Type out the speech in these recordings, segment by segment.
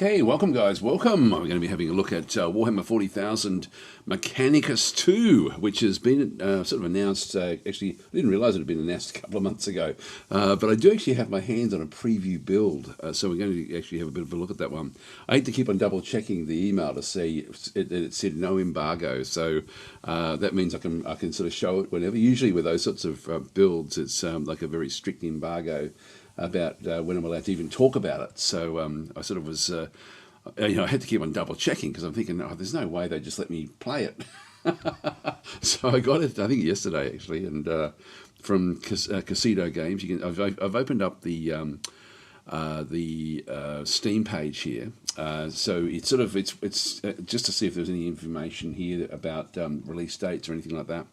Okay, welcome guys, welcome. We're going to be having a look at Warhammer 40,000 Mechanicus 2, which has been sort of announced, actually I didn't realise it had been announced a couple of months ago, but I do actually have my hands on a preview build, so we're going to actually have a bit of a look at that one. I hate to keep on double checking the email to see that it said no embargo, so that means I can sort of show it whenever. Usually with those sorts of builds, it's like a very strict embargo about when I'm allowed to even talk about it. So I sort of was, I had to keep on double checking because I'm thinking, oh, there's no way they just let me play it. So I got it, I think yesterday actually, and from Casino Games. I've opened up the Steam page here, so it's just to see if there's any information here about release dates or anything like that.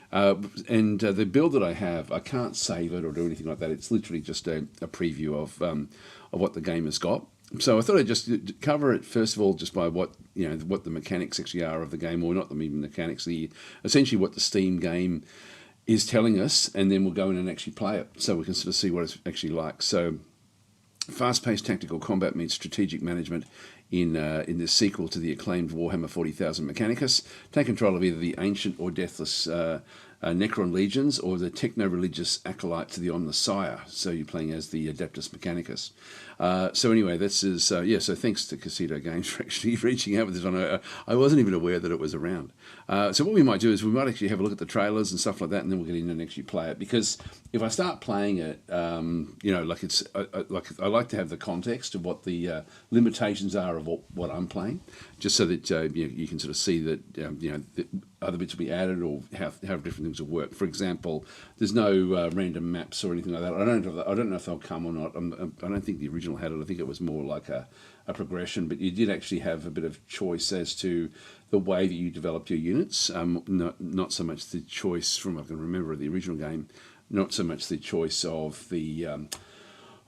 And the build that I have, I can't save it or do anything like that. It's literally just a preview of what the game has got. So I thought I'd just cover it first of all, just by what the mechanics actually are of the game, or not even mechanics, essentially what the Steam game is telling us, and then we'll go in and actually play it, so we can sort of see what it's actually like. So, fast-paced tactical combat meets strategic management in this sequel to the acclaimed Warhammer 40,000 Mechanicus. Take control of either the ancient or deathless Necron legions, or the techno-religious acolyte to the Omnissiah. So you're playing as the Adeptus Mechanicus. So anyway, this is, so thanks to Casino Games for actually reaching out with this one. I wasn't even aware that it was around. So what we might do is we might actually have a look at the trailers and stuff like that, and then we'll get in and actually play it. Because if I start playing it, I like to have the context of what the limitations are of what I'm playing, just so that you can sort of see that the other bits will be added, or how different things will work. For example, there's no random maps or anything like that. I don't know if they'll come or not. I don't think the original had it. I think it was more like a progression, but you did actually have a bit of choice as to the way that you developed your units. Not so much the choice from, I can remember the original game, not so much the choice of the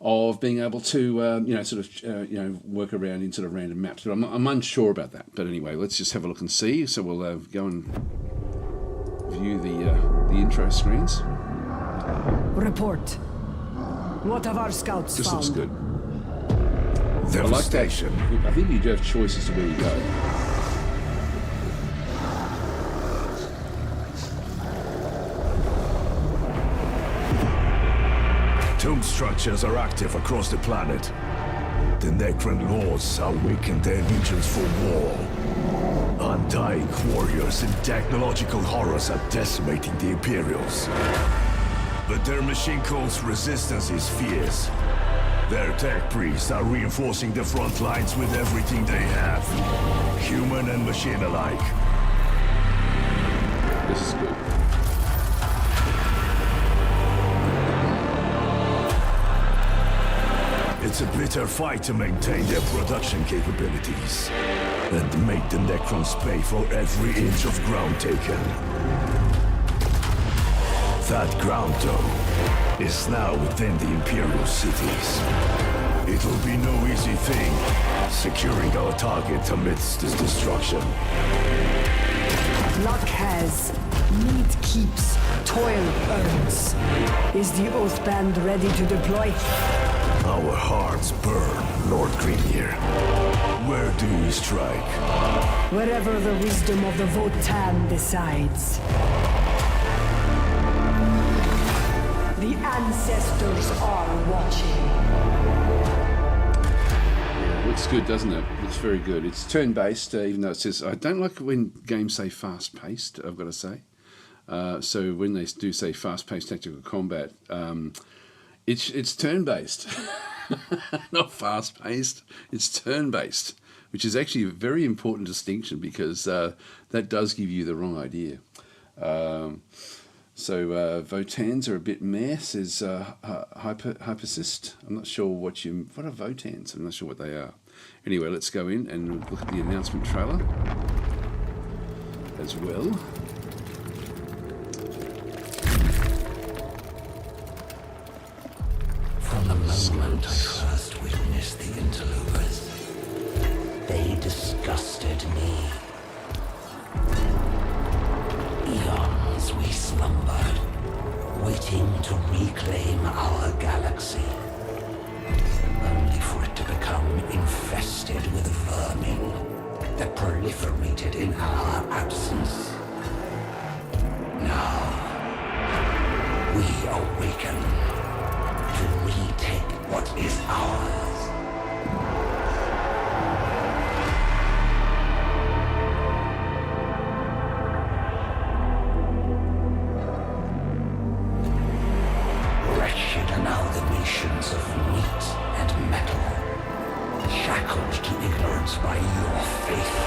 of being able to work around in sort of random maps. But I'm unsure about that. But anyway, let's just have a look and see. So we'll go and view the intro screens. Report. What have our scouts this found? This looks good. I like station. I think you do have choices to where you go. Tomb structures are active across the planet. The Necron lords are weakened their legions for war. Undying warriors and technological horrors are decimating the Imperials. But their machine cult's resistance is fierce. Their tech priests are reinforcing the front lines with everything they have. Human and machine alike. This is good. It's a bitter fight to maintain their production capabilities and make the Necrons pay for every inch of ground taken. That ground, though, is now within the Imperial cities. It will be no easy thing securing our target amidst this destruction. Luck has, need keeps, toil earns. Is the Oath Band ready to deploy? Our hearts burn, Lord Greenyear. Where do we strike? Wherever the wisdom of the Votan decides. The ancestors are watching. Looks good, doesn't it? Looks very good. It's turn-based, even though it says... I don't like when games say fast-paced, I've got to say. So when they do say fast-paced tactical combat, it's turn-based. Not fast-paced, it's turn-based, which is actually a very important distinction, because that does give you the wrong idea. So Votans are a bit meh, says Hypersist. I'm not sure what are Votans? I'm not sure what they are. Anyway, let's go in and look at the announcement trailer as well. From the moment I first witnessed the interlopers, they disgusted me. Eons we slumbered, waiting to reclaim our galaxy. only for it to become infested with vermin that proliferated in our absence. Now, we awaken to retake what is ours. Wretched amalgamations of meat and metal, shackled to ignorance by your faith.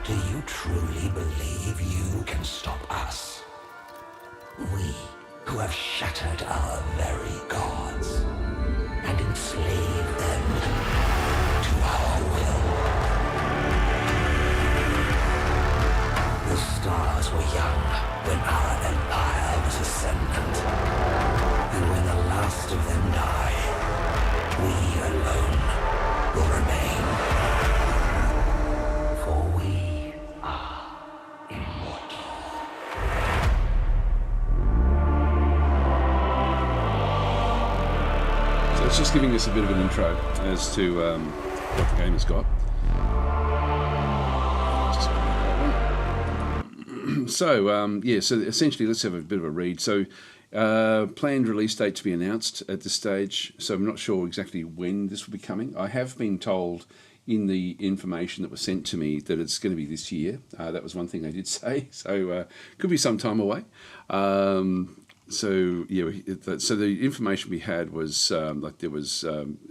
Do you truly believe you can stop us? We, who have shattered our very gods and enslaved them to our will. The stars were young when our empire was ascendant, and when the last of them die, we alone will remain. For we are immortal. So it's just giving us a bit of an intro as to what the game has got. So so essentially, let's have a bit of a read. So, planned release date to be announced at this stage. So I'm not sure exactly when this will be coming. I have been told in the information that was sent to me that it's going to be this year. That was one thing they did say. So could be some time away. So the information we had was there was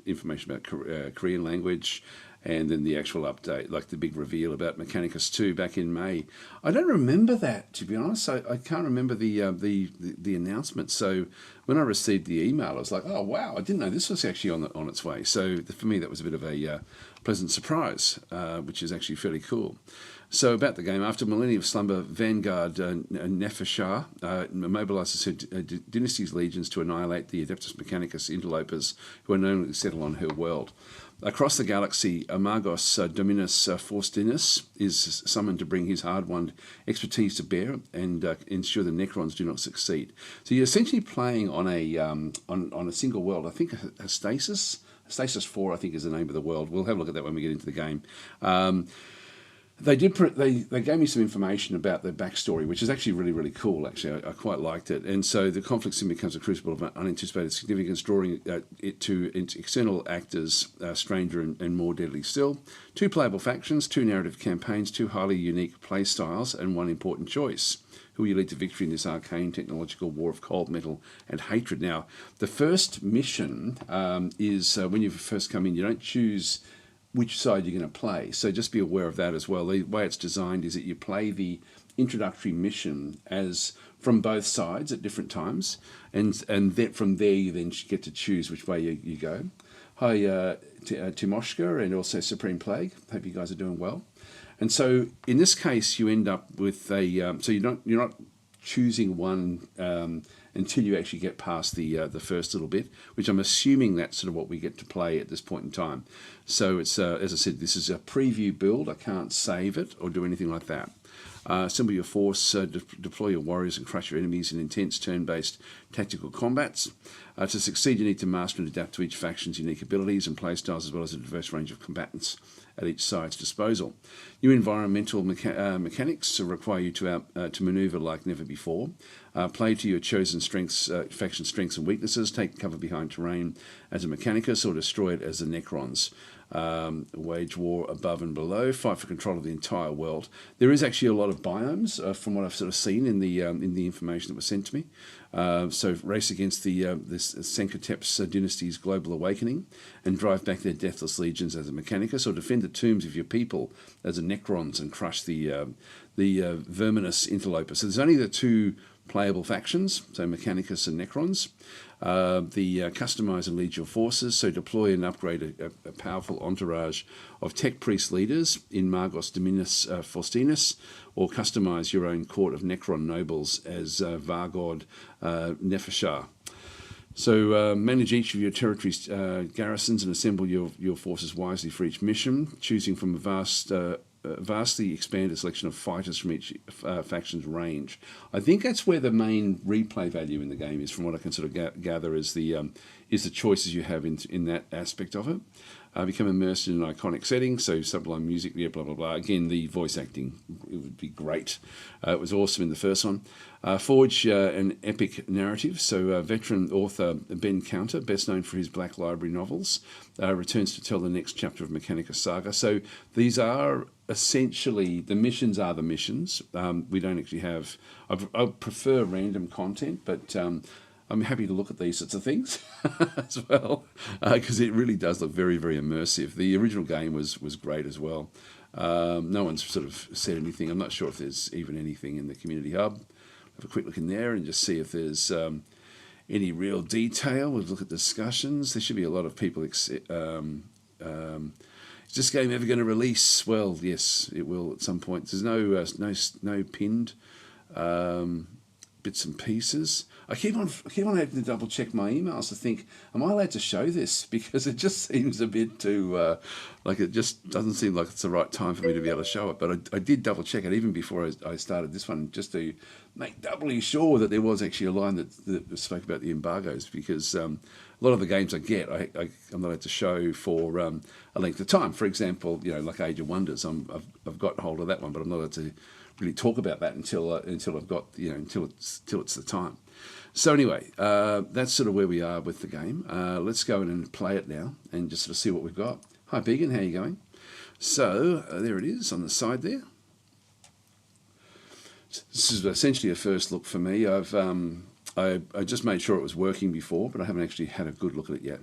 information about Korean language. And then the actual update, like the big reveal about Mechanicus 2 back in May. I don't remember that, to be honest. I can't remember the announcement. So when I received the email, I was like, oh, wow, I didn't know this was actually on its way. So for me, that was a bit of a pleasant surprise, which is actually fairly cool. So about the game, after millennia of slumber, Vanguard Nefashar mobilises her dynasty's legions to annihilate the Adeptus Mechanicus interlopers who are known to settle on her world. Across the galaxy, Magos Dominus Faustinus is summoned to bring his hard-won expertise to bear and ensure the Necrons do not succeed. So you're essentially playing on a single world. I think a Stasis 4, I think, is the name of the world. We'll have a look at that when we get into the game. They gave me some information about their backstory, which is actually really, really cool. Actually, I quite liked it. And so the conflict soon becomes a crucible of unanticipated significance, drawing it to external actors, stranger and more deadly still. 2 playable factions, 2 narrative campaigns, 2 highly unique play styles, and 1 important choice. Who will you lead to victory in this arcane technological war of cold metal and hatred? Now, the first mission is when you first come in, you don't choose which side you're going to play. So just be aware of that as well. The way it's designed is that you play the introductory mission as from both sides at different times, and then from there you then get to choose which way you go. Hi, Timoshka and also Supreme Plague. Hope you guys are doing well. And so in this case, you end up with a so you're not choosing one until you actually get past the first little bit, which I'm assuming that's sort of what we get to play at this point in time. So it's as I said, this is a preview build. I can't save it or do anything like that. Assemble your force, deploy your warriors and crush your enemies in intense turn-based tactical combats. To succeed, you need to master and adapt to each faction's unique abilities and playstyles, as well as a diverse range of combatants at each side's disposal. New environmental mechanics require you to maneuver like never before. Play to your chosen strengths, faction strengths and weaknesses. Take cover behind terrain as a Mechanicus or destroy it as the Necrons. Wage war above and below. Fight for control of the entire world. There is actually a lot of biomes from what I've sort of seen in the information that was sent to me. So race against the Senkotep's dynasty's global awakening and drive back their deathless legions as a Mechanicus, or defend the tombs of your people as a Necrons and crush the verminous interlopers. So there's only the 2 playable factions, so Mechanicus and Necrons. Customize and lead your forces, so deploy and upgrade a powerful entourage of tech priest leaders in Magos Dominus Faustinus, or customize your own court of Necron nobles as Vargod Nefashar. So manage each of your territory's garrisons and assemble your forces wisely for each mission, choosing from a vast vastly expanded selection of fighters from each faction's range. I think that's where the main replay value in the game is, from what I can sort of gather, is the choices you have in that aspect of it. Become immersed in an iconic setting, so sublime music, yeah, blah, blah, blah. Again, the voice acting, it would be great. It was awesome in the first one. Forge an epic narrative, so veteran author Ben Counter, best known for his Black Library novels, returns to tell the next chapter of Mechanicus saga. So these are essentially, the missions are the missions. We don't actually have, I prefer random content, but I'm happy to look at these sorts of things as well, because it really does look very, very immersive. The original game was great as well. No one's sort of said anything. I'm not sure if there's even anything in the community hub. Have a quick look in there and just see if there's any real detail. We'll look at discussions. There should be a lot of people. Is this game ever going to release? Well, yes, it will at some point. There's no pinned bits and pieces. I keep on having to double check my emails to think, am I allowed to show this? Because it just seems a bit too, like it just doesn't seem like it's the right time for me to be able to show it. But I did double check it even before I started this one, just to make doubly sure that there was actually a line that spoke about the embargoes, because a lot of the games I get, I'm not allowed to show for a length of time. For example, like Age of Wonders, I've got hold of that one, but I'm not allowed to really talk about that until I've got, until it's the time. So anyway, that's sort of where we are with the game. Let's go in and play it now and just sort of see what we've got. Hi, Began, how are you going? So there it is on the side there. This is essentially a first look for me. I just made sure it was working before, but I haven't actually had a good look at it yet.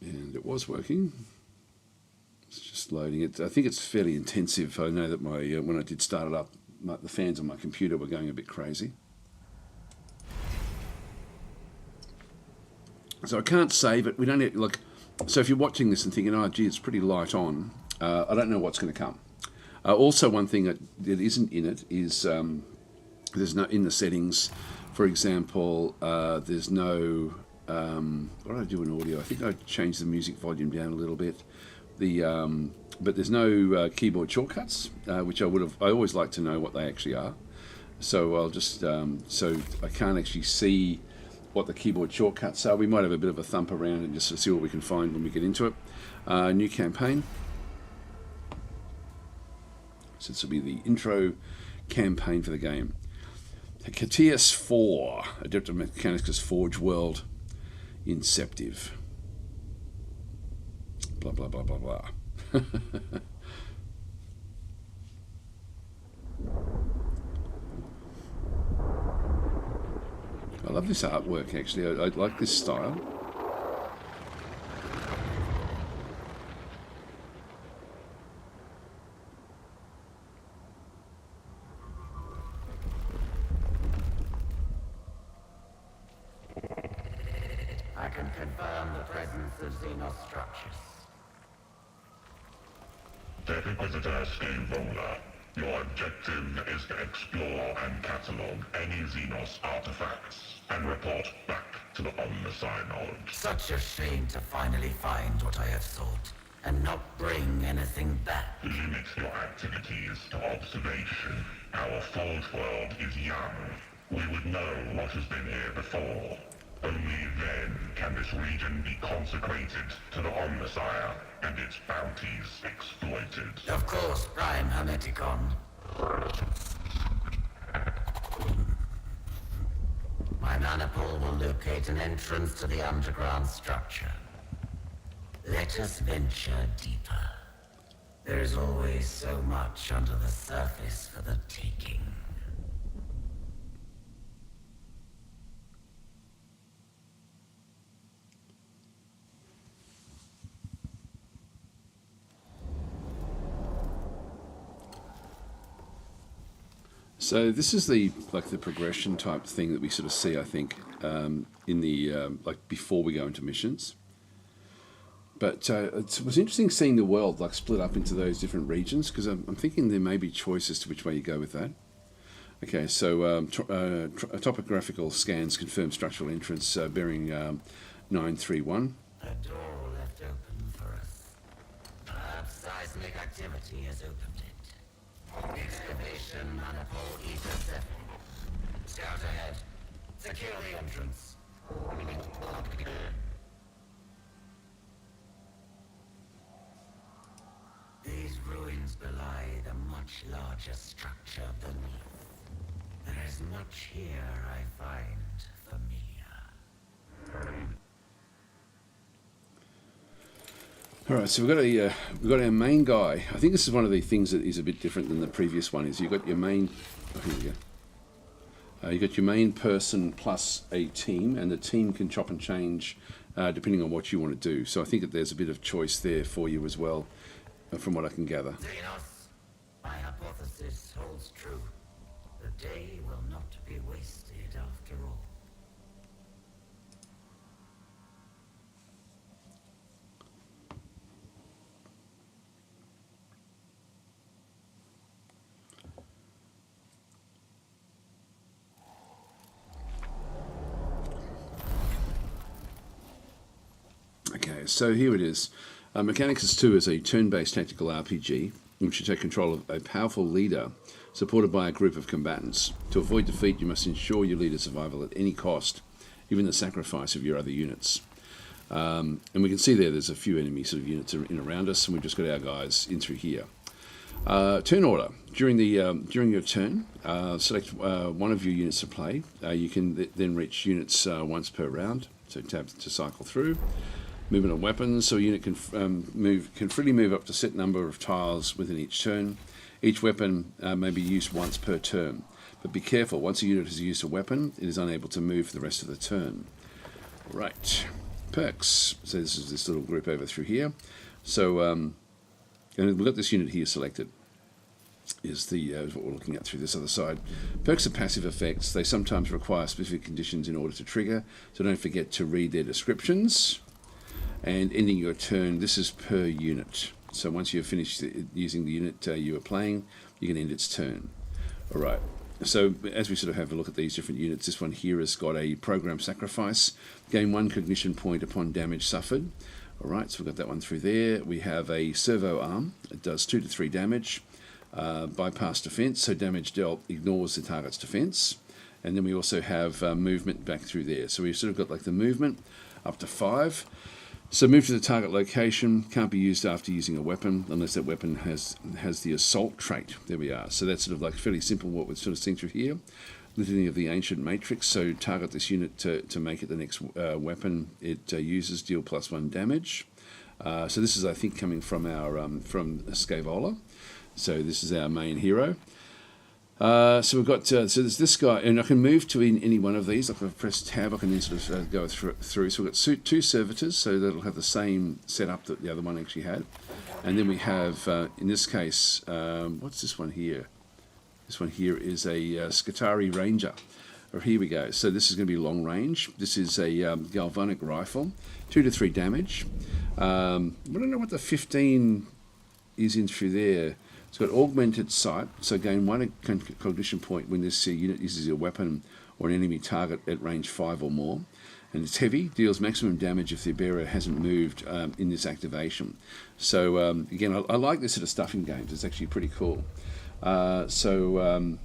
And it was working. It's just loading it. I think it's fairly intensive. I know that when I did start it up, the fans on my computer were going a bit crazy. So I can't save it. We don't have, so if you're watching this and thinking, oh gee, it's pretty light on, I don't know what's going to come. Also, one thing that isn't in it is there's no, in the settings, for example, there's no, what did I do in audio? I think I changed the music volume down a little bit. But there's no keyboard shortcuts, which I always like to know what they actually are. So I'll just, so I can't actually see what the keyboard shortcuts are. We might have a bit of a thump around and just see what we can find when we get into it. New campaign. So this will be the intro campaign for the game. Catius 4, Adept of Mechanicus Forge World, Inceptive. Blah, blah, blah, blah, blah. I love this artwork, actually. I like this style. I can confirm the presence of Xenos structures. Dead Inquisitor Steamroller, your objective is to explore and catalog any Xenos artifacts and report back to the Omnisci node. Such a shame to finally find what I have sought and not bring anything back. Limit your activities to observation. Our Forge world is young. We would know what has been here before. Only then can this region be consecrated to the Omnisci and its bounties exploited. Of course, Prime Hermeticon. My maniple will locate an entrance to the underground structure. Let us venture deeper. There is always so much under the surface for the taking. So this is the progression type thing that we sort of see, I think, in the before we go into missions. But it was interesting seeing the world like split up into those different regions, because I'm thinking there may be choices to which way you go with that. Okay, so topographical scans confirm structural entrance bearing 931. A door left open for us. Perhaps seismic activity has opened it. Excavation manifold Ether 7. Scout ahead. Secure the entrance. These ruins belie the much larger structure beneath. There is much here I find familiar. All right, so we've got our main guy. I think this is one of the things that is a bit different than the previous one. Is you've got your main. Oh, here we go. You got your main person plus a team, and the team can chop and change depending on what you want to do. So I think that there's a bit of choice there for you as well, from what I can gather. Xenos, my hypothesis holds true. The day will not be wasted after all. Okay, so here it is. Mechanicus 2 is a turn-based tactical RPG in which you take control of a powerful leader supported by a group of combatants. To avoid defeat, you must ensure your leader's survival at any cost, even the sacrifice of your other units. And we can see there's a few enemy sort of units in around us, and we've just got our guys in through here. Turn order. During your turn, select one of your units to play. You can then reach units once per round, so tab to cycle through. Movement of weapons, so a unit can freely move up to a set number of tiles within each turn. Each weapon may be used once per turn, but be careful, once a unit has used a weapon, it is unable to move for the rest of the turn. Right, perks. So this is this little group over through here. So, and we've got this unit here selected. Is what we're looking at through this other side. Perks are passive effects. They sometimes require specific conditions in order to trigger, so don't forget to read their descriptions. And ending your turn, this is per unit. So once you've finished using the unit you were playing, you can end its turn. All right. So as we sort of have a look at these different units, this one here has got a program sacrifice. Gain 1 cognition point upon damage suffered. All right, so we've got that one through there. We have a servo arm. It does 2 to 3 damage. Bypass defense, so damage dealt ignores the target's defense. And then we also have movement back through there. So we've sort of got like the movement up to 5. So move to the target location, can't be used after using a weapon unless that weapon has the assault trait. There we are. So that's sort of like fairly simple what we're sort of seeing through here. Litany of the Ancient Matrix, so target this unit to make it the next weapon it uses, deal +1 damage. So this is, I think, coming from our from Scavola. So this is our main hero. So we've got, so there's this guy, and I can move to any one of these. I can press tab, I can then sort of go through. So we've got 2 servitors, so that'll have the same setup that the other one actually had. And then we have, in this case, what's this one here? This one here is a Scutari Ranger. Or here we go. So this is going to be long range. This is a galvanic rifle, 2 to 3 damage. I don't know what the 15 is in through there. It's got augmented sight, so gain 1 cognition point when this unit uses a weapon or an enemy target at range 5 or more. And it's heavy, deals maximum damage if the bearer hasn't moved in this activation. So again, I like this sort of stuff in games. It's actually pretty cool. So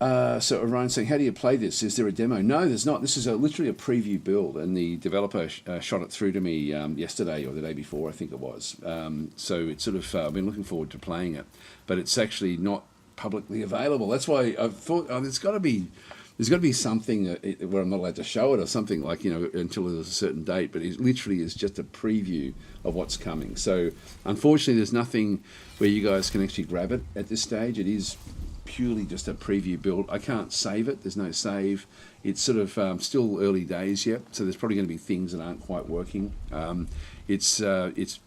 Orion's saying, how do you play this? Is there a demo? No, there's not. This is literally a preview build, and the developer shot it through to me yesterday or the day before, I think it was. So it's sort of, I've been looking forward to playing it, but it's actually not publicly available. That's why I thought, there's got to be something where I'm not allowed to show it or something, like, until there's a certain date, but it literally is just a preview of what's coming. So unfortunately, there's nothing where you guys can actually grab it at this stage. It is purely just a preview build. I can't save it. There's no save. It's sort of still early days yet, so there's probably going to be things that aren't quite working. It's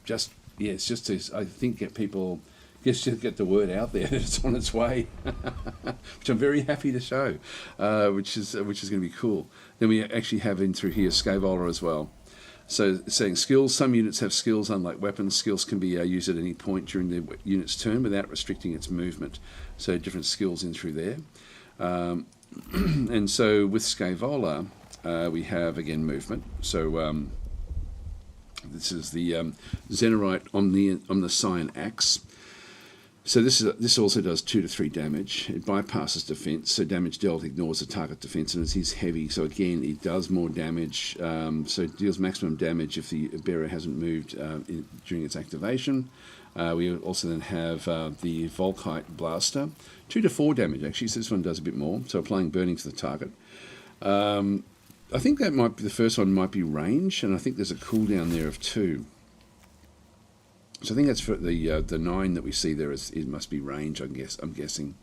just to, I think, get people, just get the word out there that it's on its way, which I'm very happy to show, which is going to be cool. Then we actually have in through here Scavola as well. So it's saying skills, some units have skills unlike weapons. Skills can be used at any point during the unit's turn without restricting its movement. So different skills in through there. And so with Scaevola, we have again movement. So this is the Zenorite Omniscion Axe. So this also does 2 to 3 damage. It bypasses defense, so damage dealt ignores the target defense, and it is heavy. So again, it does more damage. So it deals maximum damage if the bearer hasn't moved during its activation. We also then have the Volkite Blaster, 2 to 4 damage actually. So this one does a bit more. So applying burning to the target. I think that might be the first one. Might be range, and I think there's a cooldown there of 2. So I think that's for the 9 that we see there. It must be range, I'm guessing.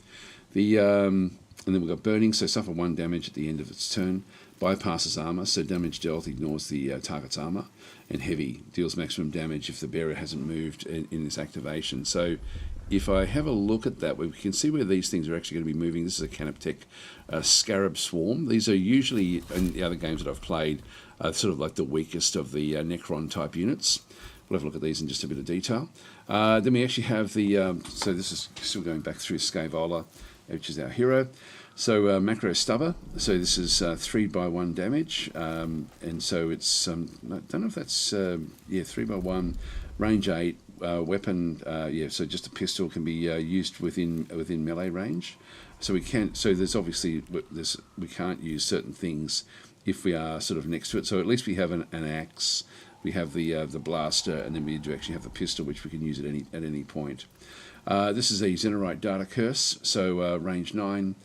And then we've got burning, so suffer 1 damage at the end of its turn. Bypasses armor, so damage dealt ignores the target's armor. And heavy, deals maximum damage if the bearer hasn't moved in this activation. So if I have a look at that, we can see where these things are actually going to be moving. This is a Canoptech Scarab Swarm. These are usually, in the other games that I've played, sort of like the weakest of the Necron type units. We'll have a look at these in just a bit of detail. Then we actually have the, so this is still going back through Scaevola, which is our hero. So Macro Stubber, so this is 3x1 damage, and so it's, I don't know if that's, 3x1, range 8, weapon, so just a pistol can be used within melee range. So we can't, so there's obviously, we can't use certain things if we are sort of next to it. So at least we have an axe. We have the blaster, and then we do actually have the pistol, which we can use at any point. This is a Zenorite Data Curse, so range 9,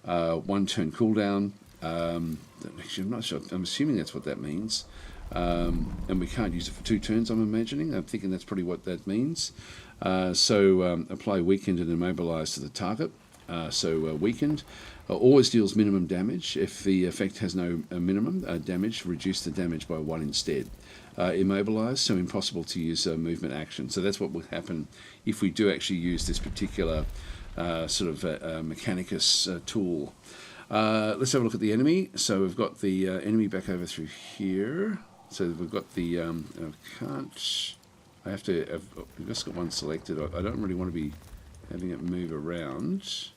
1 turn cooldown. Actually, I'm not sure. I'm assuming that's what that means. And we can't use it for 2 turns, I'm imagining. I'm thinking that's probably what that means. Apply weakened and immobilized to the target. Weakened. Always deals minimum damage. If the effect has no minimum damage, reduce the damage by 1 instead. Immobilized, so impossible to use movement action. So that's what will happen if we do actually use this particular Mechanicus tool. Let's have a look at the enemy. So we've got the enemy back over through here. So we've got the, I've just got one selected. I don't really want to be having it move around.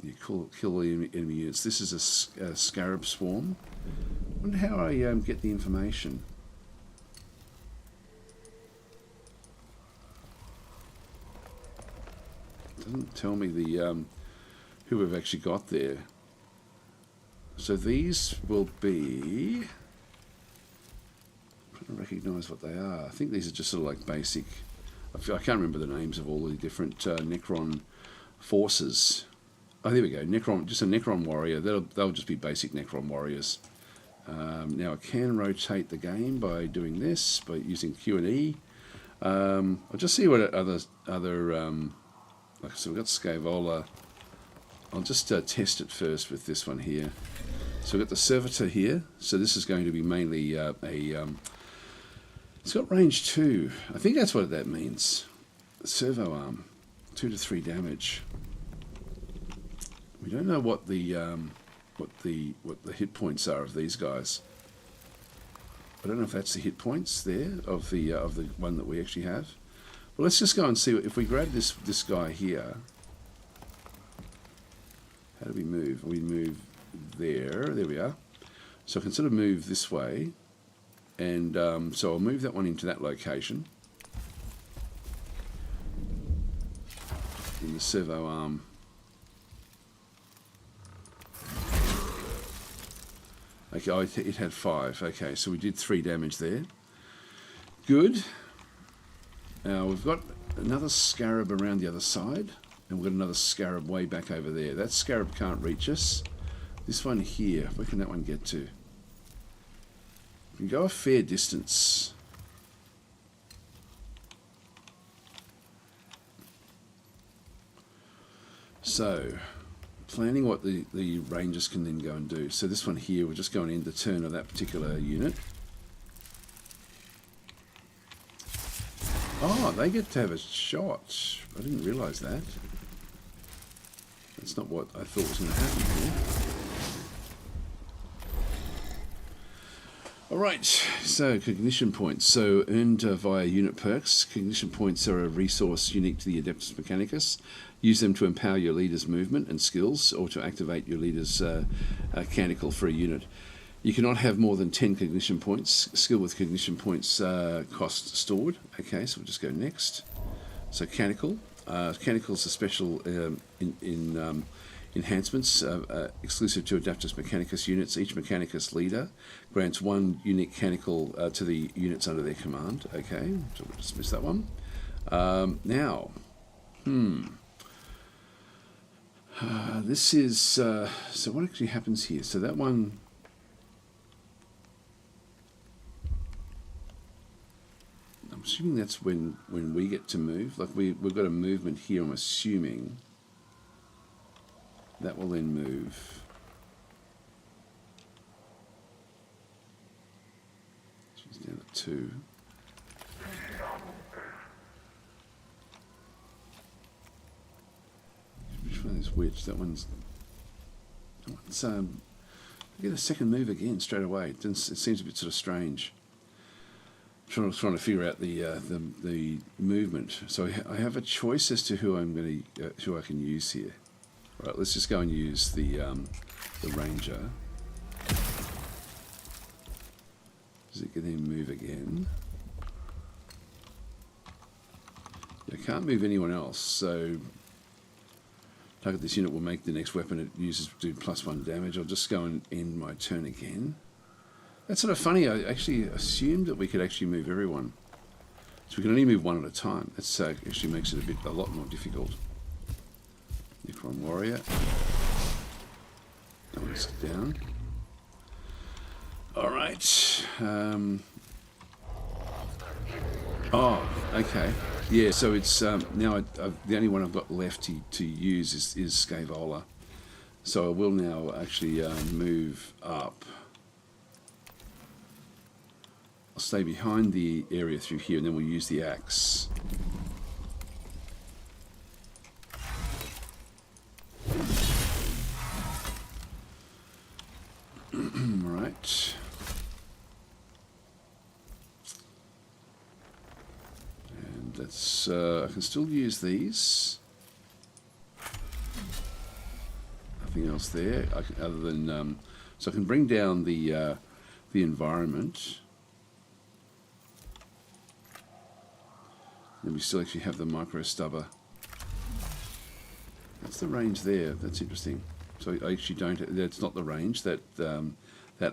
You kill the enemy units. This is a Scarab Swarm. I wonder how I get the information. It doesn't tell me the who we've actually got there. So these will be, I'm trying to recognise what they are. I think these are just sort of like basic. I can't remember the names of all the different Necron forces. Oh, there we go. Necron, just a Necron warrior. They'll just be basic Necron warriors. Now I can rotate the game by doing this, by using Q and E. I'll just see what other like so we've got Scaevola. I'll just test it first with this one here. So we've got the Servitor here. So this is going to be mainly it's got range 2. I think that's what that means. Servo arm, 2 to 3 damage. We don't know what the hit points are of these guys. I don't know if that's the hit points there of the one that we actually have. Well, let's just go and see if we grab this guy here. How do we move? We move there. There we are. So I can sort of move this way, and so I'll move that one into that location. In the servo arm. Okay, it had 5. Okay, so we did 3 damage there. Good. Now we've got another Scarab around the other side, and we've got another Scarab way back over there. That Scarab can't reach us. This one here, where can that one get to? We can go a fair distance. So, planning what the Rangers can then go and do. So this one here, we're just going to end the turn of that particular unit. Oh, they get to have a shot. I didn't realise that. That's not what I thought was going to happen here. Alright, so cognition points. So earned via unit perks. Cognition points are a resource unique to the Adeptus Mechanicus. Use them to empower your leader's movement and skills, or to activate your leader's canticle for a unit. You cannot have more than 10 cognition points. Skill with cognition points cost stored. Okay, so we'll just go next. So canticle. Canticles are special enhancements exclusive to Adeptus Mechanicus units. Each Mechanicus leader grants one unique canticle to the units under their command. Okay, so we'll dismiss that one. Now, this is so what actually happens here? So that one, I'm assuming that's when we get to move. Like we've got a movement here, I'm assuming. That will then move. She's down at 2. Which one is which? That one's I get a second move again straight away. It seems a bit sort of strange. I'm trying to figure out the movement. So I have a choice as to who I can use here. Right, let's just go and use the ranger. Does it get him move again? I can't move anyone else, so target this unit will make the next weapon it uses do +1 damage. I'll just go and end my turn again. That's sort of funny. I actually assumed that we could actually move everyone, so we can only move one at a time. That actually makes it a lot more difficult. Necron Warrior. That one's down. Alright. Oh, okay. Yeah, so it's now the only one I've got left to use is Scavola. So I will now actually move up. I'll stay behind the area through here, and then we'll use the axe. Right. And that's I can still use these. Nothing else there other than so I can bring down the environment. And we still actually have the micro stubber. That's the range there. That's interesting. So I actually don't. That's not the range. That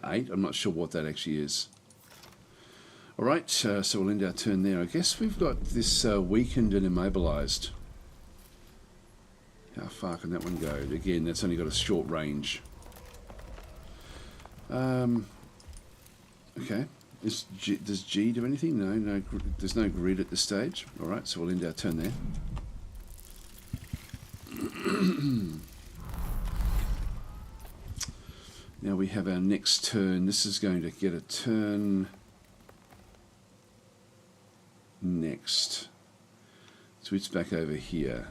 8. I'm not sure what that actually is. All right. So we'll end our turn there. I guess we've got this weakened and immobilized. How far can that one go? Again, that's only got a short range. Okay. Does G do anything? No. There's no grid at this stage. All right. So we'll end our turn there. Now we have our next turn. This is going to get a turn next. So it's back over here.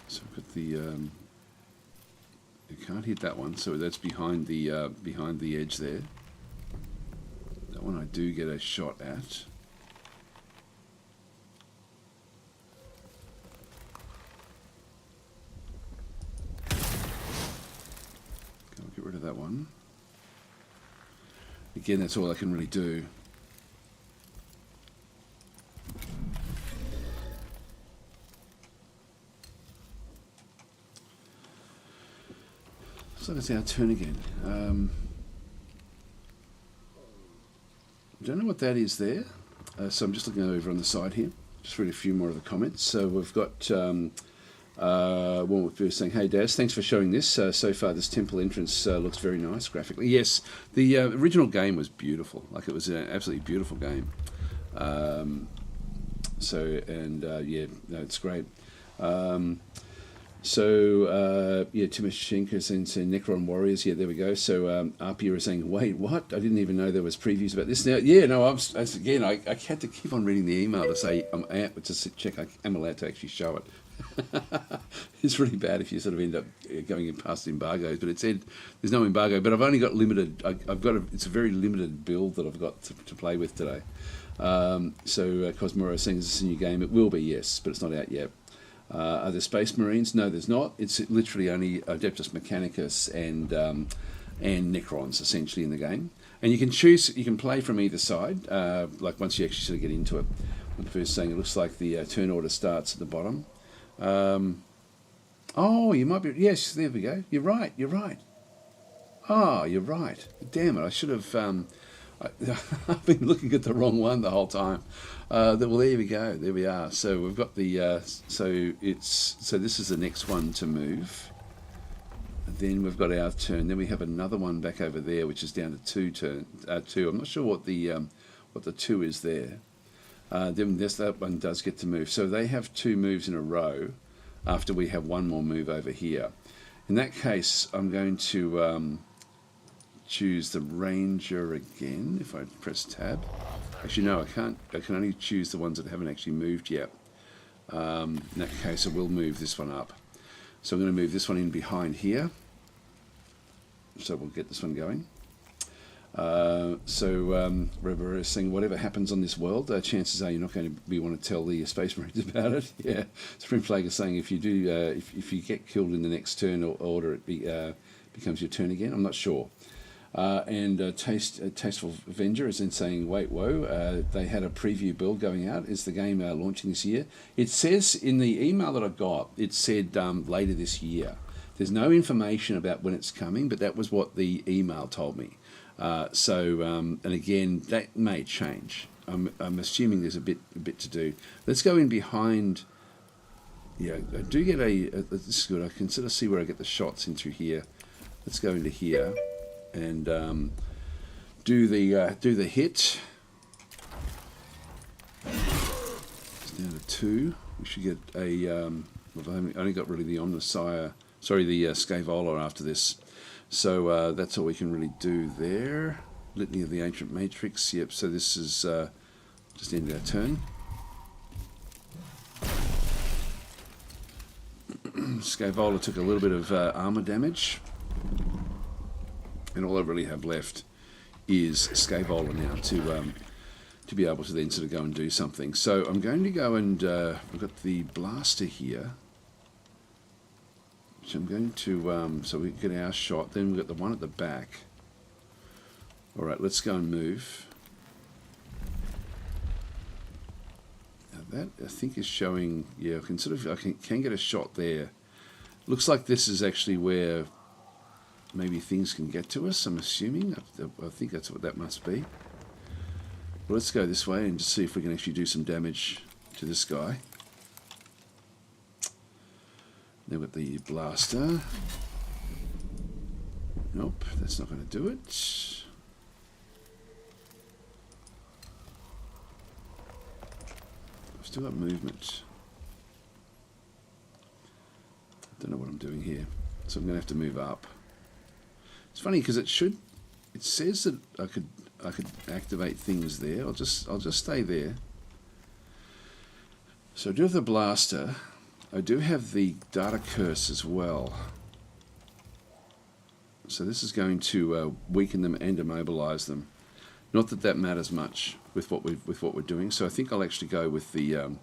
So we've got the you can't hit that one, so that's behind the edge there. That one I do get a shot at. I'll get rid of that one. Again, that's all I can really do. So that's our turn again. I don't know what that is there. So I'm just looking over on the side here. Just read a few more of the comments. So we've got one with saying, "Hey Daz, thanks for showing this. So far this temple entrance looks very nice graphically." Yes, the original game was beautiful. Like it was an absolutely beautiful game. Yeah, no, it's great. So, yeah, to Mechanicus and Necron Warriors. Yeah, there we go. So, Arpia is saying, wait, what? I didn't even know there was previews about this now. Yeah, no, again, I had to keep on reading the email to say, to check I am allowed to actually show it. It's really bad if you sort of end up going in past embargoes, but it said there's no embargo, but I've only got limited, it's a very limited build that I've got to play with today. So Cosmora is saying, is this a new game? It will be, yes, but it's not out yet. Are there Space Marines? No, there's not. It's literally only Adeptus Mechanicus and Necrons essentially in the game. And you can choose, you can play from either side, like once you actually sort of get into it. I'm first saying it looks like the turn order starts at the bottom. Oh, you might be, yes, there we go. You're right. Ah, you're right. Damn it, I should have, I've been looking at the wrong one the whole time. Well, there we go. There we are. So we've got the, so this is the next one to move. Then we've got our turn. Then we have another one back over there, which is down to two. I'm not sure what the 2 is there. Then that one does get to move. So they have 2 moves in a row after we have one more move over here. In that case, I'm going to choose the Ranger again if I press tab. Actually, no, I can't. I can only choose the ones that haven't actually moved yet. In that case, I will move this one up. So I'm going to move this one in behind here. So we'll get this one going. Rubber is saying, whatever happens on this world, chances are you're not going to want to tell the Space Marines about it. Yeah, Spring Plague is saying if you do, if you get killed in the next turn or order, it becomes your turn again. I'm not sure. Tasteful Avenger is then saying, wait, whoa, they had a preview build going out. Is the game launching this year? It says in the email that I got, it said later this year. There's no information about when it's coming, but that was what the email told me. And again, that may change. I'm assuming there's a bit to do. Let's go in behind. Yeah, I do get this is good. I can sort of see where I get the shots in through here. Let's go into here and do the hit. It's down to 2. We should get a. I've only got really the Omnissiah. Sorry, the Scaevola after this. So that's all we can really do there. Litany of the Ancient Matrix. Yep, so this is just end our turn. Scaevola took a little bit of armor damage. And all I really have left is Scaevola now to be able to then sort of go and do something. So I'm going to go and we've got the blaster here. So I'm going to, so we get our shot, then we've got the one at the back. All right, let's go and move. Now that, I think, is showing, yeah, I can get a shot there. Looks like this is actually where maybe things can get to us, I'm assuming. I think that's what that must be. Well, let's go this way and just see if we can actually do some damage to this guy. Then with the blaster. Nope, that's not going to do it. I've still got movement. I don't know what I'm doing here, so I'm going to have to move up. It's funny because it says that I could activate things there. I'll just stay there. So I do have the blaster. I do have the data curse as well. So this is going to weaken them and immobilize them. Not that that matters much with what we're doing. So I think I'll actually go with the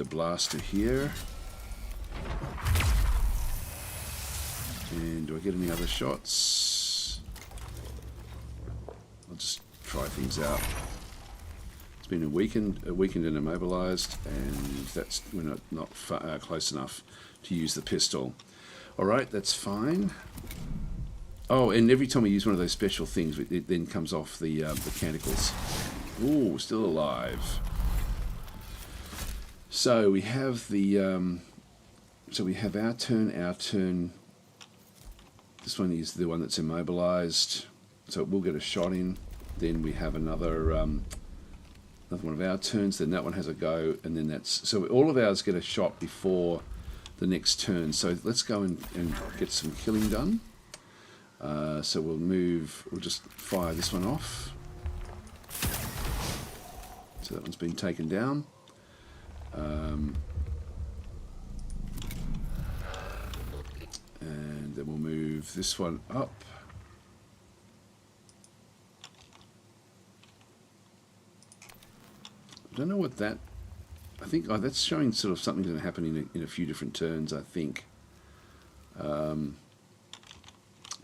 blaster here. And do I get any other shots? I'll just try things out. It's been weakened and immobilized, and we're not close enough to use the pistol. All right, that's fine. Oh, and every time we use one of those special things, it then comes off the Mechanicus. Ooh, still alive. So we have the so we have our turn. This one is the one that's immobilized, so it will get a shot in. Then we have another another one of our turns, then that one has a go, and then that's... So all of ours get a shot before the next turn. So let's go and get some killing done. So we'll just fire this one off. So that one's been taken down. And then we'll move this one up. I don't know what that... I think that's showing sort of something going to happen in a few different turns, I think. If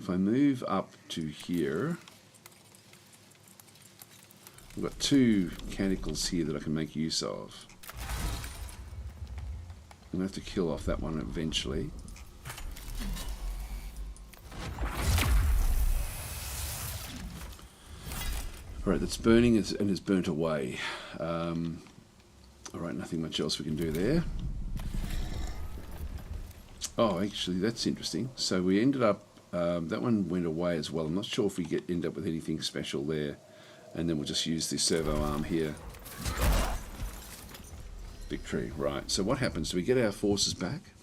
I move up to here, I've got 2 Mechanicals here that I can make use of. I'm going to have to kill off that one eventually. Alright, that's burning and is burnt away. Alright, nothing much else we can do there. Oh, actually, that's interesting. So we ended up, that one went away as well. I'm not sure if we end up with anything special there. And then we'll just use the servo arm here. Victory, right. So what happens? Do we get our forces back?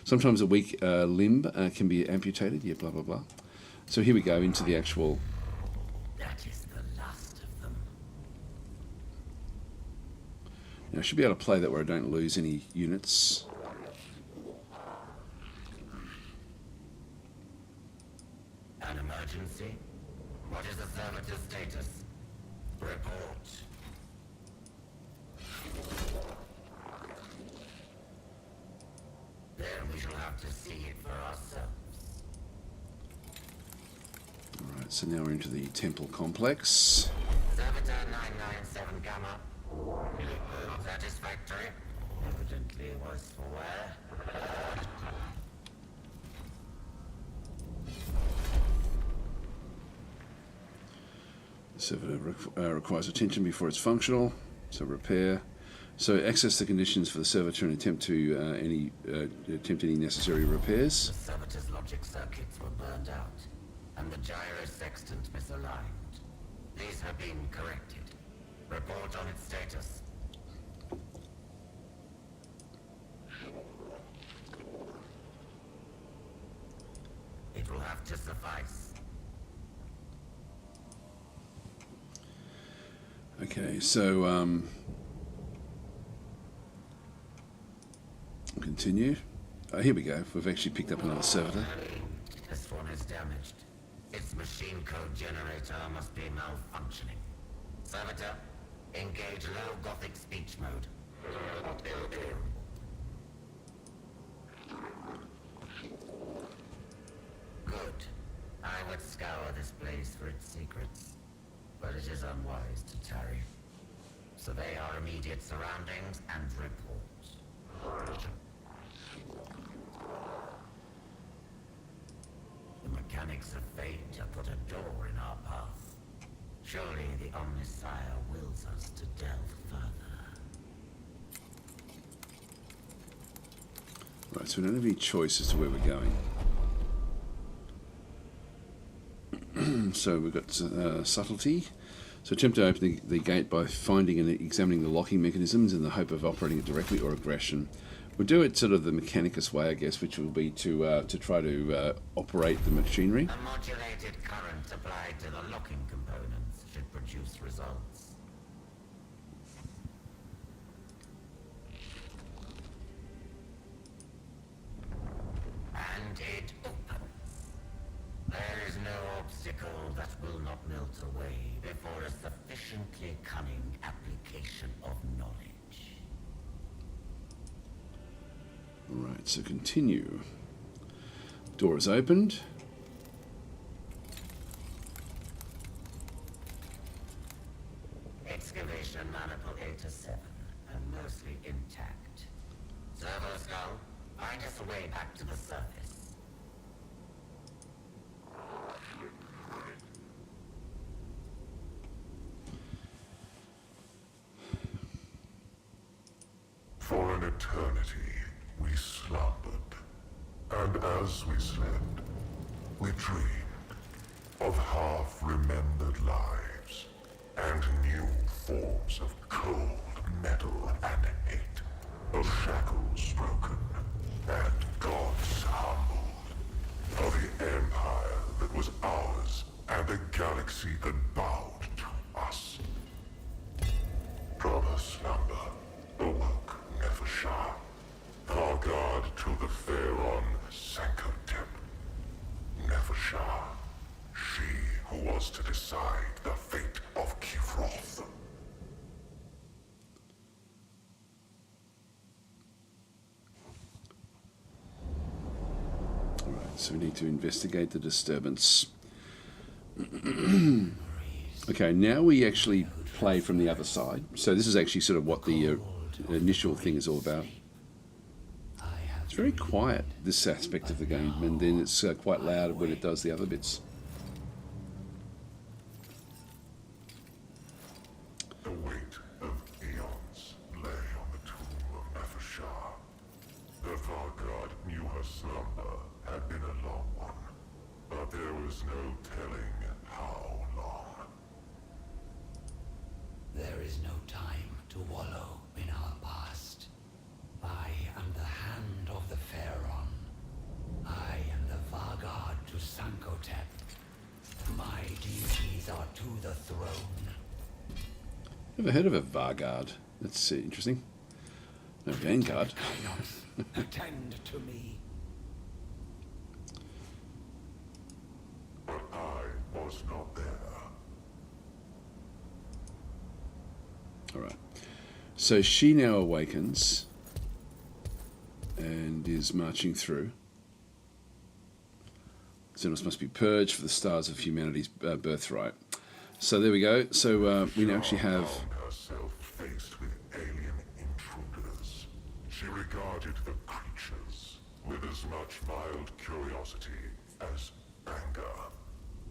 Sometimes a weak limb can be amputated. Yeah, blah, blah, blah. So here we go into the actual... That is the last of them. Now, I should be able to play that where I don't lose any units. An emergency? What is the servitor's status? Report. Then we shall have to see it for ourselves. Alright, so now we're into the temple complex. Servitor 997 Gamma. Satisfactory. Evidently was for where? The server requires attention before it's functional, so repair. So access the conditions for the servitor and attempt any necessary repairs. The servitor's logic circuits were burned out, and the gyrosextant misaligned. These have been corrected. Report on its status. It will have to suffice. Okay, so continue. Oh, here we go. We've actually picked up another servitor. This one is damaged. Its machine code generator must be malfunctioning. Servitor, engage low Gothic speech mode. Good. I would scour this place for its secrets, but it is unwise to tarry. Survey our immediate surroundings and report. The mechanics of fate have put a door in our path. Surely the Omnisire wills us to delve further. Right, so we don't have any choice as to where we're going. So we've got subtlety. So attempt to open the gate by finding and examining the locking mechanisms in the hope of operating it directly or aggression. We'll do it sort of the Mechanicus way, I guess, which will be to try to operate the machinery. A modulated current applied to the locking components should produce results. And it opens. There is no obstacle that will not melt away before a sufficiently cunning application of knowledge. Alright, so continue. Door is opened. Excavation maniple 8 to 7, and mostly intact. Servo skull, find us a way back to the surface. For an eternity, we slumbered. And as we slept, we dreamed of half-remembered lives and new forms of cold metal and hate, of shackles broken, and gods humbled, of the empire that was ours, and the galaxy that bowed to us. From her slumber awoke Nefershah, our guard to the Pharaon Sankotep. Nefershah, she who was to decide the fate of Kivroth. Alright, so we need to investigate the disturbance. Okay, now we actually play from the other side. So this is actually sort of what the initial thing is all about. It's very quiet, this aspect of the game, and then it's quite loud when it does the other bits. The weight of eons lay on the tomb of Nefershah. The Vargard knew her slumber had been a long one, but there was no telling how long. There is no time to wallow in our past. I am the hand of the Pharaon. I am the Vargard to Sankotep. My duties are to the throne. Never heard of a Vargard. That's interesting. No, Vanguard. Attend to me. But I was not there. Alright. So she now awakens and is marching through. Xenos must be purged for the stars of humanity's birthright. So there we go. So we now actually have... Found herself faced with alien intruders. She regarded the creatures with as much mild curiosity as anger.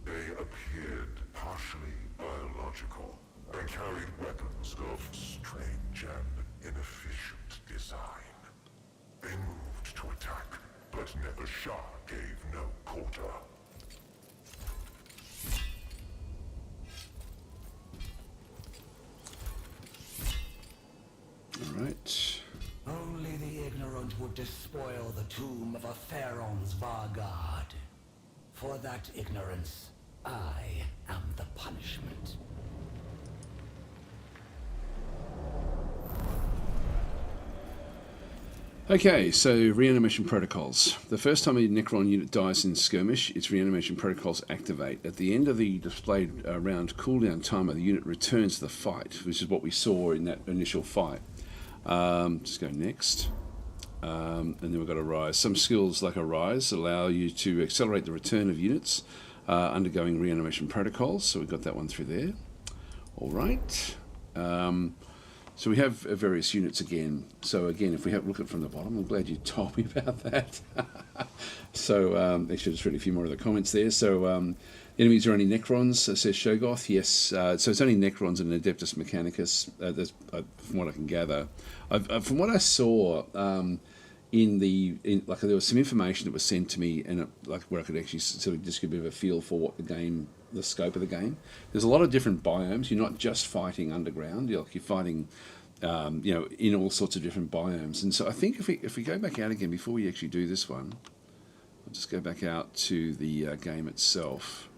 They appeared partially biological and carried weapons of strange and inefficient design. They moved to attack, but Nefershah gave no quarter. Alright. Only the ignorant would despoil the tomb of a Pharaon's Vargard. For that ignorance, I am the punishment. Okay, so reanimation protocols. The first time a Necron unit dies in skirmish, its reanimation protocols activate. At the end of the displayed round cooldown timer, the unit returns to the fight, which is what we saw in that initial fight. Just go next. And then we've got a rise. Some skills like a rise allow you to accelerate the return of units undergoing reanimation protocols. So we've got that one through there. All right. So we have various units again. So again, if we have look at it from the bottom, I'm glad you told me about that. So actually, just read a few more of the comments there. So enemies are only Necrons, says Shogoth. Yes, so it's only Necrons and Adeptus Mechanicus. That's, from what I can gather. From what I saw like there was some information that was sent to me, and like where I could actually sort of just get a bit of a feel for what the scope of the game. There's a lot of different biomes. You're not just fighting underground. You're fighting, in all sorts of different biomes. And so I think if we go back out again before we actually do this one, I'll just go back out to the game itself,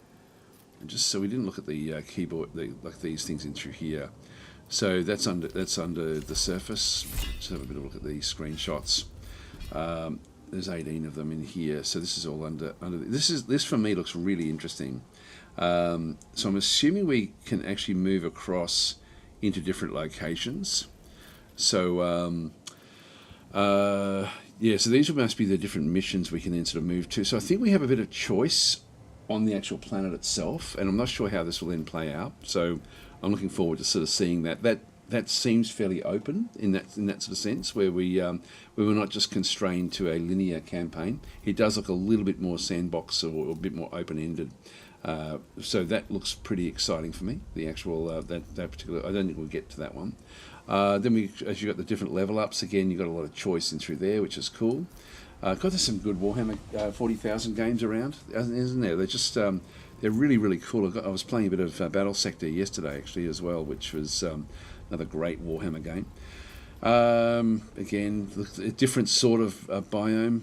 and just so we didn't look at the keyboard, like these things in through here. So that's under the surface. Just have a bit of a look at these screenshots. There's 18 of them in here. So this is all under this for me looks really interesting. So I'm assuming we can actually move across into different locations. So so these must be the different missions we can then sort of move to. So I think we have a bit of choice on the actual planet itself, and I'm not sure how this will then play out. So I'm looking forward to sort of seeing that. That seems fairly open in that sort of sense, where we were not just constrained to a linear campaign. It does look a little bit more sandbox or a bit more open-ended. So that looks pretty exciting for me. The actual that particular, I don't think we'll get to that one. Then as you got the different level ups again, you got a lot of choice in through there, which is cool. God, there's some good Warhammer 40,000 games around, isn't there? They're just they're really, really cool. I was playing a bit of Battle Sector yesterday, actually, as well, which was another great Warhammer game. Again, a different sort of biome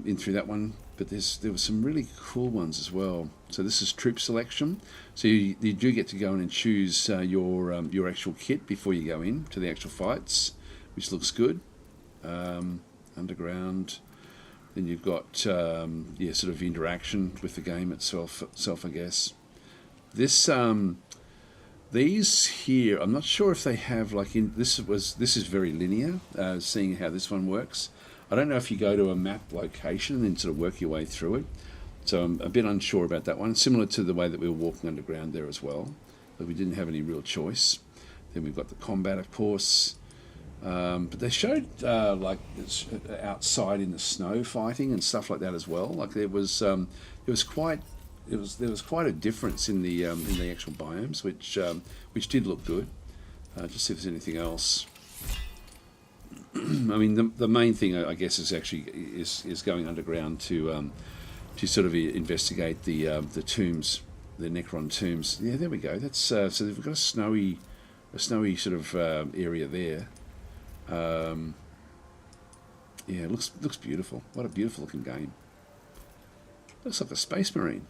in through that one, but there were some really cool ones as well. So this is troop selection. So you do get to go in and choose your actual kit before you go in to the actual fights, which looks good. Underground. Then you've got sort of interaction with the game itself, I guess. These here, I'm not sure if they have this is very linear. Seeing how this one works, I don't know if you go to a map location and then sort of work your way through it. So I'm a bit unsure about that one. Similar to the way that we were walking underground there as well, but we didn't have any real choice. Then we've got the combat, of course. But they showed outside in the snow fighting and stuff like that as well. Like there was quite a difference in the actual biomes, which did look good. Just see if there's anything else. I mean, the main thing I guess is actually is going underground to sort of investigate the tombs, the Necron tombs. Yeah, there we go. That's so they've got a snowy sort of area there. Yeah, it looks beautiful. What a beautiful looking game. Looks like a Space Marine.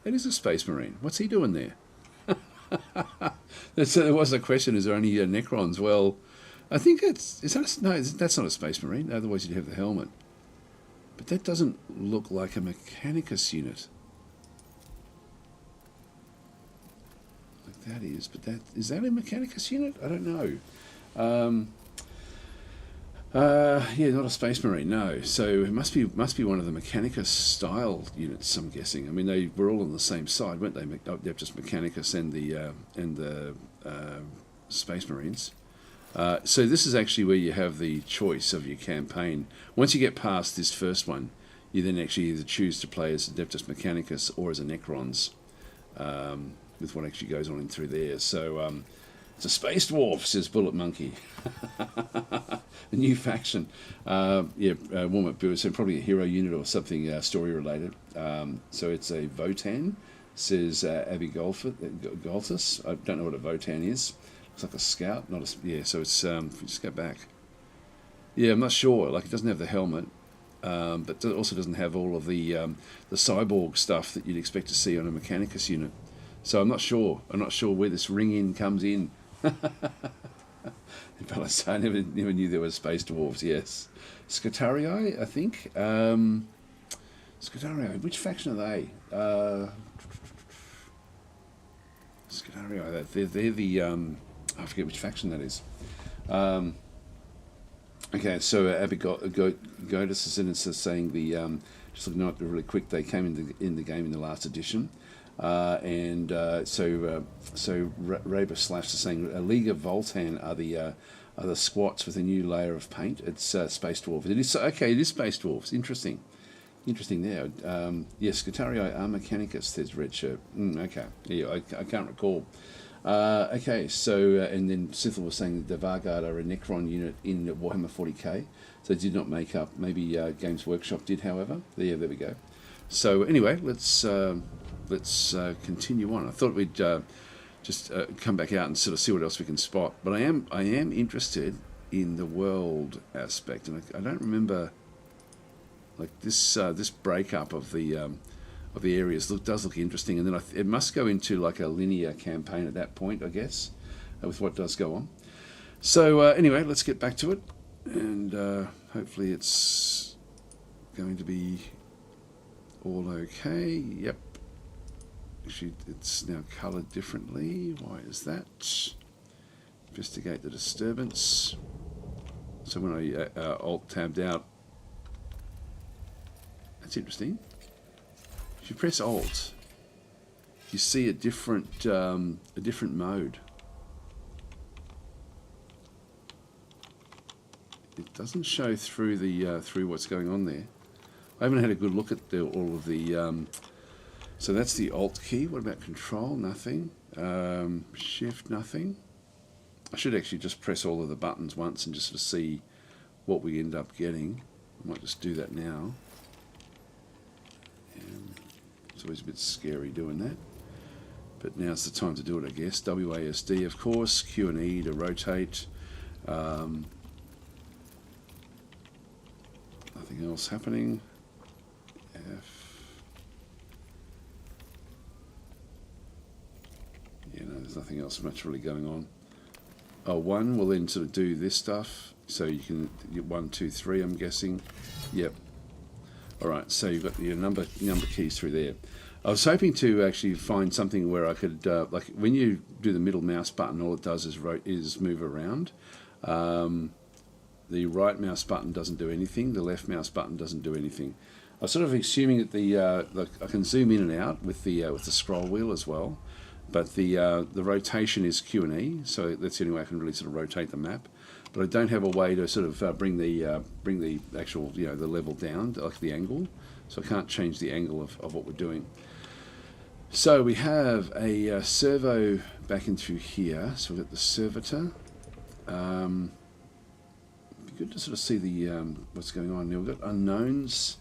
It is a Space Marine. What's he doing there? There was a question, is there any Necrons? Well, I think that's not a Space Marine, otherwise you'd have the helmet. But that doesn't look like a Mechanicus unit. Like that is, but is that a Mechanicus unit? I don't know. Yeah, not a Space Marine, no. So it must be one of the Mechanicus style units, I'm guessing. I mean, they were all on the same side, weren't they? They're just Mechanicus and the Space Marines. So this is actually where you have the choice of your campaign. Once you get past this first one, you then actually either choose to play as Adeptus Mechanicus or as a Necrons, with what actually goes on in through there. So it's a Space Dwarf, says Bullet Monkey. A new faction. Warm-up Bureau, so probably a hero unit or something story related. So it's a Votan, says Abby Golthus. I don't know what a Votan is. Looks like a scout, not a... Yeah, so it's... if we just go back. Yeah, I'm not sure. Like, it doesn't have the helmet, but it also doesn't have all of the cyborg stuff that you'd expect to see on a Mechanicus unit. So I'm not sure. I'm not sure where this ring-in comes in. But I never knew there were Space Dwarves, yes. Scutarii, I think. Scutarii, which faction are they? Scutarii, they're the... I forget which faction that is. Okay, so Abby Godis is in it, saying just looking at it really quick, they came in the game in the last edition. So Raber Slash is saying a League of Voltan are the squats with a new layer of paint. It's Space Dwarf. It is okay. It is Space Dwarfs. Interesting there. Yes, Scutarii are Mechanicus. There's red shirt. Okay, yeah, I can't recall. Okay, so and then Sithel was saying the Vargard are a Necron unit in Warhammer 40k. So they did not make up. Maybe Games Workshop did, however. There we go. So anyway, let's continue on. I thought we'd just come back out and sort of see what else we can spot. But I am interested in the world aspect, and I don't remember like this breakup of the areas does look interesting, and then it must go into like a linear campaign at that point, I guess, with what does go on. So anyway, let's get back to it, and hopefully it's going to be all okay. Yep. Actually, it's now coloured differently. Why is that? Investigate the disturbance. So when I Alt-tabbed out, that's interesting. If you press Alt, you see a different mode. It doesn't show through through what's going on there. I haven't had a good look at all of the. So that's the Alt key. What about Control? Nothing. Shift? Nothing. I should actually just press all of the buttons once and just sort of see what we end up getting. I might just do that now. It's always a bit scary doing that. But now's the time to do it, I guess. WASD, of course. Q and E to rotate. Nothing else happening. F. Yeah, no, there's nothing else much really going on. Oh, 1 will then sort of do this stuff. So you can get 1, 2, 3, I'm guessing. Yep. Alright, so you've got your number keys through there. I was hoping to actually find something where I could, like when you do the middle mouse button, all it does is move around. The right mouse button doesn't do anything. The left mouse button doesn't do anything. I was sort of assuming that I can zoom in and out with the scroll wheel as well, but the rotation is Q and E, so that's the only way I can really sort of rotate the map. But I don't have a way to sort of bring the actual the level down, like the angle. So I can't change the angle of what we're doing. So we have a servo back in through here. So we've got the servitor. It'd be good to sort of see the what's going on. Now we've got unknowns.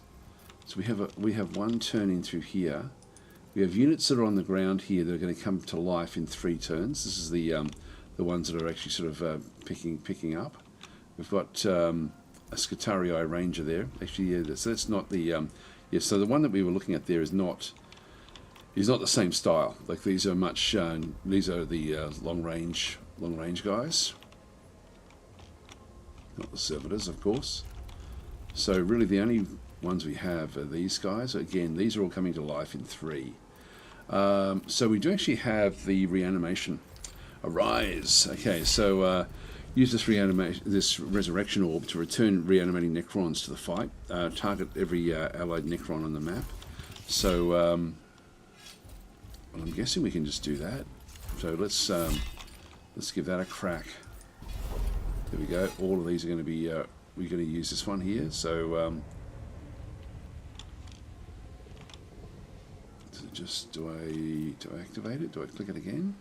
So we have 1 turn in through here. We have units that are on the ground here that are going to come to life in 3 turns. This is the ones that are actually sort of picking up. We've got a Scutarii Ranger there. Actually, yeah, so that's not the so the one that we were looking at there is not the same style. Like these are much these are the long range guys, not the servitors, of course. So really the only ones we have are these guys. Again, these are all coming to life in 3. So we do actually have the reanimation. Arise. Okay, so use this resurrection orb to return reanimating Necrons to the fight. Target every allied Necron on the map. So well, I'm guessing we can just do that. So let's give that a crack. There we go. All of these are going to be we're going to use this one here. So just do I activate it? Do I click it again?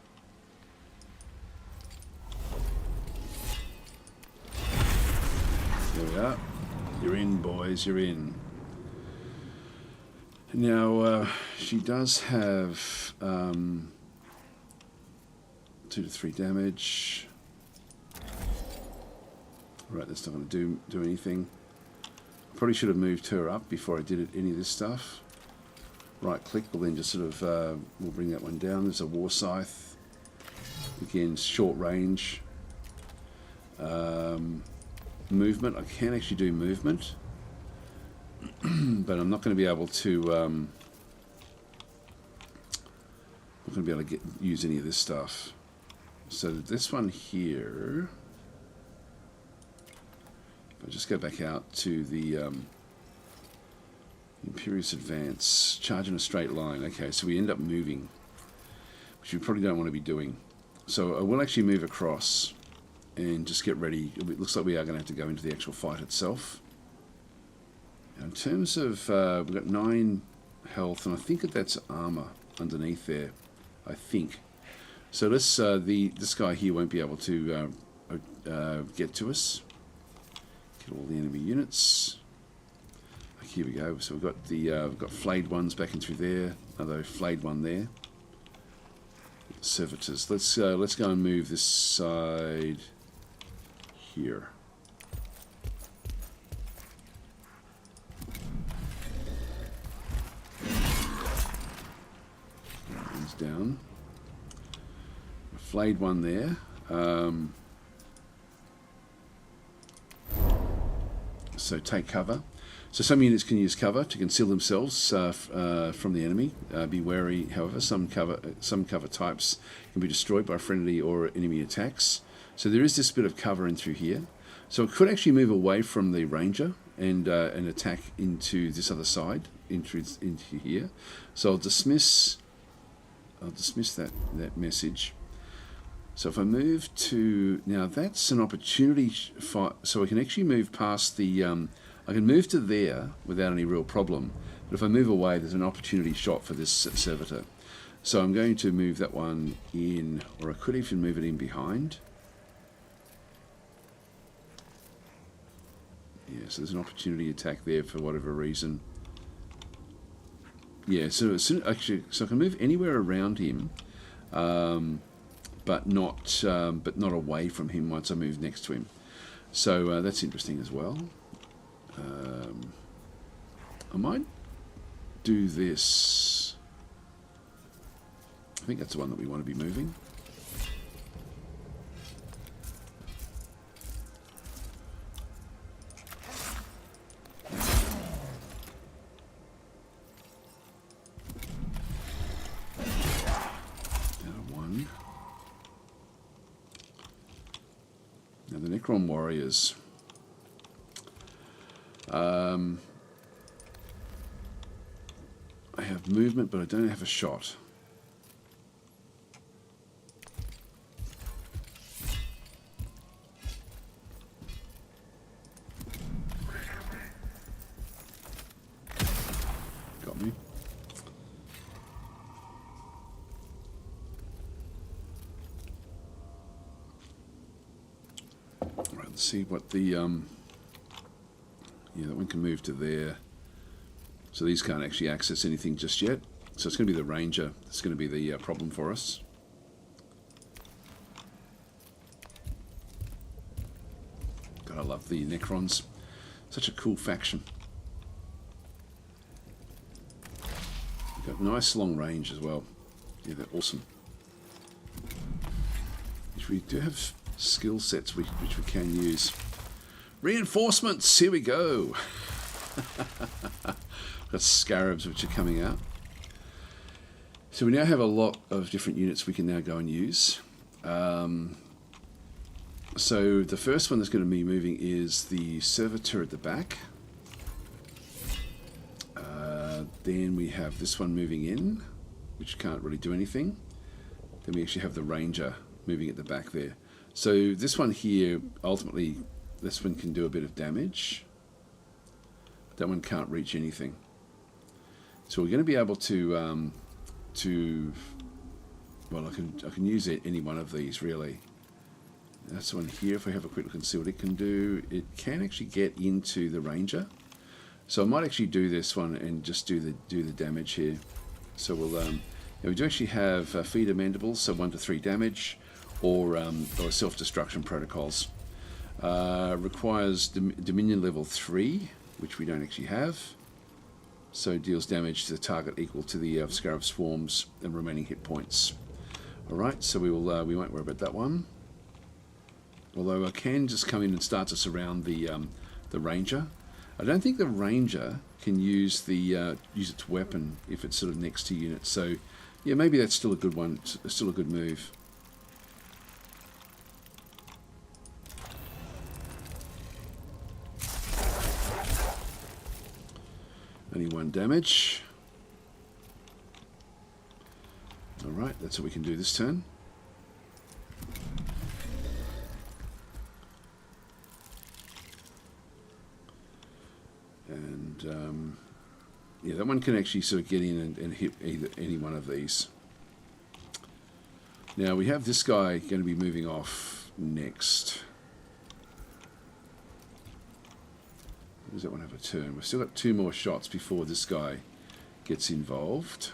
There we are. You're in, boys. You're in. Now she does have 2 to 3 damage. Right, that's not going to do anything. Probably should have moved her up before I did any of this stuff. Right click will then just sort of we'll bring that one down. There's a war scythe. Again, short range. Movement. I can actually do movement, but I'm not going to be able to. I'm not going to be able to use any of this stuff. So this one here. If I just go back out to the Imperious Advance, charge in a straight line. Okay, so we end up moving, which we probably don't want to be doing. So I will actually move across and just get ready. It looks like we are going to have to go into the actual fight itself. Now in terms of, we've got 9 health, and I think that's armor underneath there. I think. So let's this guy here won't be able to get to us. Get all the enemy units. Here we go. So we've got we've got flayed ones back in through there. Another flayed one there. Servitors. Let's go and move this side here. One's down. A flayed one there. So take cover. So some units can use cover to conceal themselves from the enemy. Be wary, however, some cover types can be destroyed by friendly or enemy attacks. So there is this bit of cover in through here. So it could actually move away from the ranger and attack into this other side, into here. So I'll dismiss that message. So if I move to now, that's an opportunity for. So I can actually move past the. I can move to there without any real problem, but if I move away, there's an opportunity shot for this servitor. So I'm going to move that one in, or I could even move it in behind. Yeah, so there's an opportunity attack there for whatever reason. Yeah, so actually, so I can move anywhere around him, but not away from him once I move next to him. So that's interesting as well. I might do this. I think that's the one that we want to be moving. Now the Necron Warriors. I have movement, but I don't have a shot. Got me. Right, let's see what the yeah, that one can move to there. So these can't actually access anything just yet. So it's going to be the Ranger that's going to be the problem for us. God, I love the Necrons. Such a cool faction. They've got nice long range as well. Yeah, they're awesome. Which we do have skill sets which we can use. Reinforcements, here we go. Got scarabs which are coming out. So we now have a lot of different units we can now go and use. So the first one that's going to be moving is the servitor at the back. Then we have this one moving in, which can't really do anything. Then we actually have the ranger moving at the back there. So this one here, ultimately, this one can do a bit of damage. That one can't reach anything. So we're going to be able to well, I can use any one of these really. That's the one here. If we have a quick look and see what it can do, it can actually get into the ranger. So I might actually do this one and just do the damage here. So we'll yeah, we do actually have feeder mandibles, so 1 to 3 damage, or self-destruction protocols. Requires Dominion level 3, which we don't actually have. So deals damage to the target equal to the Scarab Swarms and remaining hit points. Alright, so we won't worry about that one. Although I can just come in and start to surround the Ranger. I don't think the Ranger can use its weapon if it's sort of next to units. So yeah, maybe that's still a good one, still a good move. Only 1 damage. Alright, that's what we can do this turn. And yeah, that one can actually sort of get in and hit any one of these. Now we have this guy going to be moving off next. Does that one have a turn? We've still got 2 more shots before this guy gets involved.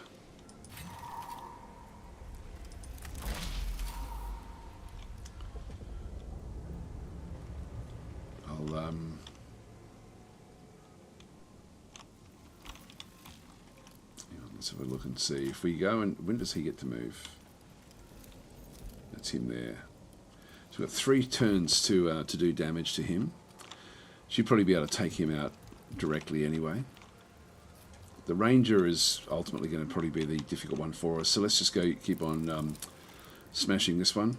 Let's have a look and see. If we go and when does he get to move? That's him there. So we've got 3 turns to do damage to him. She'd probably be able to take him out directly anyway. The Ranger is ultimately going to probably be the difficult one for us. So let's just go keep on smashing this one.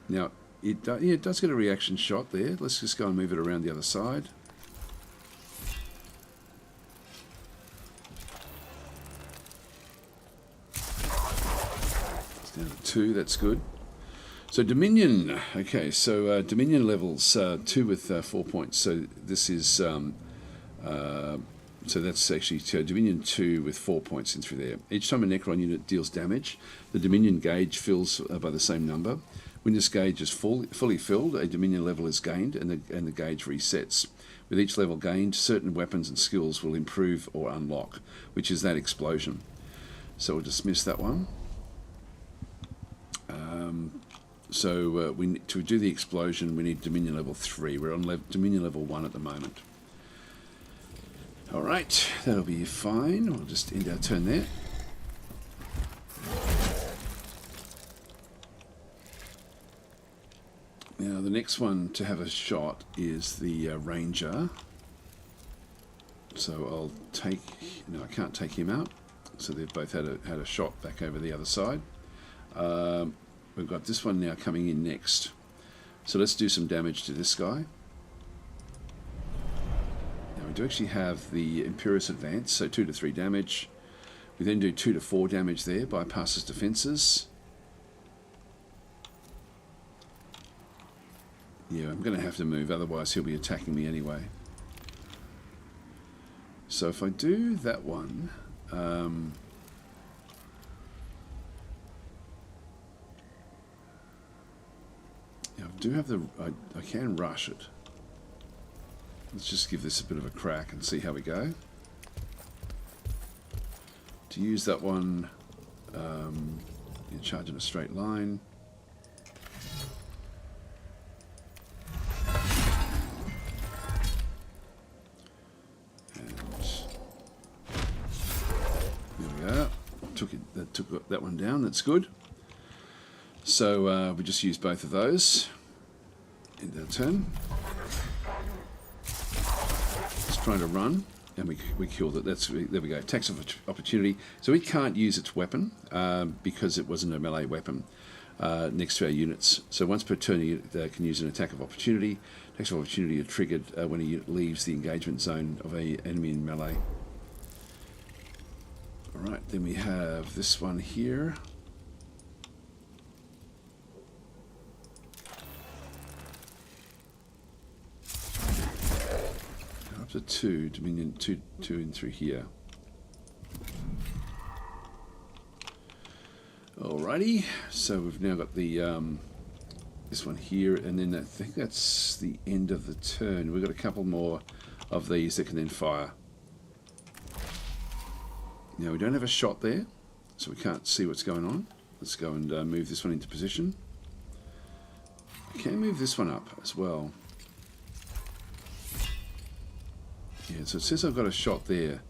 Now, it does get a reaction shot there. Let's just go and move it around the other side. It's down to 2, that's good. So Dominion, okay, so Dominion levels 2 with 4 points. So this is, so that's actually Dominion 2 with 4 points in through there. Each time a Necron unit deals damage, the Dominion gauge fills by the same number. When this gauge is fully filled, a Dominion level is gained and the gauge resets. With each level gained, certain weapons and skills will improve or unlock, which is that explosion. So we'll dismiss that one. To do the explosion, we need Dominion level 3. We're on Dominion level 1 at the moment. Alright, that'll be fine. We'll just end our turn there. Now the next one to have a shot is the Ranger. So I'll take... No, I can't take him out. So they've both had a shot back over the other side. We've got this one now coming in next. So let's do some damage to this guy. Now we do actually have the Imperious Advance, so 2 to 3 damage. We then do 2 to 4 damage there, bypasses defenses. Yeah, I'm going to have to move, otherwise he'll be attacking me anyway. So if I do that one... I do have the... I can rush it. Let's just give this a bit of a crack and see how we go. To use that one, you charge in a straight line. And there we go. Took that one down. That's good. So we just used both of those. End our turn. It's trying to run, and we killed it. There we go. Tax of opportunity. So we can't use its weapon because it wasn't a melee weapon next to our units. So once per turn, a unit can use an attack of opportunity. Attacks of opportunity are triggered when a unit leaves the engagement zone of an enemy in melee. All right. Then we have this one here. To 2, Dominion 2 and 3 here. Alrighty, so we've now got the this one here, and then I think that's the end of the turn. We've got a couple more of these that can then fire. Now we don't have a shot there, so we can't see what's going on. Let's go and move this one into position. We can move this one up as well. Yeah, so it says I've got a shot there.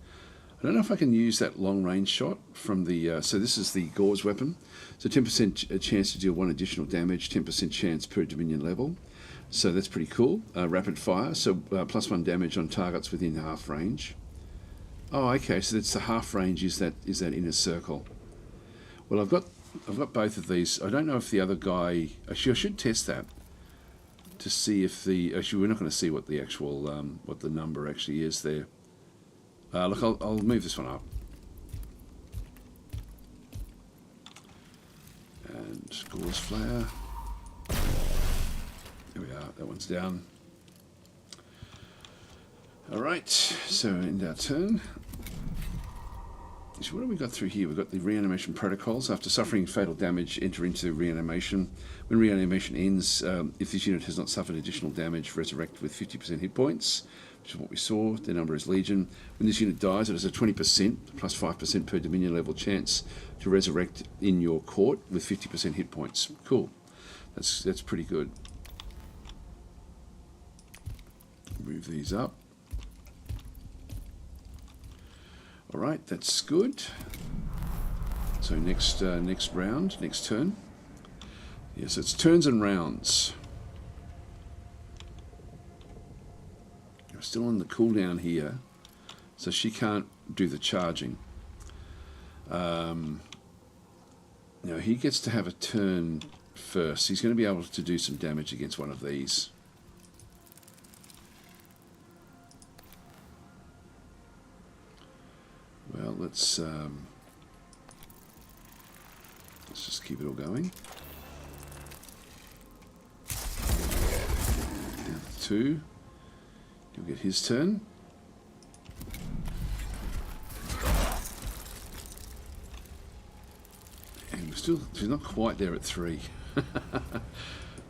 I don't know if I can use that long-range shot from the... so this is the Gauze weapon. So 10% chance to deal 1 additional damage, 10% chance per Dominion level. So that's pretty cool. Rapid fire, so +1 damage on targets within half range. Oh, okay, so that's the half range is that inner circle. Well, I've got both of these. I don't know if the other guy... Actually, I should test that. To see if the... Actually, we're not going to see what the actual... what the number actually is there. Look, I'll move this one up. And Gauze Flare. There we are. That one's down. Alright, so end our turn. So what have we got through here? We've got the reanimation protocols. After suffering fatal damage, enter into reanimation. When reanimation ends, if this unit has not suffered additional damage, resurrect with 50% hit points, which is what we saw. Their number is Legion. When this unit dies, it has a 20% plus 5% per Dominion level chance to resurrect in your court with 50% hit points. Cool. That's pretty good. Move these up. All right, that's good. So next round, next turn. Yes, it's turns and rounds. We're still on the cooldown here, so she can't do the charging. Now he gets to have a turn first. He's going to be able to do some damage against one of these. Well, let's just keep it all going. Down to 2. He'll get his turn. And she's not quite there at 3. I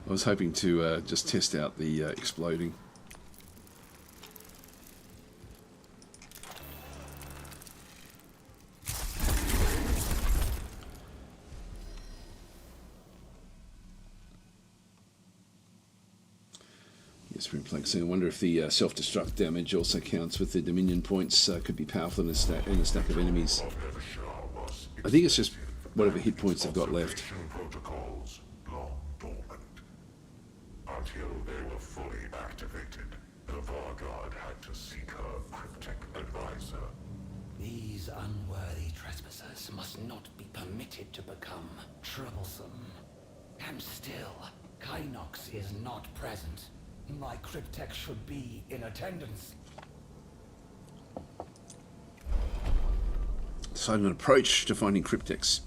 was hoping to just test out the exploding. It's perplexing. I wonder if the self-destruct damage also counts with the Dominion points. Could be powerful in a stack of enemies. I think it's just whatever hit points they've got left. Protocols long dormant. Until they were fully activated, the Vanguard had to seek her cryptic advisor. These unworthy trespassers must not be permitted to become troublesome. And still, Kynox is not present. My cryptech should be in attendance. So an approach to finding cryptics.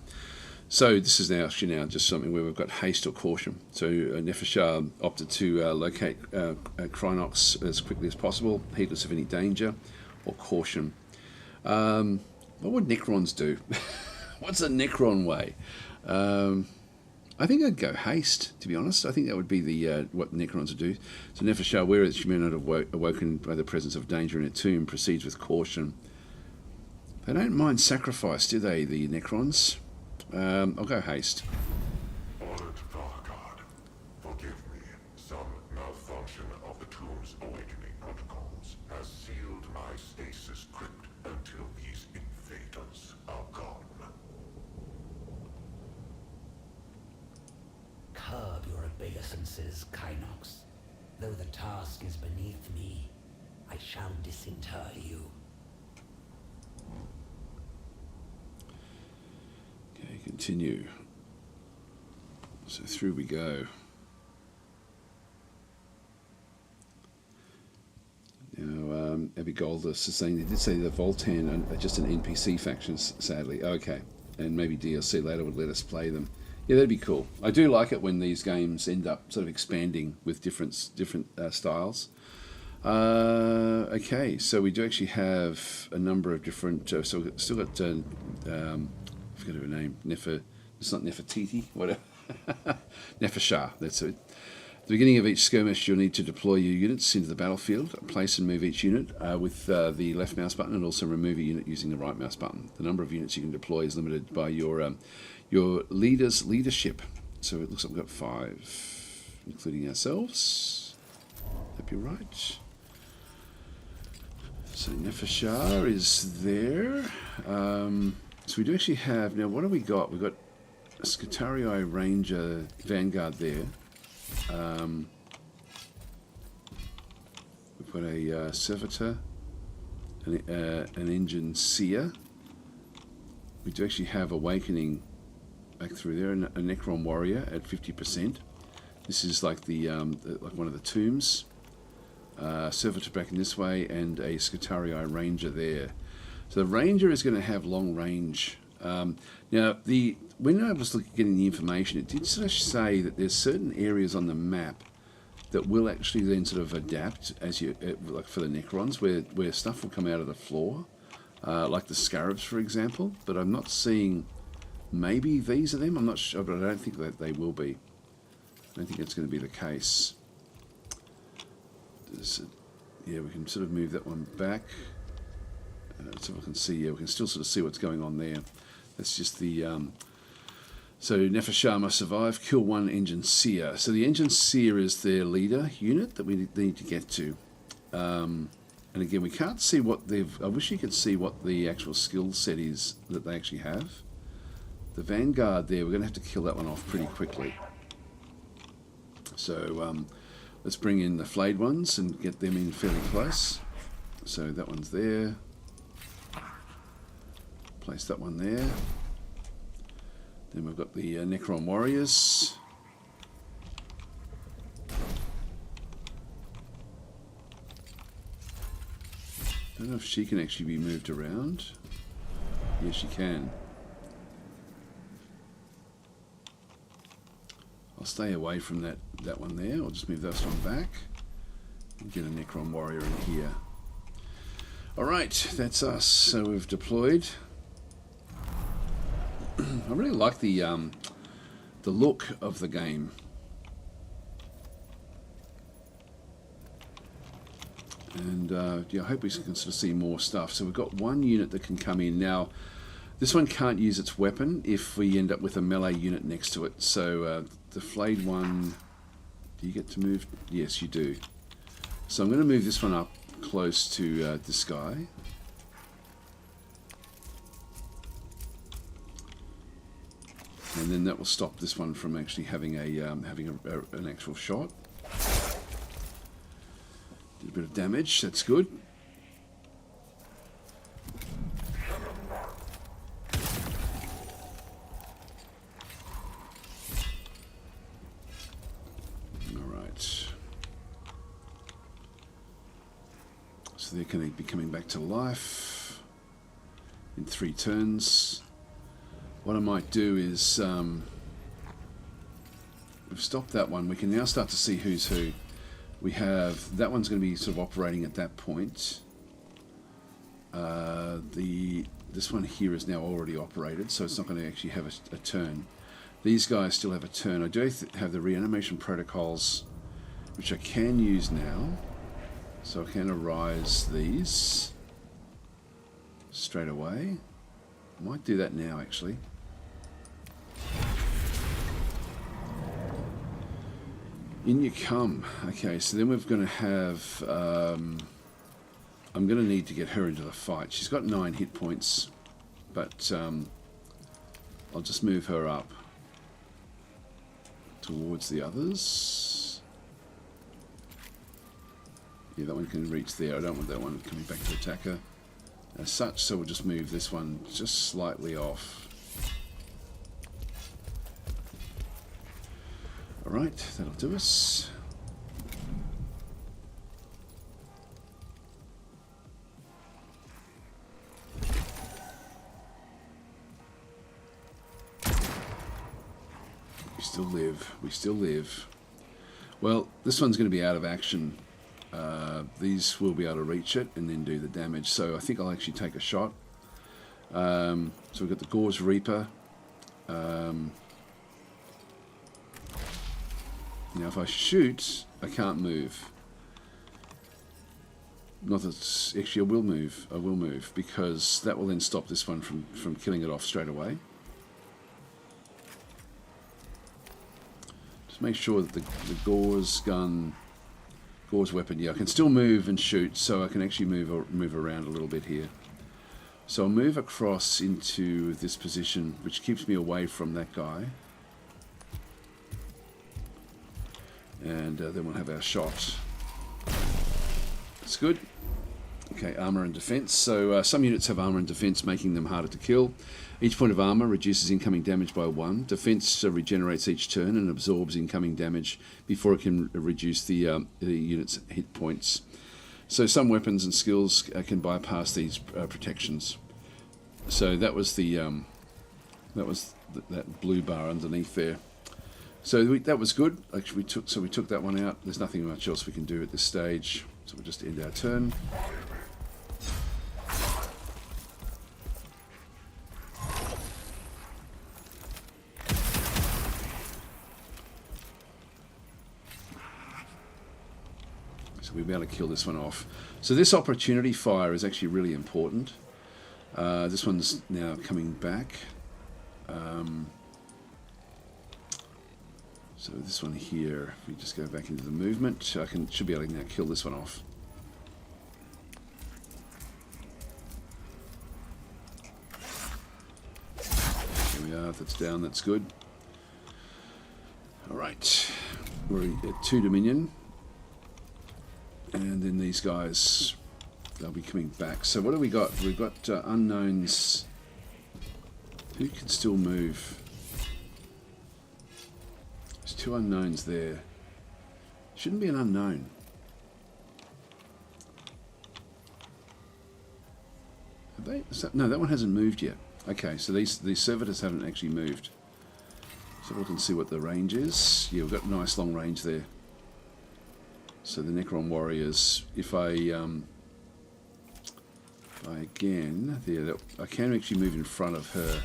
So this is now actually just something where we've got haste or caution. So Nefashar opted to locate Krynox as quickly as possible, heedless of any danger, or caution. What would Necrons do? What's a Necron way? I think I'd go haste, to be honest. I think that would be the what Necrons would do. So Nefashar, where she may not have awoken by the presence of danger in a tomb, proceeds with caution. They don't mind sacrifice, do they, the Necrons? I'll go haste. Honored Vanguard, forgive me. Some malfunction of the tomb's awakening protocols has sealed my stasis crypt until these invaders are gone. Curb your obeisances, Kynox. Though the task is beneath me, I shall disinter you. Okay, continue. So through we go. Now, Abby Goldus is saying they did say the Voltan are just an NPC faction, sadly. Okay, and maybe DLC later would let us play them. Yeah, that'd be cool. I do like it when these games end up sort of expanding with different styles. Okay, so we do actually have a number of different. So we've still got. I forget her name. It's not Nefertiti. Whatever. Nefashar. That's it. At the beginning of each skirmish, you'll need to deploy your units into the battlefield. Place and move each unit with the left mouse button, and also remove a unit using the right mouse button. The number of units you can deploy is limited by your leader's leadership. So it looks like we've got 5, including ourselves. That'd be right. So Nefashar is there. So we do actually have, now what have we got? We've got a Skitarii Ranger Vanguard there. We've got a Servitor, an Engine Seer. We do actually have Awakening back through there, and a Necron Warrior at 50%. This is like the like one of the tombs. Servitor back in this way, and a Skitarii Ranger there. So the Ranger is going to have long range. Now, when I was getting the information, it did sort of say that there's certain areas on the map that will actually then sort of adapt as you like for the Necrons, where stuff will come out of the floor, like the Scarabs, for example. But I'm not seeing. Maybe these are them. I'm not sure, but I don't think that they will be. I don't think that's going to be the case. Yeah, we can sort of move that one back. So we can see, yeah, we can still sort of see what's going on there. That's just the... so Nefashar must survive, kill one Engine Seer. So the Engine Seer is their leader unit that we need to get to. And again, we can't see what they've... I wish you could see what the actual skill set is that they actually have. The Vanguard there, we're going to have to kill that one off pretty quickly. So let's bring in the flayed ones and get them in fairly close. So that one's there. Place that one there. Then we've got the Necron Warriors. Don't know if she can actually be moved around. Yes, she can. I'll stay away from that one there. I'll just move this one back and get a Necron Warrior in here. Alright, that's us. So we've deployed. I really like the look of the game. And yeah, I hope we can sort of see more stuff. So we've got one unit that can come in. Now, this one can't use its weapon if we end up with a melee unit next to it. So the flayed one, do you get to move? Yes, you do. So I'm going to move this one up close to this guy. And then that will stop this one from actually having an actual shot. Did a bit of damage, that's good. Alright. So they're going to be coming back to life in 3 turns. What I might do is, we've stopped that one. We can now start to see who's who. We have, that one's going to be sort of operating at that point. This one here is now already operated, so it's not going to actually have a turn. These guys still have a turn. I do have the reanimation protocols, which I can use now. So I can arise these straight away. I might do that now, actually. In you come. Okay, so then we're going to have... I'm going to need to get her into the fight. She's got 9 hit points, but I'll just move her up towards the others. Yeah, that one can reach there. I don't want that one coming back to attack her as such, so we'll just move this one just slightly off. Alright, that'll do us. We still live. We still live. Well, this one's going to be out of action. These will be able to reach it and then do the damage. So I think I'll actually take a shot. So we've got the Gore's Reaper. Now if I shoot, I can't move. Not that actually I will move. I will move because that will then stop this one from killing it off straight away. Just make sure that the Gore's weapon, yeah, I can still move and shoot, so I can actually move around a little bit here. So I'll move across into this position, which keeps me away from that guy. And then we'll have our shot. That's good. Okay, armor and defense. So some units have armor and defense, making them harder to kill. Each point of armor reduces incoming damage by 1. Defense regenerates each turn and absorbs incoming damage before it can reduce the unit's hit points. So some weapons and skills can bypass these protections. So that was that blue bar underneath there. So that was good. Actually, we took that one out. There's nothing much else we can do at this stage. So we'll just end our turn. So we'll be able to kill this one off. So this opportunity fire is actually really important. This one's now coming back. So this one here, if we just go back into the movement, should be able to now kill this one off. There we are, if that's down, that's good. Alright, we're at 2 Dominion. And then these guys, they'll be coming back. So what do we got? We've got unknowns. Who can still move? 2 unknowns there. Shouldn't be an unknown. Have they? No, that one hasn't moved yet. Okay, so these servitors haven't actually moved. So we can see what the range is. Yeah, we've got a nice long range there. So the Necron warriors, if I again, there, I can actually move in front of her.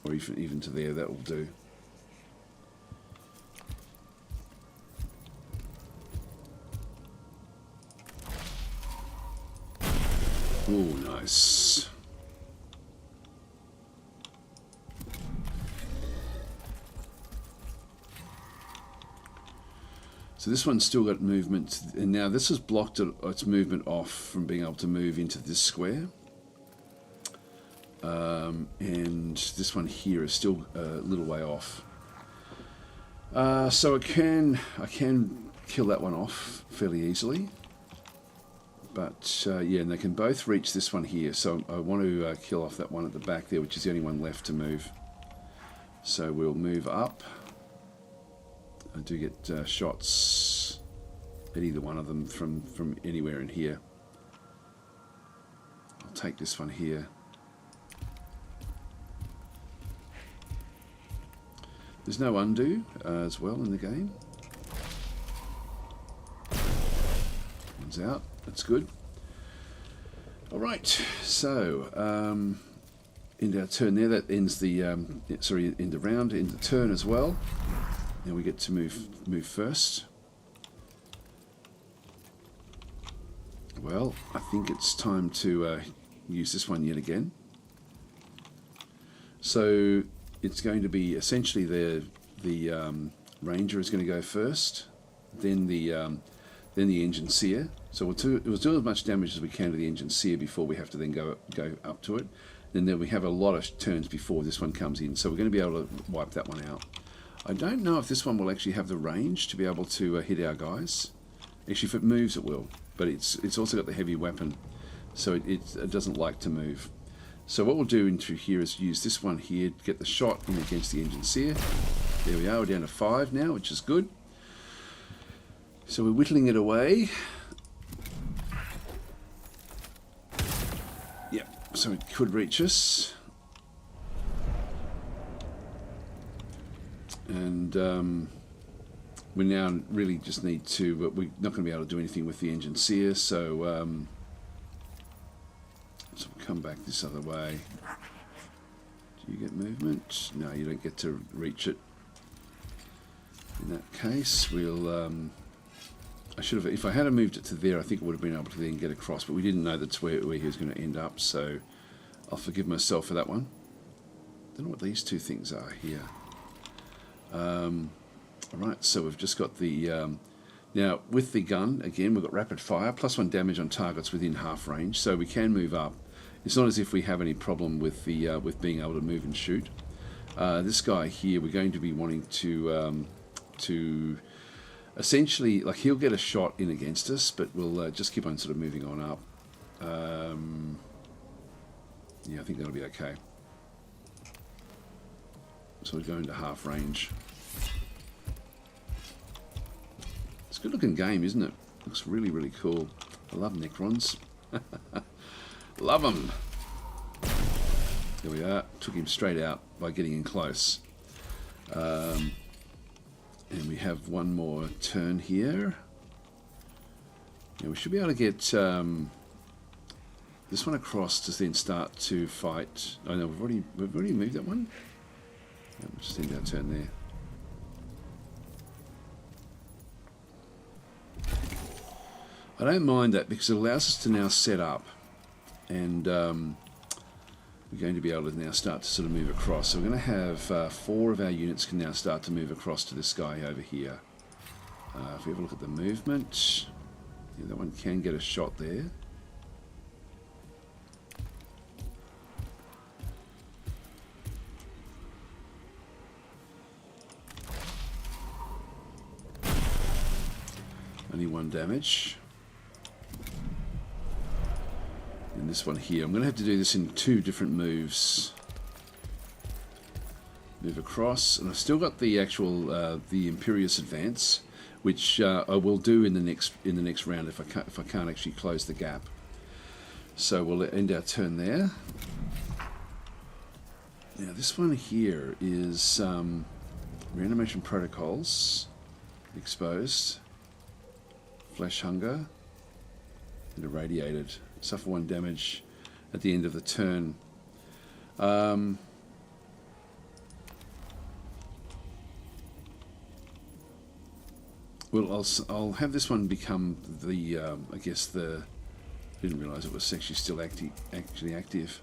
Or even to there, that will do. Oh, nice. So this one's still got movement, and now this has blocked its movement off from being able to move into this square. And this one here is still a little way off. So I can kill that one off fairly easily. But yeah, and they can both reach this one here. So I want to kill off that one at the back there, which is the only one left to move. So we'll move up. I do get shots at either one of them from anywhere in here. I'll take this one here. There's no undo as well in the game. One's out. That's good. All right. So end our turn there. That ends the end the round, end the turn as well. Now we get to move first. Well, I think it's time to use this one yet again. So it's going to be essentially the Ranger is going to go first, then the Engine Seer. So we'll do as much damage as we can to the Engine Seer before we have to then go up to it. And then we have a lot of turns before this one comes in, so we're going to be able to wipe that one out. I don't know if this one will actually have the range to be able to hit our guys. Actually, if it moves, it will. But it's also got the heavy weapon, so it doesn't like to move. So what we'll do into here is use this one here to get the shot in against the Engine Seer. There we are, we're down to 5 now, which is good. So we're whittling it away. Yep, so it could reach us. And we now really just need to, but we're not going to be able to do anything with the Engine Seer, so we'll come back this other way. Do you get movement? No, you don't get to reach it. In that case, we'll I should have, if I had moved it to there, I think I would have been able to then get across, but we didn't know that's where he was going to end up, so I'll forgive myself for that one. Don't know what these two things are here. Alright, so we've just got the now with the gun again, we've got rapid fire, +1 damage on targets within half range, so we can move up. It's not as if we have any problem with the with being able to move and shoot. This guy here, we're going to be wanting to essentially, like, he'll get a shot in against us, but we'll just keep on sort of moving on up. Yeah, I think that'll be okay. So we're going to half range. It's a good looking game, isn't it? Looks really, really cool. I love Necrons. Love them. There we are. Took him straight out by getting in close. And we have one more turn here. Yeah, we should be able to get this one across to then start to fight. Oh no, we've already moved that one. We'll just end our turn there. I don't mind that because it allows us to now set up, and we're going to be able to now start to sort of move across. So we're going to have 4 of our units can now start to move across to this guy over here. If we have a look at the movement, yeah, that one can get a shot there. Only 1 damage. And this one here, I'm going to have to do this in 2 different moves. Move across, and I've still got the actual the Imperious Advance, which I will do in the next round if I can't actually close the gap. So we'll end our turn there. Now this one here is Reanimation Protocols, exposed, Flesh Hunger, and Irradiated. Suffer 1 damage at the end of the turn. Well, I'll have this one become the I guess the. Didn't realise it was actually still actually active.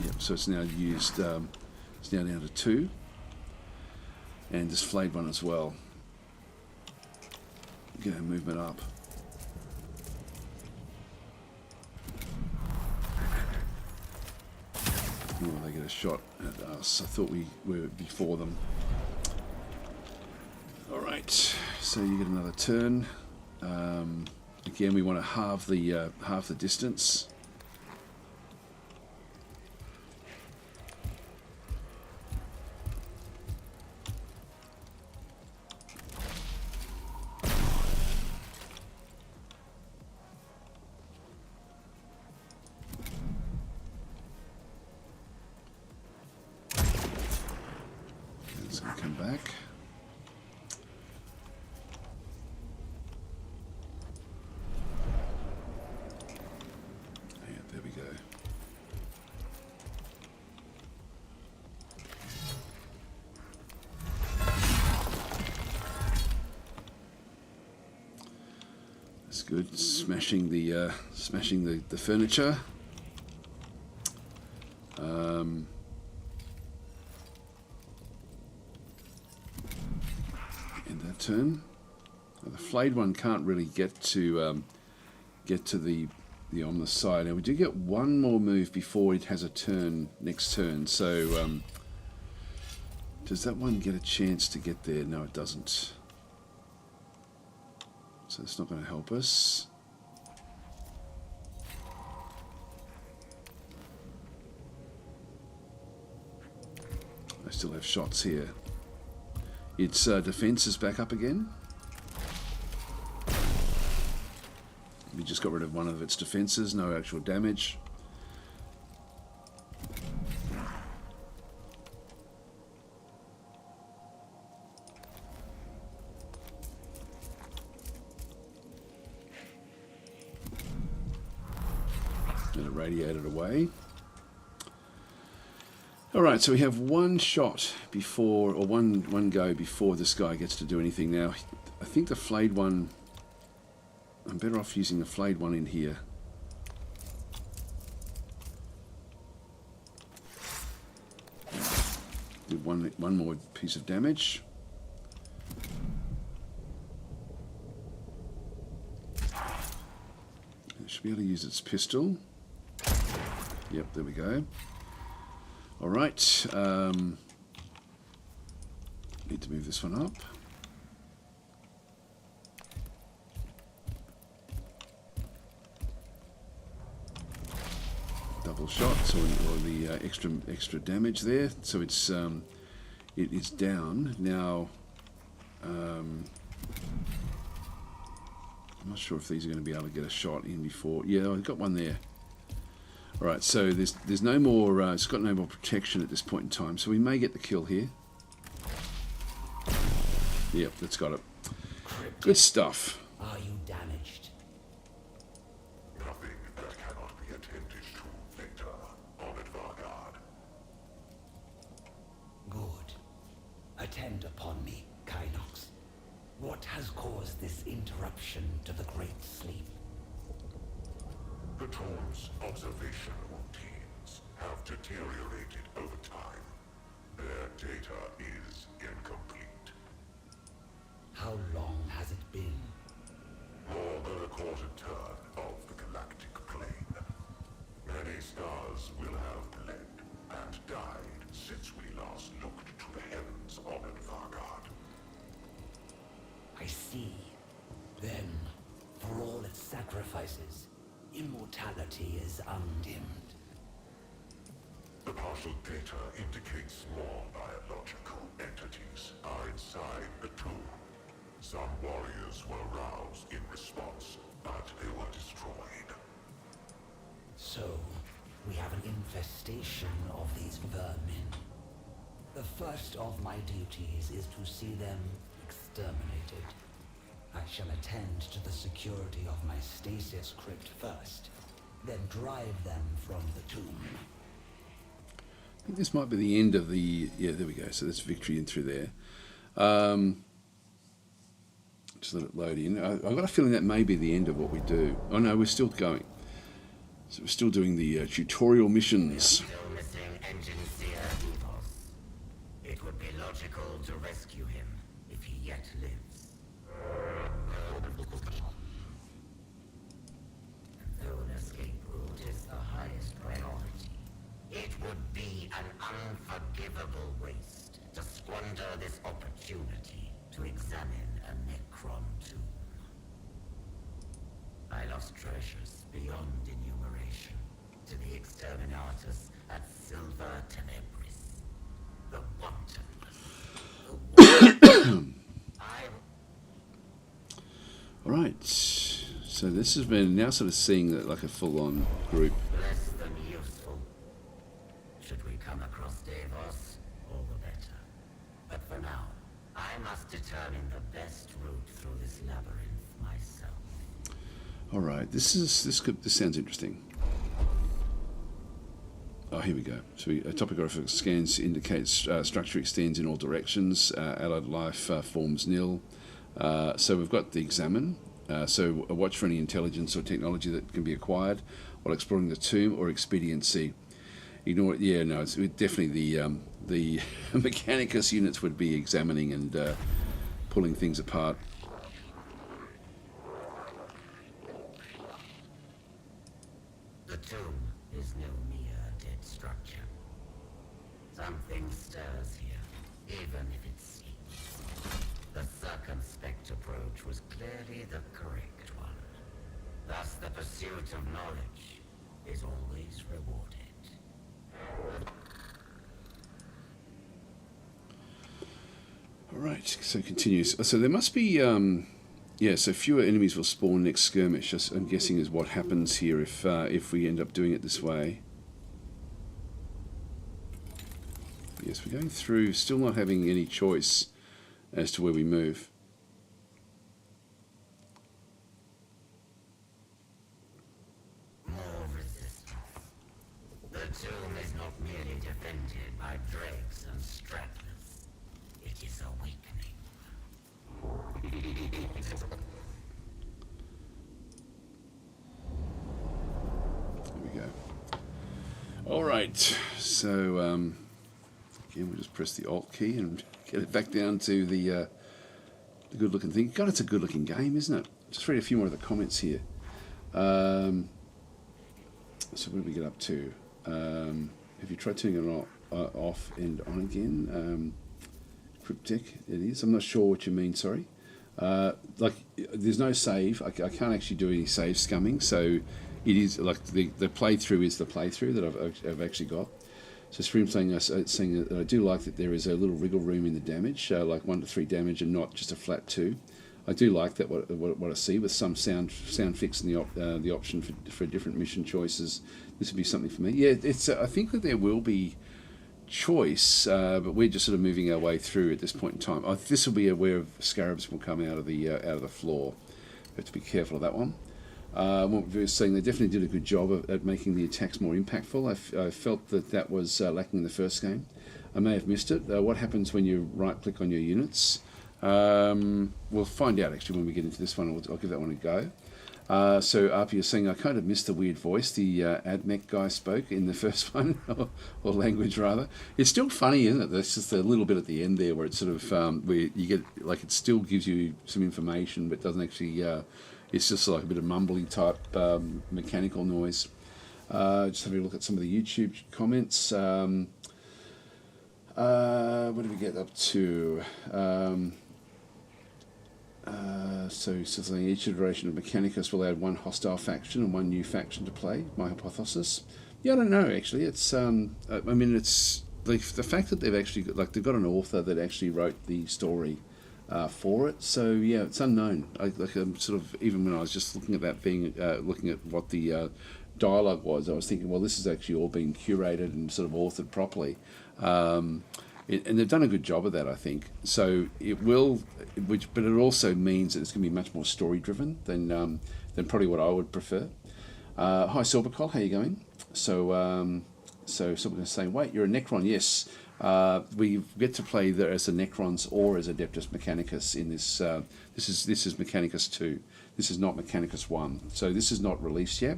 Yep. So it's now used. It's now down to 2, and this flayed one as well. Get our movement up. Oh, they get a shot at us. I thought we were before them. Alright, so you get another turn. Again, we want to halve the distance. It's going to come back. Yeah, there we go. That's good. Smashing the furniture. End that turn. Now, the flayed one can't really get to the on the side. Now we do get one more move before it has a turn next turn. So does that one get a chance to get there? No, it doesn't. So it's not going to help us. I still have shots here. Its defense is back up again. We just got rid of one of its defenses, no actual damage. And it radiated away. Alright, so we have one shot before, or one go before this guy gets to do anything. Now, I think the flayed one, I'm better off using the flayed one in here. Do one more piece of damage. It should be able to use its pistol. Yep, there we go. Alright, need to move this one up. Double shots, or the extra damage there. So it's it is down now. I'm not sure if these are going to be able to get a shot in before. Yeah, I've got one there. All right, so there's no more. It's got no more protection at this point in time, so we may get the kill here. Yep, that's got it. Good stuff. Are you damaged? Nothing that cannot be attended to later on at Vargard. Good. Attend upon me, Kynox. What has caused this interruption to the Great Sleep? The tool's observation routines have deteriorated over time. Their data is incomplete. How long has it been? More than a quarter turn of the galactic plane. Many stars will have bled and died since we last looked to the heavens on Vargard. I see. Then, for all its sacrifices, immortality is undimmed. The partial data indicates more biological entities are inside the tomb. Some warriors were roused in response, but they were destroyed. So, we have an infestation of these vermin. The first of my duties is to see them exterminated. I shall attend to the security of my stasis crypt first, then drive them from the tomb. I think this might be the end of the... Yeah, there we go. So there's victory in through there. Just let it load in. I've got a feeling that may be the end of what we do. Oh no, we're still going. So we're still doing the tutorial missions. Still missing Engine Seer Evos. It would be logical to rescue him if he yet lives. be an unforgivable waste to squander this opportunity to examine a Necron tomb. I lost treasures beyond enumeration to the exterminatus at Silver Tenebris. The wantonness. All right. So this has been now sort of seeing that like a full-on group. Less than useful. Should we come across Davos, all the better. But for now, I must determine the best route through this labyrinth myself. All right. This sounds interesting. Oh, here we go. So topographic scans indicates structure extends in all directions. Allied life forms nil. So we've got the examine. So watch for any intelligence or technology that can be acquired while exploring the tomb, or expediency. Ignore it. Yeah, no, it's definitely the Mechanicus units would be examining and pulling things apart. The tomb is no mere dead structure. Something stirs here, even if it sleeps. The circumspect approach was clearly the correct one. Thus, the pursuit of knowledge is always rewarded. All right, so it continues. So there must be, so fewer enemies will spawn next skirmish. I'm guessing is what happens here if we end up doing it this way. Yes, we're going through, still not having any choice as to where we move. More resistance. The tomb is not merely defended by dregs and stragglers. It is awakening. There we go. All right, so again, we'll just press the Alt key and get it back down to the good-looking thing. God, it's a good-looking game, isn't it? Just read a few more of the comments here. So what did we get up to? Have you tried turning it off and on again? Cryptic, it is. I'm not sure what you mean, sorry. Like, there's no save. I can't actually do any save scumming, so it is like the playthrough is the playthrough that I've actually got. So Stream saying that I do like that there is a little wriggle room in the damage, like 1 to 3 damage and not just a flat 2. I do like that what I see with some sound fix and the option for different mission choices. This would be something for me. Yeah, it's I think that there will be choice, but we're just sort of moving our way through at this point in time. This will be where scarabs will come out of the floor. We have to be careful of that one. What we were saying, they definitely did a good job at making the attacks more impactful. I felt that was lacking in the first game. I may have missed it. What happens when you right-click on your units? We'll find out actually when we get into this one. I'll give that one a go. So RP is saying I kind of missed the weird voice the AdMech guy spoke in the first one, or language rather. It's still funny, isn't it? There's just a little bit at the end there where it's sort of where you get like it still gives you some information, but doesn't actually. It's just like a bit of mumbly type mechanical noise. Just having a look at some of the YouTube comments. What did we get up to? So saying each iteration of Mechanicus will add 1 hostile faction and 1 new faction to play. My hypothesis. Yeah, I don't know actually. It's I mean it's the fact that they've actually they've got an author that actually wrote the story for it. So yeah, it's unknown. I'm sort of, even when I was just looking at that being looking at what the dialogue was, I was thinking, well, this has actually all been curated and sort of authored properly. And they've done a good job of that, I think. So it will, but it also means that it's going to be much more story driven than probably what I would prefer. Hi Silvercol, how you going? So someone's saying, wait, you're a Necron? Yes. We get to play there as a Necrons or as Adeptus Mechanicus in this. This is Mechanicus 2. This is not Mechanicus 1. So this is not released yet.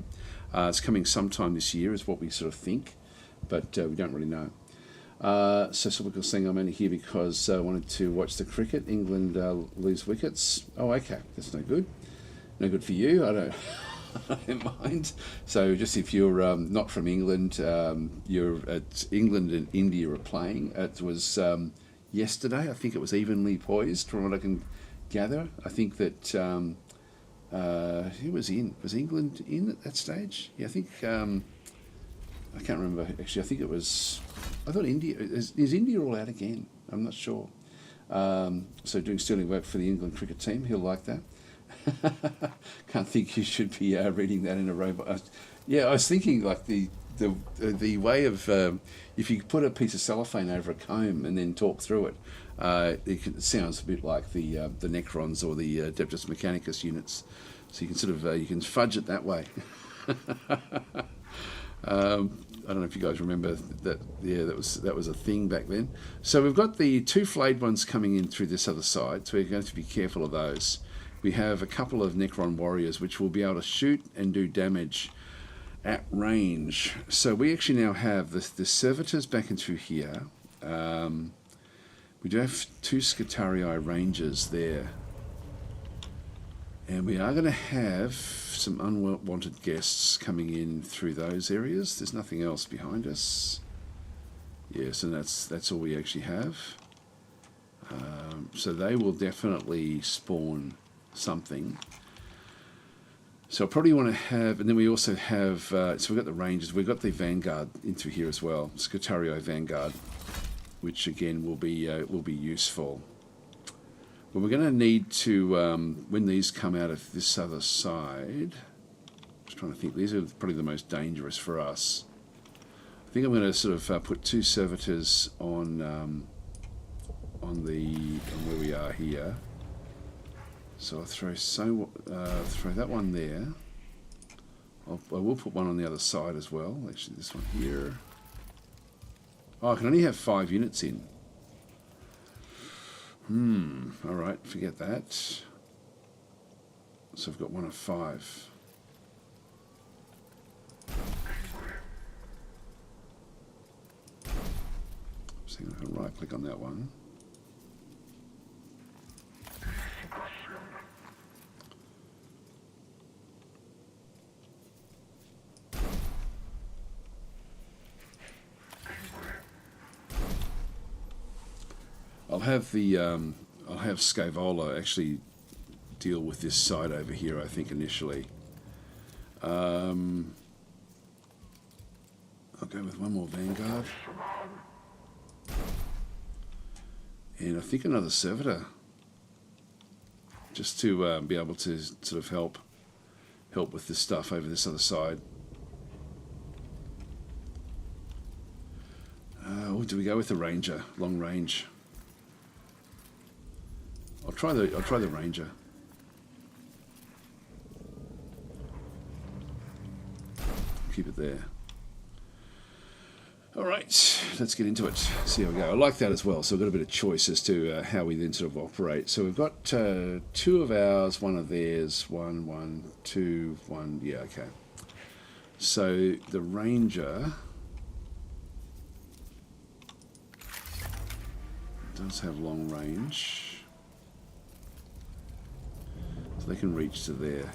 It's coming sometime this year, is what we sort of think, but we don't really know. So someone was saying I'm only here because I wanted to watch the cricket. England lose wickets. Oh, okay, that's no good. No good for you. I don't. in mind. So just if you're not from England, England and India are playing. It was yesterday. I think it was evenly poised from what I can gather. I think that who was in? Was England in at that stage? Yeah, I think I can't remember actually. I think it was. I thought India is India all out again. I'm not sure. So doing sterling work for the England cricket team. He'll like that. Can't think you should be reading that in a robot. I was thinking like the way of if you put a piece of cellophane over a comb and then talk through it, it sounds a bit like the Necrons or the Adeptus Mechanicus units. So you can sort of you can fudge it that way. I don't know if you guys remember that. Yeah, that was a thing back then. So we've got the two flayed ones coming in through this other side, so we're going to be careful of those. We have a couple of Necron warriors which will be able to shoot and do damage at range. So we actually now have the servitors back in through here. We do have two Scutarii rangers there. And we are going to have some unwanted guests coming in through those areas. There's nothing else behind us. Yes, and that's all we actually have. So they will definitely spawn something. So I probably want to have, and then we also have, so we've got the Rangers, we've got the Vanguard into here as well, Scutarii Vanguard, which again will be useful. But we're going to need to, when these come out of this other side, just trying to think, these are probably the most dangerous for us. I think I'm going to sort of put two servitors on where we are here. So I'll throw that one there. I will put one on the other side as well. Actually, this one here. Oh, I can only have 5 units in. All right, forget that. So I've got 1 of 5. So I can right click on that one. I'll have Scaevola actually deal with this side over here, I think, initially. I'll go with one more Vanguard. And I think another Servitor. Just to be able to sort of help with this stuff over this other side. Do we go with the Ranger, long range? I'll try the Ranger. Keep it there. All right, let's get into it. See how we go. I like that as well. So we've got a bit of choice as to how we then sort of operate. So we've got 2 of ours, 1 of theirs, 1, 2, 1. Yeah, okay. So the Ranger does have long range. So they can reach to there.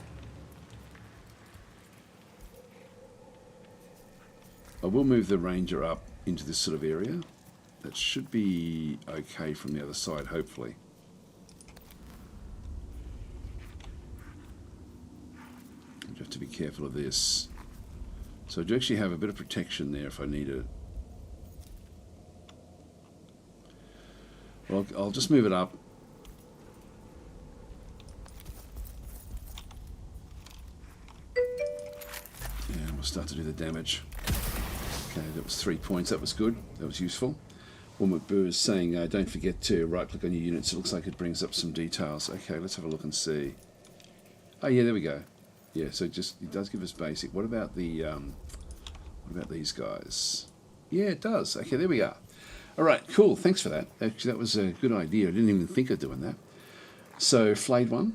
I will move the Ranger up into this sort of area. That should be okay from the other side, hopefully. You have to be careful of this. So I do actually have a bit of protection there if I need it. Well, I'll just move it up. And we'll start to do the damage. Okay, that was 3 points. That was good. That was useful. Wilmot Boo is saying, don't forget to right-click on your units. It looks like it brings up some details. Okay, let's have a look and see. Oh, yeah, there we go. Yeah, so it does give us basic. What about the what about these guys? Yeah, it does. Okay, there we are. All right, cool. Thanks for that. Actually, that was a good idea. I didn't even think of doing that. So, flayed one.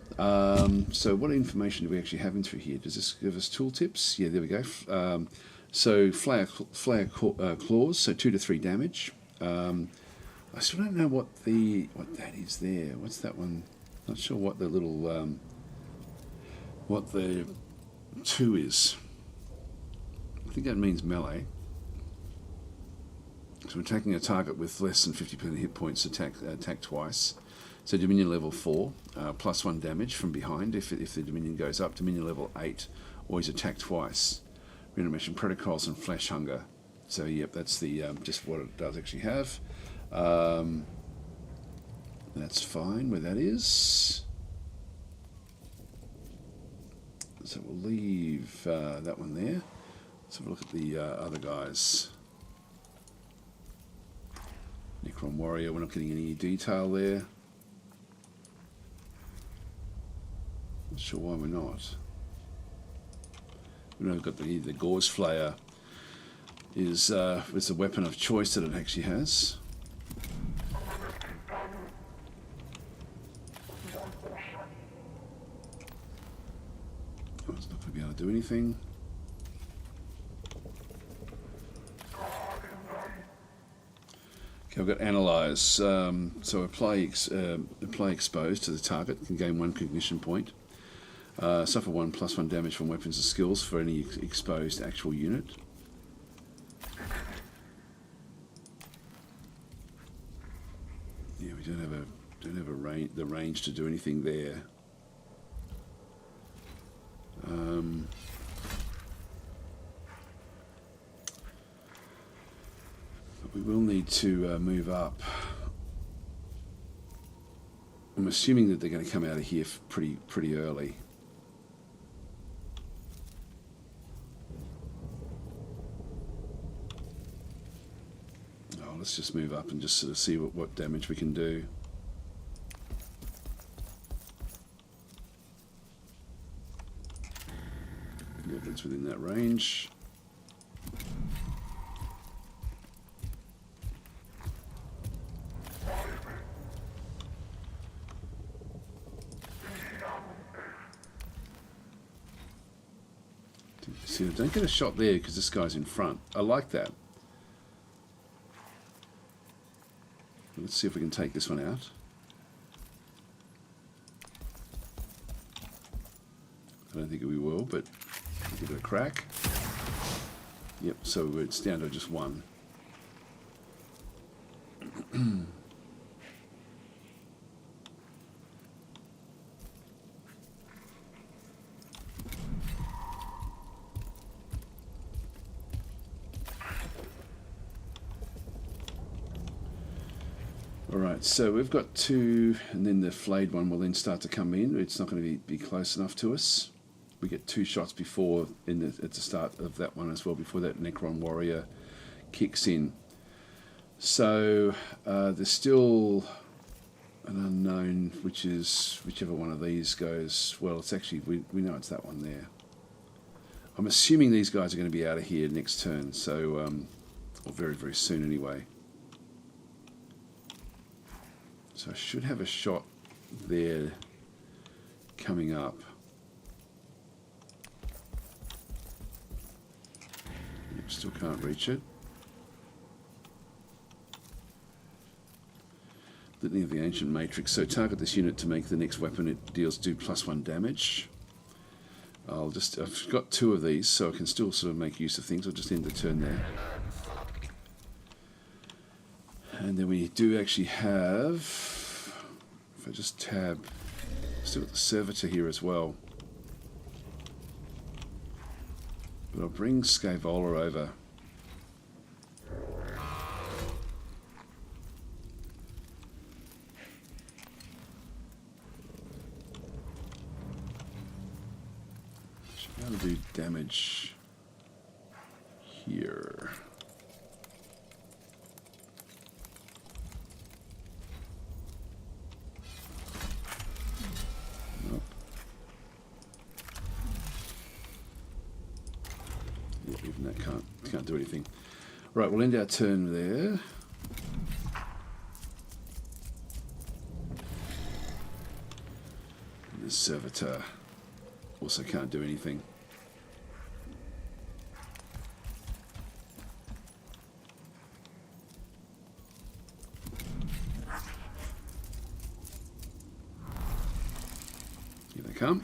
So what information do we actually have in through here? Does this give us tooltips? Yeah, there we go. So Flayer claws, so 2 to 3 damage. I still don't know what that is there. What's that one? Not sure what the little what the 2 is. I think that means melee. So we're attacking a target with less than 50% hit points, attack twice. So Dominion level 4, +1 damage from behind if the Dominion goes up. Dominion level 8, always attack twice. Reanimation protocols and flesh hunger. So yep, that's the just what it does actually have. That's fine where that is. So we'll leave that one there. Let's have a look at the other guys. Necron Warrior, we're not getting any detail there. Not sure why we're not. We know we've got the Gauze Flayer is the weapon of choice that it actually has. Oh, it's not going to be able to do anything. Okay, I've got Analyze. So apply exposed to the target, can gain 1 cognition point. Suffer 1 +1 damage from weapons and skills for any exposed actual unit. Yeah, we don't have the range to do anything there. But we will need to move up. I'm assuming that they're going to come out of here pretty early. Let's just move up and just sort of see what damage we can do. Yep, that's within that range. See, don't get a shot there because this guy's in front. I like that. Let's see if we can take this one out. I don't think we will, but we'll give it a crack. Yep, so it's down to just 1. Alright, so we've got 2, and then the flayed one will then start to come in. It's not going to be close enough to us. We get 2 shots before at the start of that one as well, before that Necron Warrior kicks in. So there's still an unknown, which is whichever one of these goes. Well, it's actually, we know it's that one there. I'm assuming these guys are going to be out of here next turn, so or very, very soon anyway. So I should have a shot there coming up. Still can't reach it. Litany of the Ancient Matrix. So target this unit to make the next weapon it deals do +1 damage. I've got 2 of these, so I can still sort of make use of things. I'll just end the turn there. And then we do actually have, if I just tab, still got the Servitor here as well. But I'll bring Scaevola over. Should be able to do damage here. Nope. Yeah, even that can't do anything. Right, we'll end our turn there. The Servitor also can't do anything. Here they come.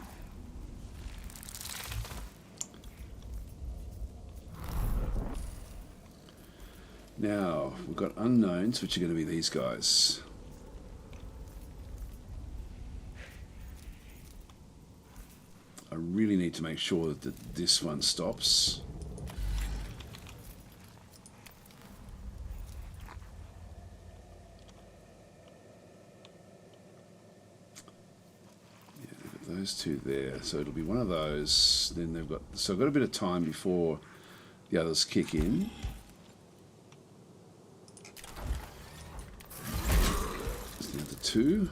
we've got unknowns, which are going to be these guys. I really need to make sure that this one stops. Those two there, so it'll be one of those. Then they've got, so I've got a bit of time before the others kick in. There's the other two.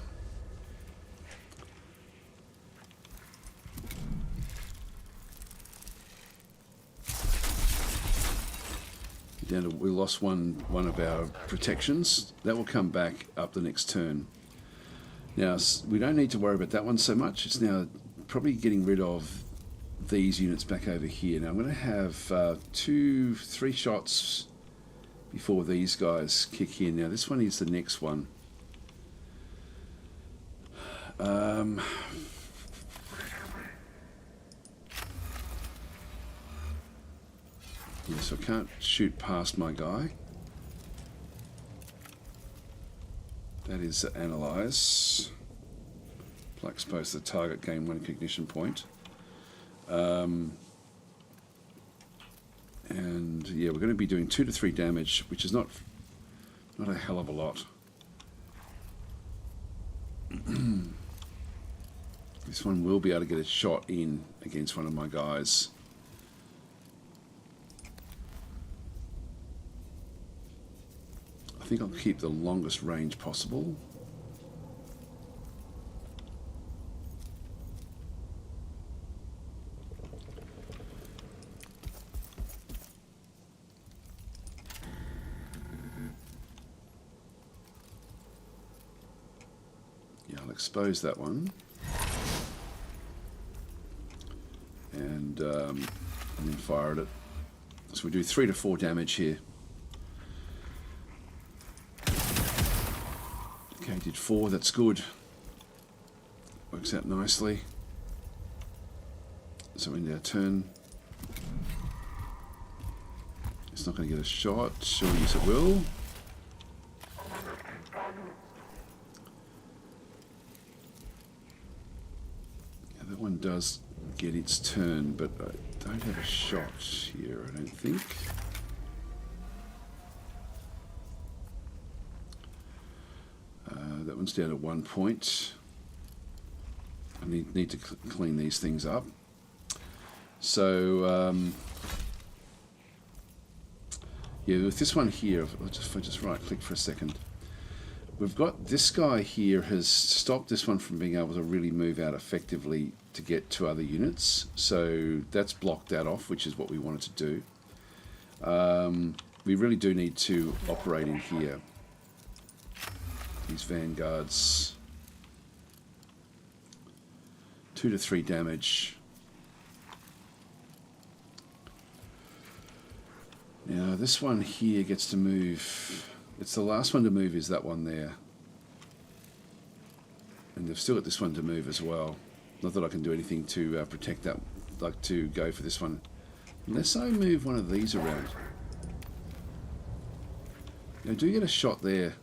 Down to, we lost one of our protections. That will come back up the next turn. Now, we don't need to worry about that one so much. It's now probably getting rid of these units back over here. Now, I'm going to have 2-3 shots before these guys kick in. Now, this one is the next one. Yeah, so I can't shoot past my guy. That is analyze. Plug expose the target, gain 1 cognition point. And yeah, we're going to be doing 2 to 3 damage, which is not a hell of a lot. This one will be able to get a shot in against one of my guys. I think I'll keep the longest range possible. Yeah, I'll expose that one. And then fire at it. So we do 3 to 4 damage here. Okay, did 4, that's good. Works out nicely. So in our turn, it's not going to get a shot. Sure, yes it will. Yeah, that one does get its turn, but I don't have a shot here, I don't think. That one's down at 1 point. I need to clean these things up. So, yeah, with this one here, if I just right click for a second, we've got this guy here has stopped this one from being able to really move out effectively to get to other units. So that's blocked that off, which is what we wanted to do. We really do need to operate in here. These vanguards, 2 to 3 damage. Now this one here gets to move. It's the last one to move is that one there. And they've still got this one to move as well. Not that I can do anything to protect that, like to go for this one. Unless I move one of these around. Now, I do get a shot there.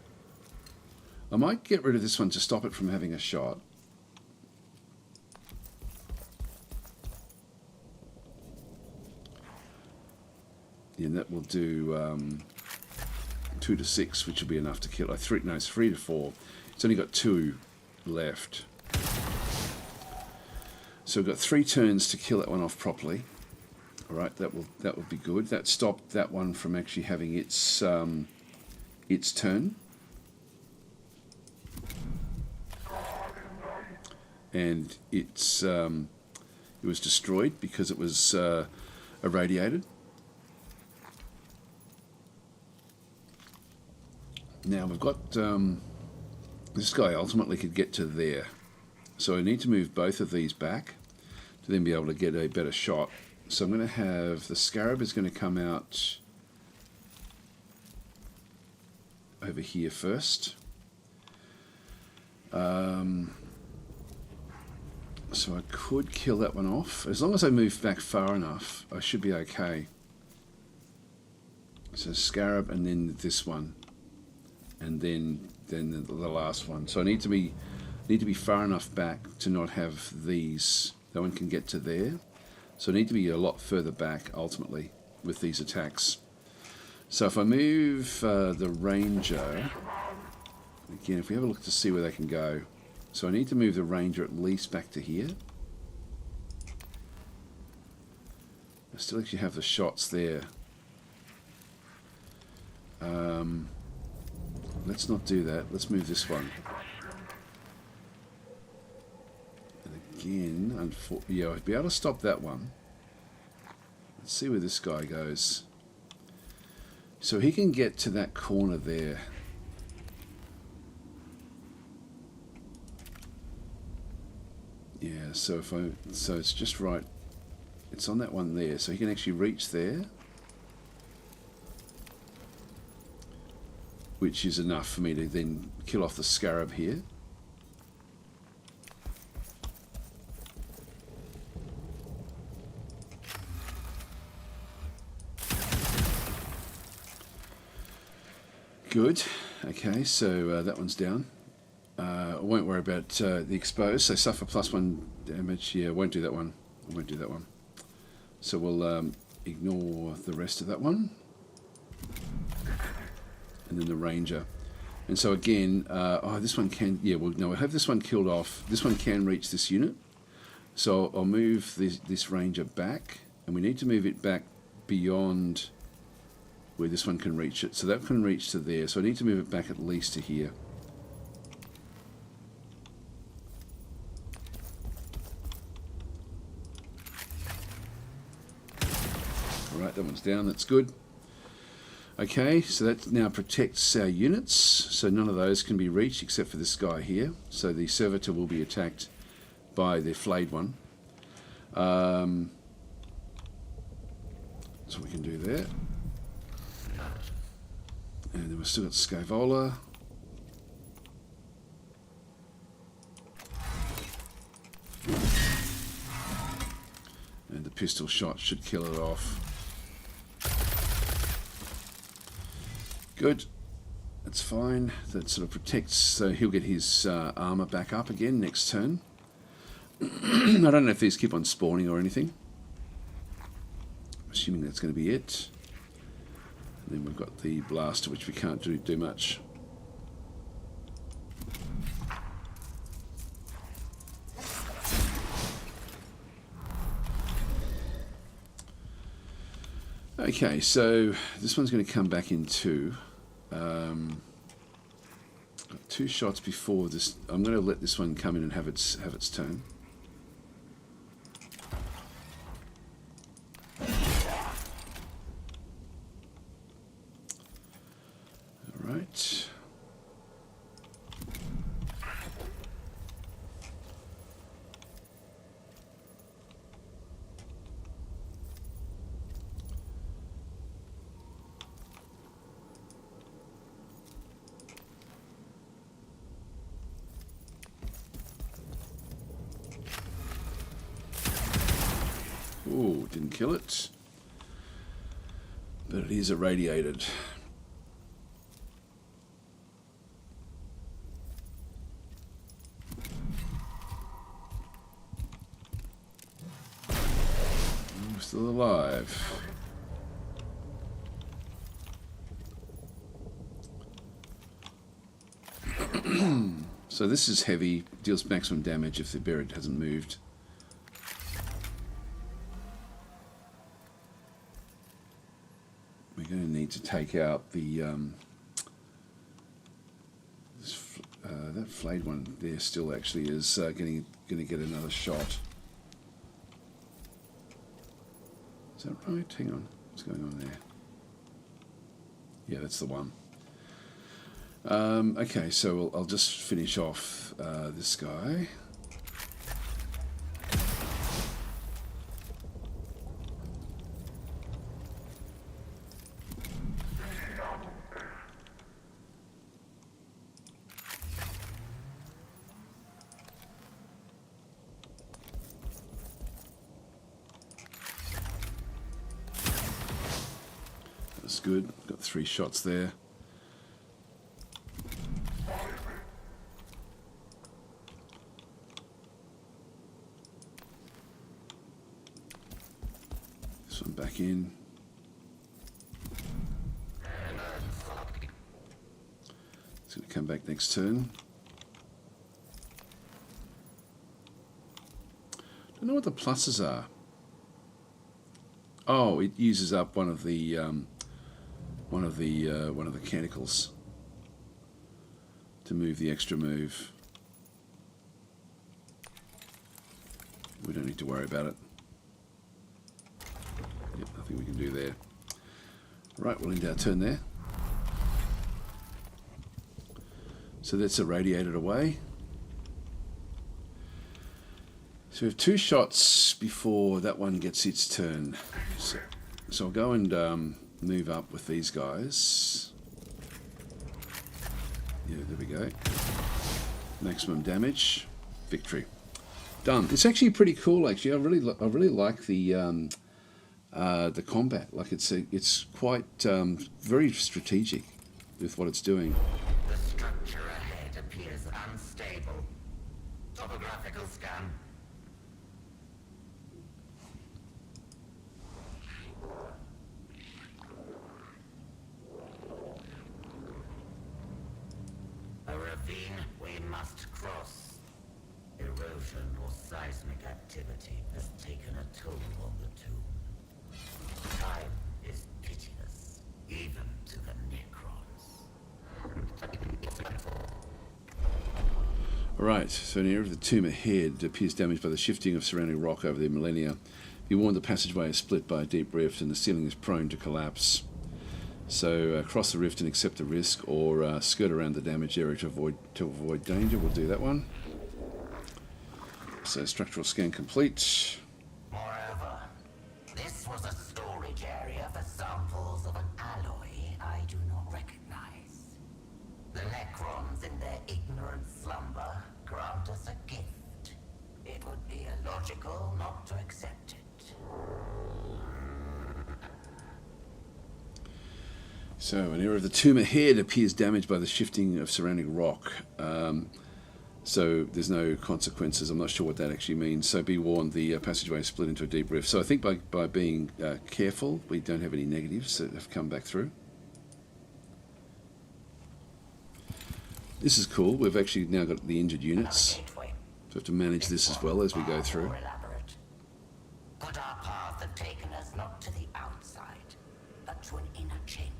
I might get rid of this one to stop it from having a shot. Yeah, and that will do 2 to 6, which will be enough to kill. It's 3 to 4. It's only got 2 left. So we've got 3 turns to kill that one off properly. All right, that will be good. That stopped that one from actually having its turn. And it was destroyed because it was irradiated. Now we've got this guy ultimately could get to there, so I need to move both of these back to then be able to get a better shot. So I'm going to have the Scarab is going to come out over here first. So I could kill that one off. As long as I move back far enough, I should be okay. So Scarab, and then this one, and then the last one. So I need to be far enough back to not have these. No one can get to there. So I need to be a lot further back ultimately with these attacks. So if I move the Ranger, again, if we have a look to see where they can go. So I need to move the Ranger at least back to here. I still actually have the shots there. Let's not do that. Let's move this one. And again, yeah, I'd be able to stop that one. Let's see where this guy goes. So he can get to that corner there. Yeah, so it's just right. It's on that one there, so he can actually reach there, which is enough for me to then kill off the Scarab here. Good. Okay, so that one's down. I won't worry about the exposed. So suffer +1 damage. Yeah, I won't do that one. I won't do that one. So we'll ignore the rest of that one. And then the Ranger. And so again, this one can, yeah, well, no, I have this one killed off. This one can reach this unit. So I'll move this Ranger back, and we need to move it back beyond where this one can reach it. So that can reach to there. So I need to move it back at least to here. Alright, that one's down, that's good. Okay, so that now protects our units, so none of those can be reached except for this guy here. So the Servitor will be attacked by the flayed one. So we can do that. And then we've still got Scaevola. And the pistol shot should kill it off. Good. That's fine. That sort of protects, so he'll get his armor back up again next turn. I don't know if these keep on spawning or anything. I'm assuming that's going to be it. And then we've got the blaster, which we can't do much. Okay, so this one's going to come back in two. Got 2 shots before this. I'm going to let this one come in and have its turn. All right. Ooh, didn't kill it. But it is irradiated. I'm still alive. So this is heavy, deals maximum damage if the Buried hasn't moved. We're going to need to take out the that flayed one there. Still, actually, is going to get another shot. Is that right? Hang on, what's going on there? Yeah, that's the one. Okay, so I'll just finish off this guy. good. Got 3 shots there. This one back in. It's going to come back next turn. Don't know what the pluses are. Oh, it uses up one of the mechanicals to move the extra move. We don't need to worry about it. Yep, nothing we can do there. Right, we'll end our turn there. So that's irradiated away. So we have 2 shots before that one gets its turn. So I'll go and move up with these guys. Yeah, there we go. Maximum damage. Victory. Done. It's actually pretty cool. Actually, I really like the combat. Like it's quite very strategic with what it's doing. The structure ahead appears unstable. Topographical scan. A ravine we must cross. Erosion or seismic activity has taken a toll on the tomb. Time is pitiless, even to the Necrons. Alright, so an area of the tomb ahead appears damaged by the shifting of surrounding rock over the millennia. Be warned the passageway is split by a deep rift and the ceiling is prone to collapse. So cross the rift and accept the risk, or skirt around the damaged area to avoid danger. We'll do that one. So structural scan complete. Moreover, this was a storage area for samples of an alloy I do not recognize. The Necrons, in their ignorant slumber, grant us a gift. It would be illogical not to accept it. So an area of the tomb ahead appears damaged by the shifting of surrounding rock. So there's no consequences. I'm not sure what that actually means. So be warned, the passageway is split into a deep rift. So I think by being careful, we don't have any negatives that have come back through. This is cool. We've actually now got the injured units. So we have to manage this as well as we go through. But our path had taken us not to the outside, but to an inner chamber.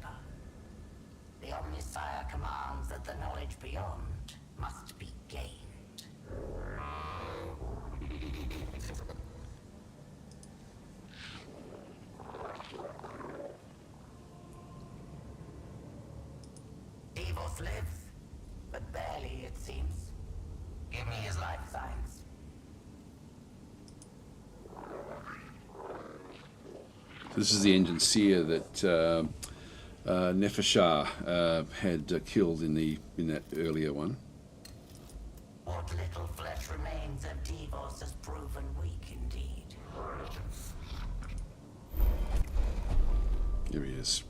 The Omnisire commands that the knowledge beyond must be gained. Evos lives, but barely, it seems. Give me his life signs. This is the engine seer that Nefashar had killed in that earlier one. What little flesh remains of Devos has proven weak indeed. Here he is.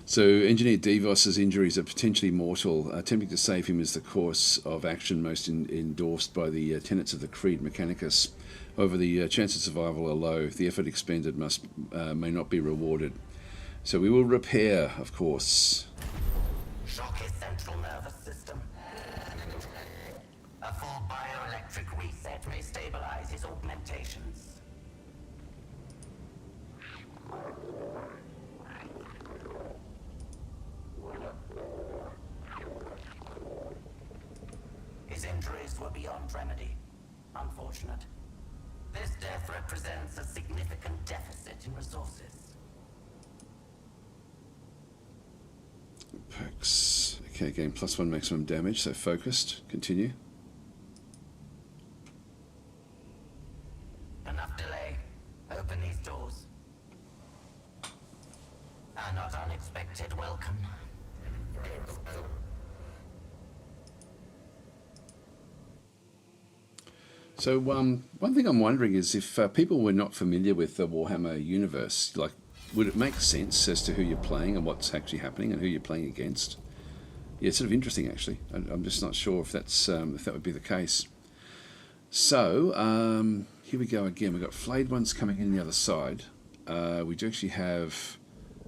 So, Engineer Devos' injuries are potentially mortal. Attempting to save him is the course of action most endorsed by the tenets of the Creed Mechanicus. However, the chances of survival are low. The effort expended may not be rewarded. So we will repair, of course. Shock his central nervous system. A full bioelectric reset may stabilize his augmentations. His injuries were beyond remedy. Unfortunate. This death represents a significant deficit in resources. Perks. Okay, gain +1 maximum damage, so focused. Continue. Enough delay. Open these doors. A not unexpected welcome. So one thing I'm wondering is if people were not familiar with the Warhammer universe, like would it make sense as to who you're playing and what's actually happening and who you're playing against? Yeah, it's sort of interesting actually. I'm just not sure if that's if that would be the case. So here we go again. We've got flayed ones coming in the other side. We do actually have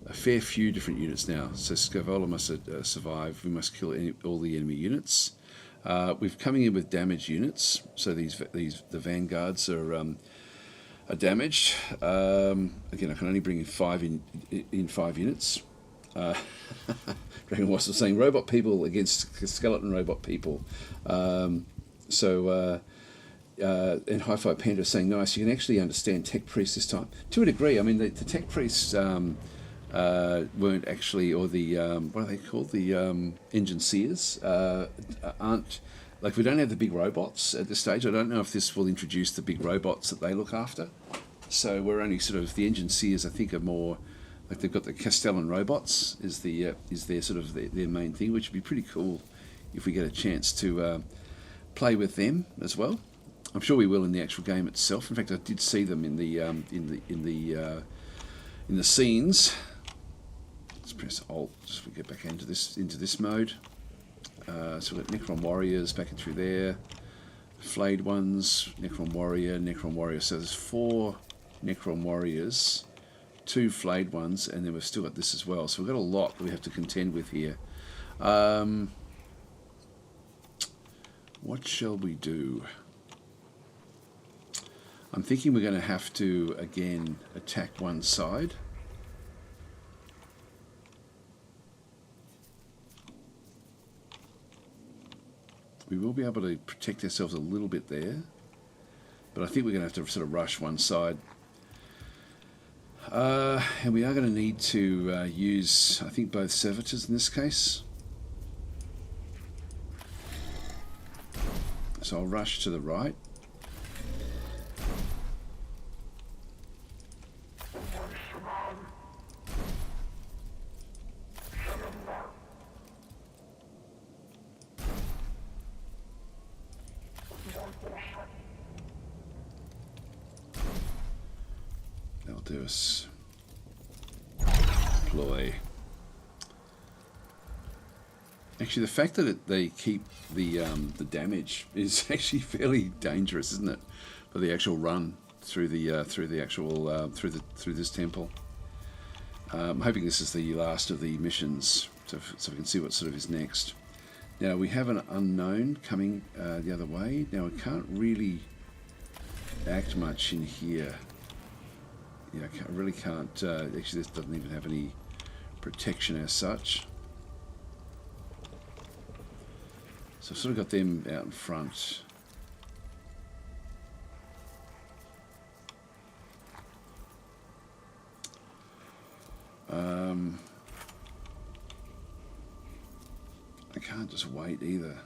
a fair few different units now. So Scavola must survive. We must kill all the enemy units. We're coming in with damaged units. So the vanguards are damaged. Again, I can only bring in 5 units. Dragon Wasp was saying robot people against skeleton robot people. And Hi-Fi Panda is saying, nice, you can actually understand tech priests this time. To a degree, I mean, the tech priests weren't actually, or the, what are they called? The engine seers aren't, like, we don't have the big robots at this stage. I don't know if this will introduce the big robots that they look after. So we're only sort of, the engine seers, I think, are more, like they've got the Castellan robots is their sort of their main thing, which would be pretty cool if we get a chance to play with them as well. I'm sure we will in the actual game itself. In fact, I did see them in the scenes. Let's press Alt just to get back into this mode. So we've got Necron Warriors back in through there. Flayed ones, Necron Warrior. So there's 4 Necron Warriors, 2 flayed ones, and then we've still got this as well. So we've got a lot that we have to contend with here. What shall we do? I'm thinking we're going to have to, again, attack one side. We will be able to protect ourselves a little bit there, but I think we're going to have to sort of rush one side. And we are going to need to use, I think, both servitors in this case. So I'll rush to the right. That'll do us. Deploy. Actually, the fact that they keep the damage is actually fairly dangerous, isn't it? For the actual run through this temple. I'm hoping this is the last of the missions, so we can see what sort of is next. Now we have an unknown coming the other way. Now I can't really act much in here. Yeah, I really can't. Actually, this doesn't even have any protection as such. So I've sort of got them out in front. I can't just wait either.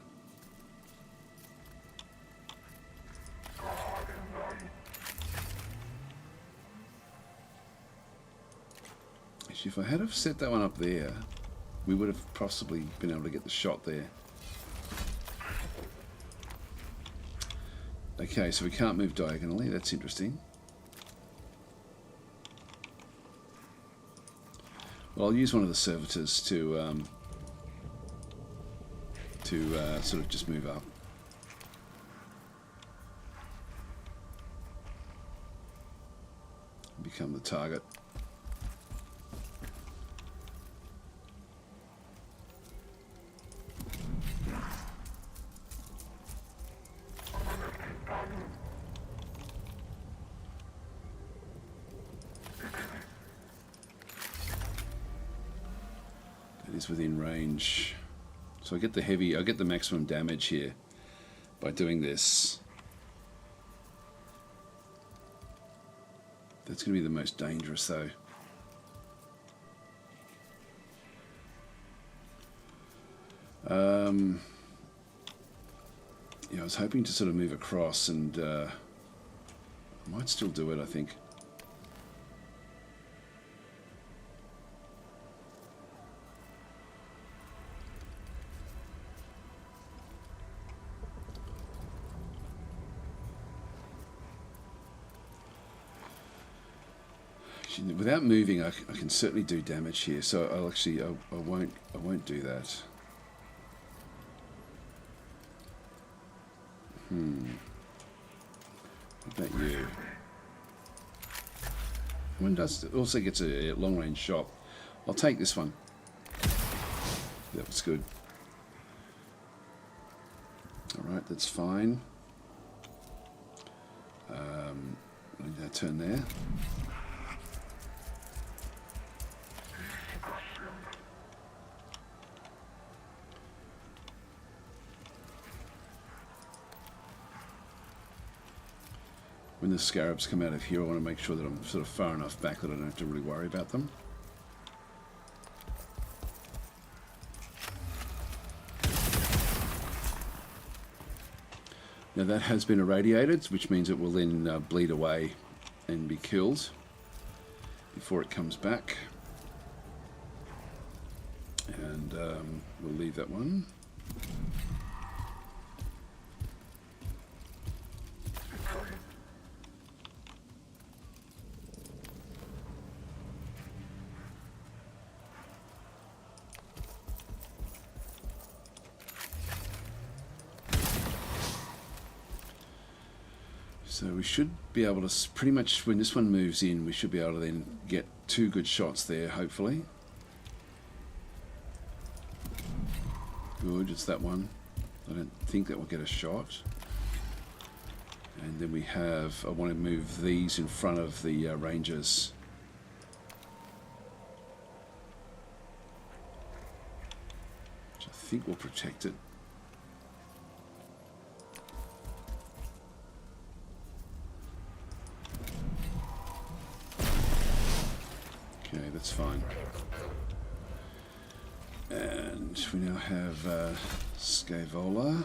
Actually, if I had have set that one up there, we would have possibly been able to get the shot there. Okay, so we can't move diagonally. That's interesting. Well, I'll use one of the servitors to sort of just move up. Become the target. Is within range, so I get the maximum damage here by doing this. That's going to be the most dangerous though. Yeah, I was hoping to sort of move across, and I might still do it, I think. without moving, I can certainly do damage here. So I'll actually, I won't do that. What about you? One does also gets a long range shot. I'll take this one. That was good. Alright, that's fine. Need that turn there. When the scarabs come out of here, I want to make sure that I'm sort of far enough back that I don't have to really worry about them. Now that has been irradiated, which means it will then bleed away and be killed before it comes back. And we'll leave that one. So we should be able to pretty much, when this one moves in, we should be able to then get 2 good shots there, hopefully. Good, it's that one. I don't think that will get a shot. And then we have, I want to move these in front of the rangers. Which I think will protect it. Okay, that's fine. And we now have Scaevola.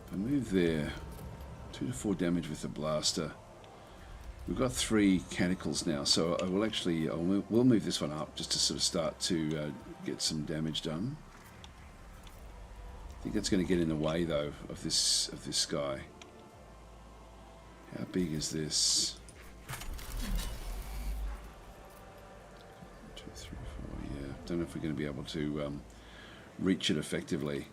If I move there, 2 to 4 damage with the blaster. We've got 3 canticles now, so I will actually, we'll move this one up just to sort of start to get some damage done. I think that's going to get in the way though of this guy. How big is this? 2, 3, 4. Yeah, don't know if we're going to be able to reach it effectively.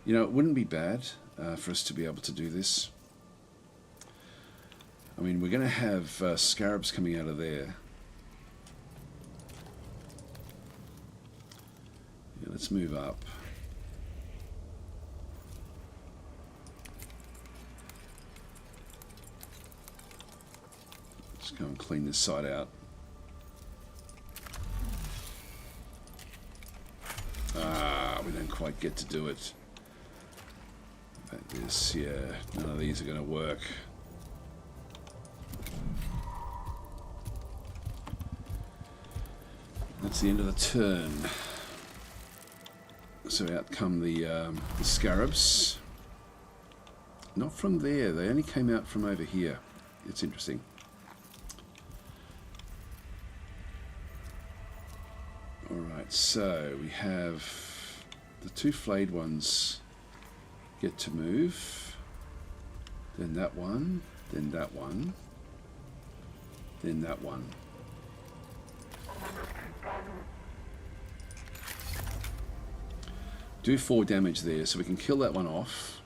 You know, it wouldn't be bad for us to be able to do this. I mean, we're going to have scarabs coming out of there. Yeah, let's move up. Let's go and clean this side out. We don't quite get to do it. Like this, yeah, none of these are going to work. That's the end of the turn. So out come the scarabs. Not from there, they only came out from over here. It's interesting. Alright, so we have the 2 flayed ones get to move. Then that one, then that one, then that one. Do 4 damage there, so we can kill that one off.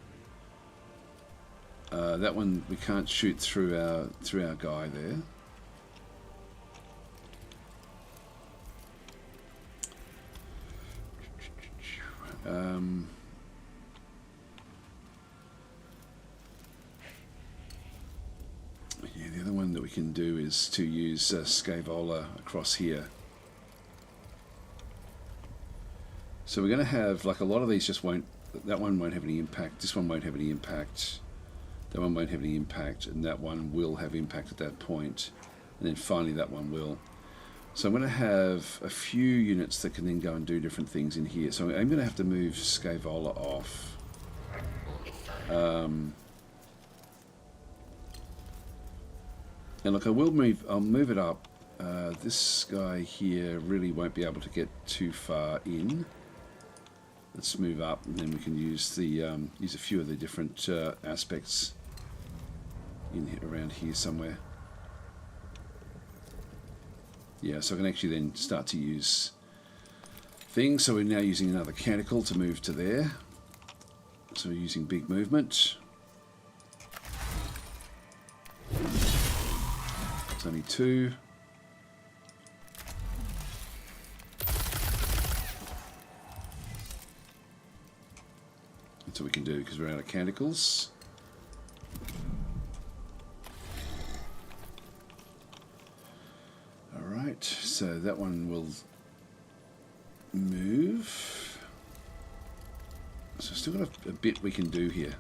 That one we can't shoot through our guy there. Yeah, the other one that we can do is to use Scaevola across here. So we're going to have, like, a lot of these just won't, that one won't have any impact, this one won't have any impact, that one won't have any impact, and that one will have impact at that point, and then finally that one will. So I'm going to have a few units that can then go and do different things in here. So I'm going to have to move Scaevola off. And look, I'll move it up This guy here really won't be able to get too far in. Let's move up, and then we can use the use a few of the different aspects in here, around here somewhere. Yeah, so I can actually then start to use things. So we're now using another canticle to move to there. So we're using big movement. It's only 2. That's what we can do because we're out of canticles. Alright, so that one will move. So still got a bit we can do here.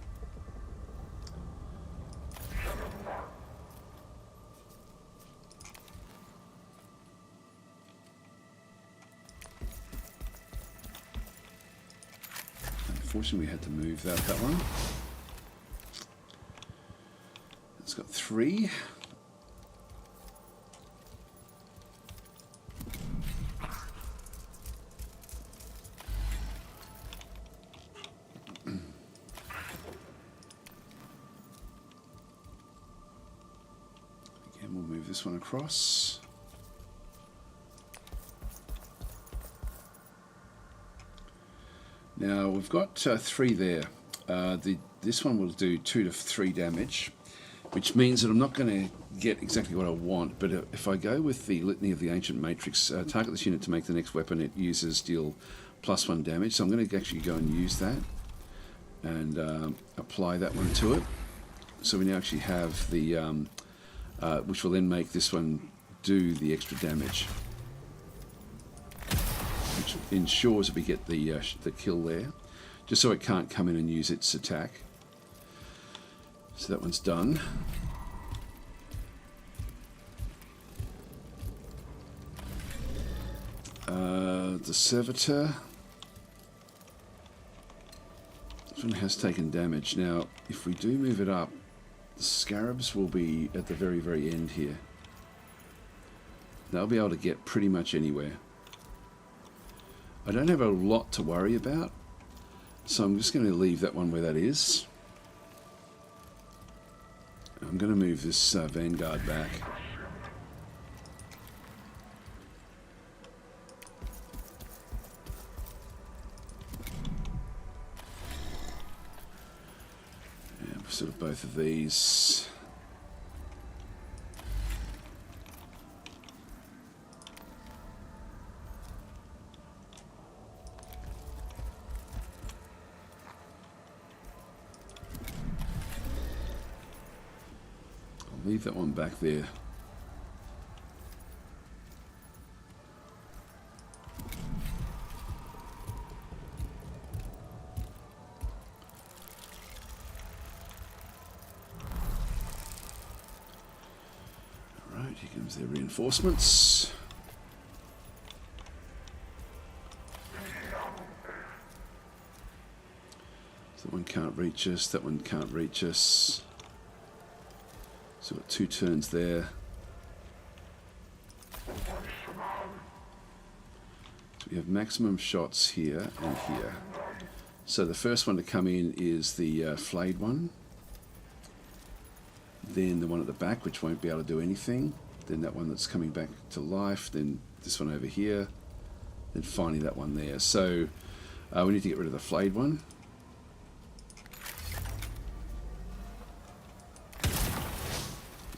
Unfortunately, we had to move that one. It's got 3. Again, we'll move this one across. Now we've got 3 there. This one will do 2 to 3 damage, which means that I'm not going to get exactly what I want. But if I go with the Litany of the Ancient Matrix, target this unit to make the next weapon it uses deal +1 damage. So I'm going to actually go and use that and apply that one to it. So we now actually have the, which will then make this one do the extra damage, which ensures that we get the kill there, just so it can't come in and use its attack. So that one's done. The Servitor. This one has taken damage. Now, if we do move it up, the Scarabs will be at the very, very end here. They'll be able to get pretty much anywhere. I don't have a lot to worry about, so I'm just going to leave that one where that is. I'm going to move this Vanguard back. Yeah, sort of both of these. Leave that one back there. Alright, here comes their reinforcements. So that one can't reach us, that one can't reach us. So we've got 2 turns there. So we have maximum shots here and here. So the first one to come in is the flayed one. Then the one at the back, which won't be able to do anything. Then that one that's coming back to life. Then this one over here. Then finally that one there. So we need to get rid of the flayed one.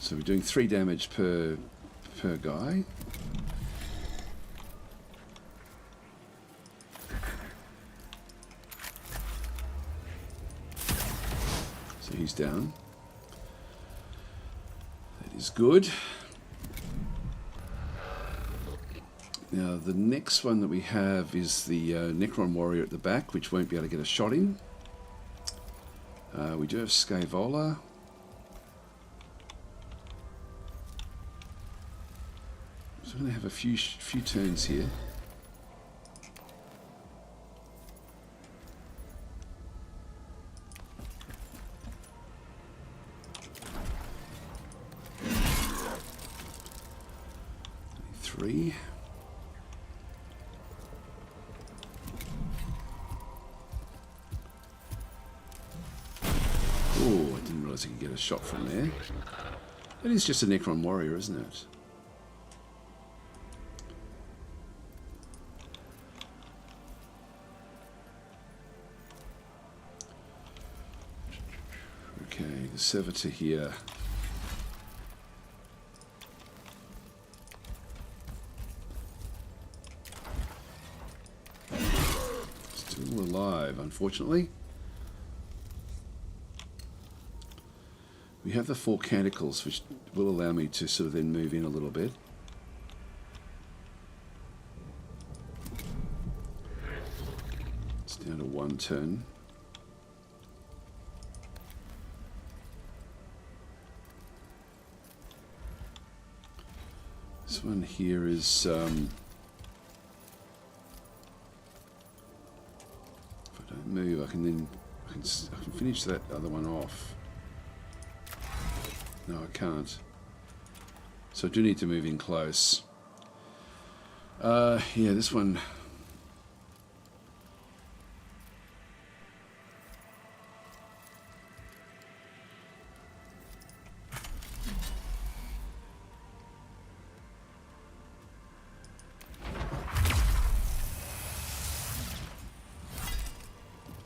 So we're doing 3 damage per guy. So he's down. That is good. Now the next one that we have is the Necron Warrior at the back, which won't be able to get a shot in. We do have Scaevola. So I'm going to have a few turns here. 3. Oh, I didn't realise I could get a shot from there. It is just a Necron warrior, isn't it? Okay, the servitor here. Still alive, unfortunately. We have the 4 canticles, which will allow me to sort of then move in a little bit. It's down to 1 turn. This one here is if I don't move, I can finish that other one off. No, I can't. So I do need to move in close. Yeah, this one.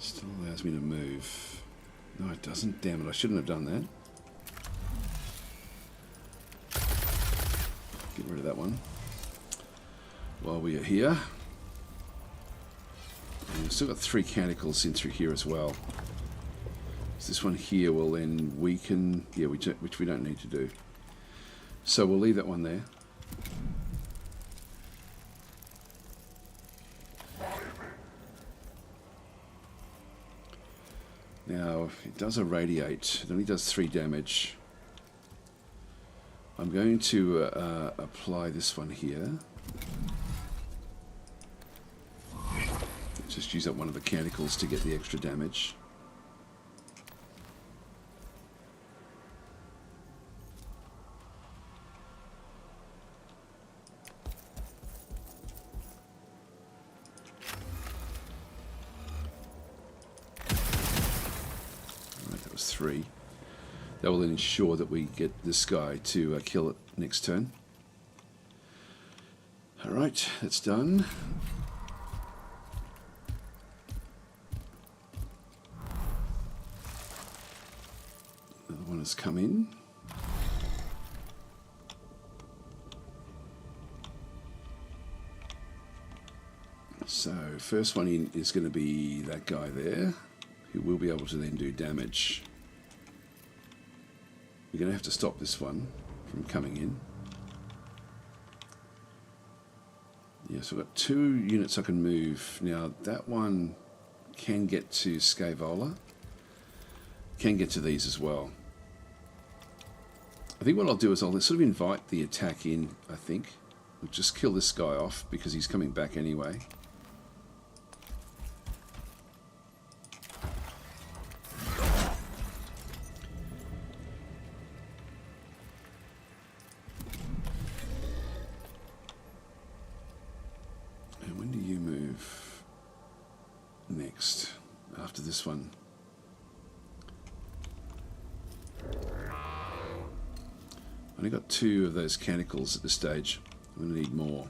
Still allows me to move. No, it doesn't. Damn it, I shouldn't have done that. Get rid of that one while we are here. And we've still got 3 canticles in through here as well. So this one here will then weaken, yeah, which we don't need to do. So we'll leave that one there. Now it does irradiate. It only does 3 damage. I'm going to apply this one here. Just use up one of the canticles to get the extra damage. Alright, that was 3. That will then ensure that we get this guy to kill it next turn. Alright, that's done. Another one has come in. So, first one in is going to be that guy there, who will be able to then do damage. We're going to have to stop this one from coming in. Yeah, so I've got 2 units I can move. Now, that one can get to Scaevola. Can get to these as well. I think what I'll do is I'll sort of invite the attack in, I think. We'll just kill this guy off because he's coming back anyway. Next, after this one. Only got 2 of those canticles at this stage. I'm going to need more.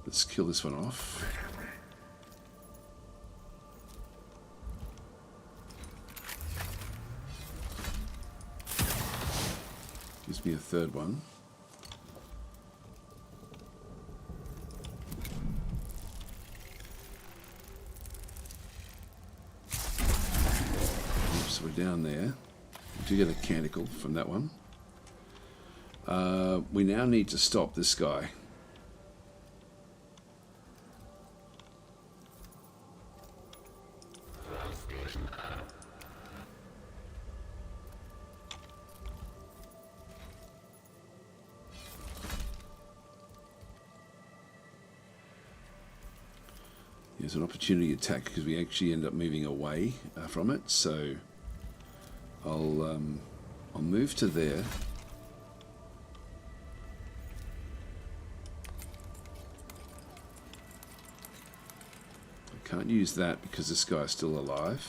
Let's kill this one off. Gives me a 3rd one. So we're down there. We do get a canticle from that one. We now need to stop this guy. There's an opportunity attack because we actually end up moving away from it. So I'll move to there. Can't use that because this guy's still alive.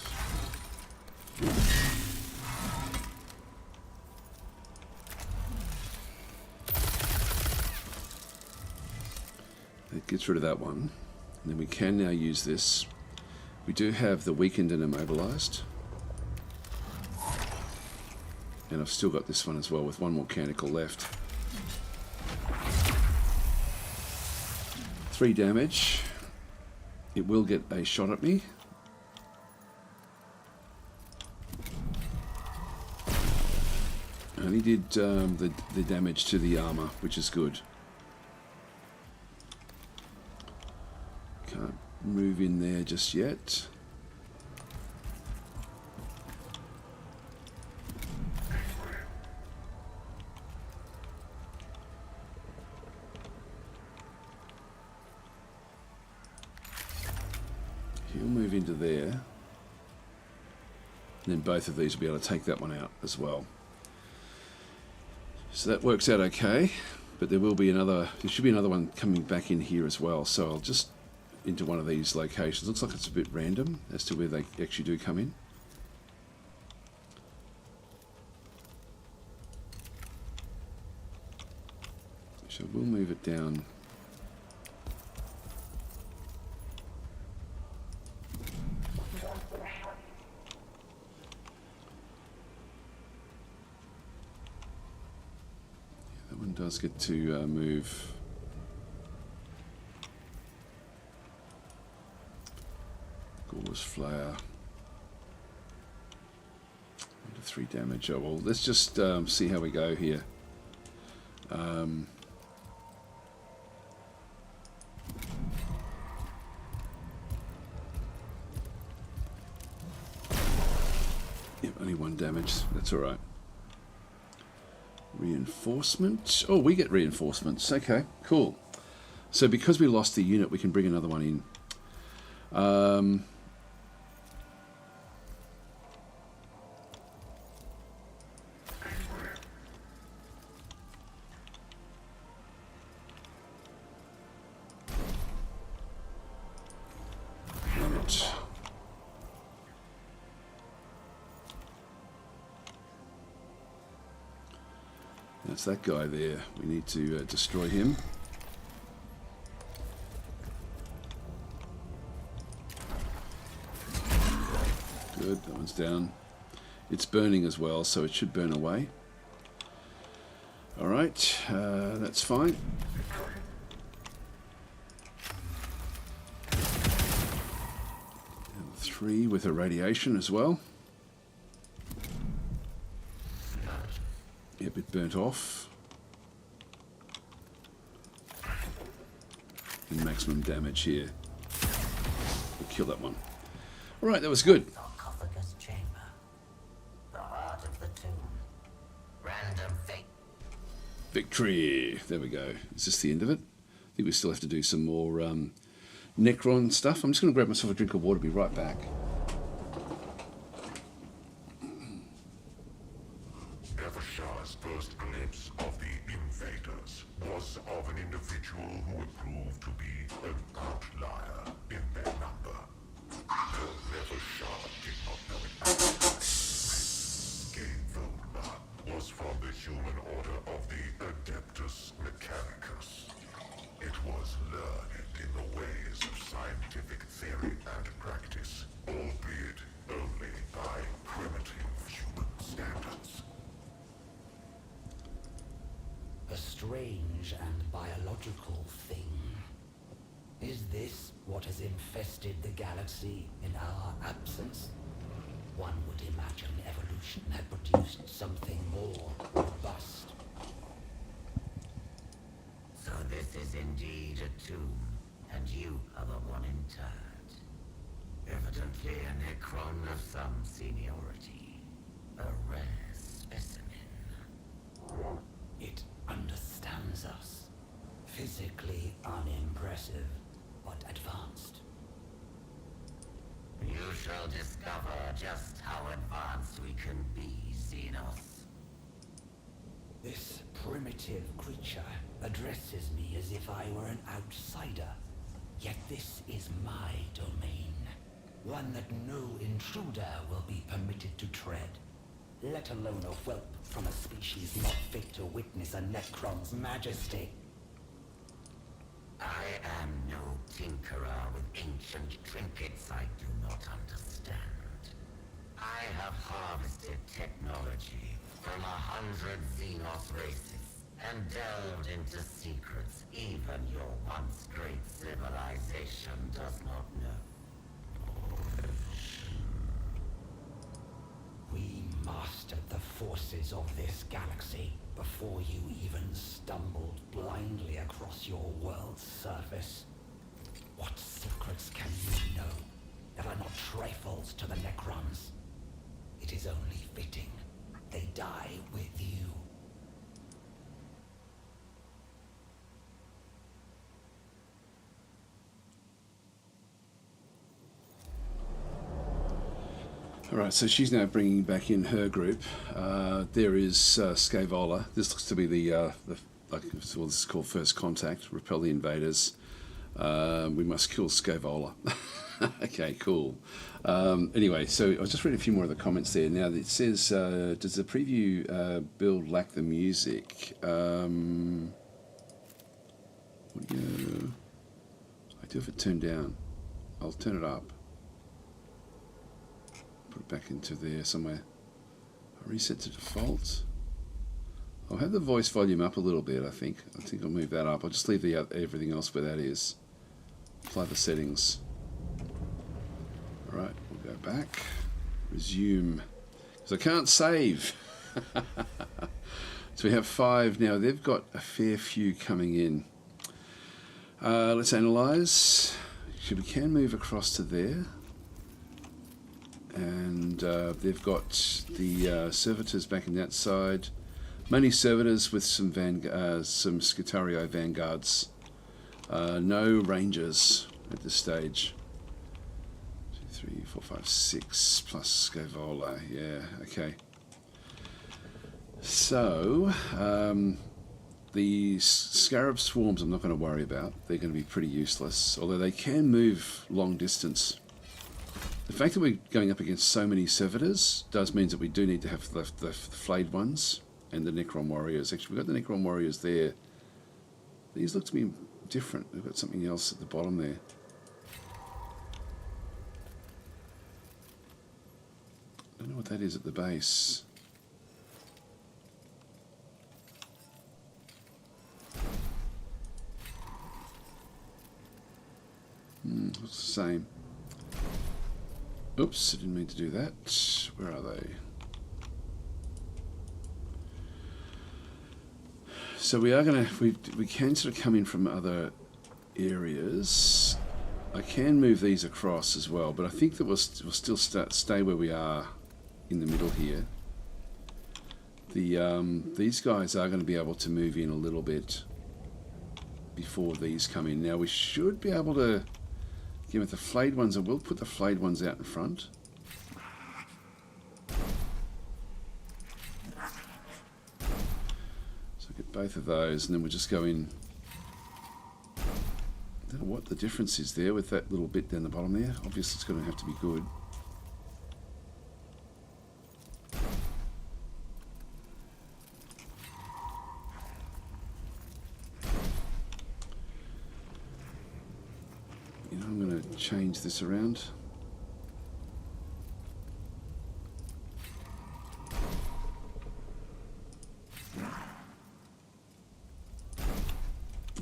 That gets rid of that one. And then we can now use this. We do have the weakened and immobilized. And I've still got this one as well with one more mechanical left. 3 damage. It will get a shot at me. I only did the damage to the armor, which is good. Can't move in there just yet. He'll move into there. And then both of these will be able to take that one out as well. So that works out okay. But there will be another, there should be another one coming back in here as well. So I'll just into one of these locations. Looks like it's a bit random as to where they actually do come in. So we'll move it down. That one does get to move. Gorgeous Flare. 3 damage. Oh well, let's just see how we go here. Yep, only 1 damage. That's all right. Reinforcement. Oh, we get reinforcements. Okay, cool. So because we lost the unit, we can bring another one in. That's that guy there. We need to destroy him. Good, that one's down. It's burning as well, so it should burn away. Alright, that's fine. And 3 with a radiation as well. Yep, it burnt off. And maximum damage here. We'll kill that one. Alright, that was good. Sarcophagus chamber. The heart of the tomb. Random fate. Victory! There we go. Is this the end of it? I think we still have to do some more Necron stuff. I'm just going to grab myself a drink of water, be right back. Evershah's first glimpse of the invaders was of an individual who would prove to be an outlier in their number. Though Evershah did not know it at the time, Gainvolma was from the human order of the Adeptus Mechanicus. It was learned in the ways of scientific theory and practice, albeit only by primitive human standards. A strange and biological thing. Is this what has infested the galaxy in our absence? One would imagine evolution had produced something more robust. So this is indeed a tomb, and you are the one interred. Evidently a Necron of some seniority. A rare specimen. It understands us. Physically unimpressive, but advanced. You shall discover just how advanced we can be, Xenos. This primitive creature addresses me as if I were an outsider. Yet this is my domain. One that no intruder will be permitted to tread. Let alone a whelp from a species not fit to witness a Necron's majesty. I am no tinkerer with ancient trinkets I do not understand. I have harvested technology from 100 Xenos races and delved into secrets even your once great civilization does not know. We mastered the forces of this galaxy before you even stumbled blindly across your world's surface. What secrets can you know that are not trifles to the Necrons? It is only fitting they die with you. Alright, so she's now bringing back in her group. There is Scavola. This looks to be the like, well, this is called First Contact. Repel the invaders. We must kill Scavola. Okay, cool. Anyway, so I'll just read a few more of the comments there. Now, it says, does the preview build lack the music? Audio. I do have it turned down. I'll turn it up. Put it back into there somewhere. I'll reset to default. I'll have the voice volume up a little bit, I think. I'll move that up. I'll just leave everything else where that is. Apply the settings. Alright, we'll go back. Resume. Because I can't save. So we have 5 now. They've got a fair few coming in. Let's analyse. We can move across to there. And they've got the servitors back in that side. Mainly servitors with some Skitario vanguards. No rangers at this stage. 2, 3, 4, 5, 6 plus Scavola. Yeah, okay. So the Scarab swarms I'm not going to worry about. They're going to be pretty useless, although they can move long distance. The fact that we're going up against so many servitors does mean that we do need to have the flayed ones and the Necron warriors. Actually, we've got the Necron warriors there. These look to be different. We've got something else at the bottom there. I don't know what that is at the base. It's the same. Oops, I didn't mean to do that. Where are they? So we are going to, we can sort of come in from other areas. I can move these across as well, but I think that we'll still stay where we are in the middle here. These guys are going to be able to move in a little bit before these come in. Now we should be able to, again with the flayed ones, I will put the flayed ones out in front. So get both of those, and then we'll just go in. I don't know what the difference is there with that little bit down the bottom there. Obviously it's going to have to be good. You know, I'm going to change this around.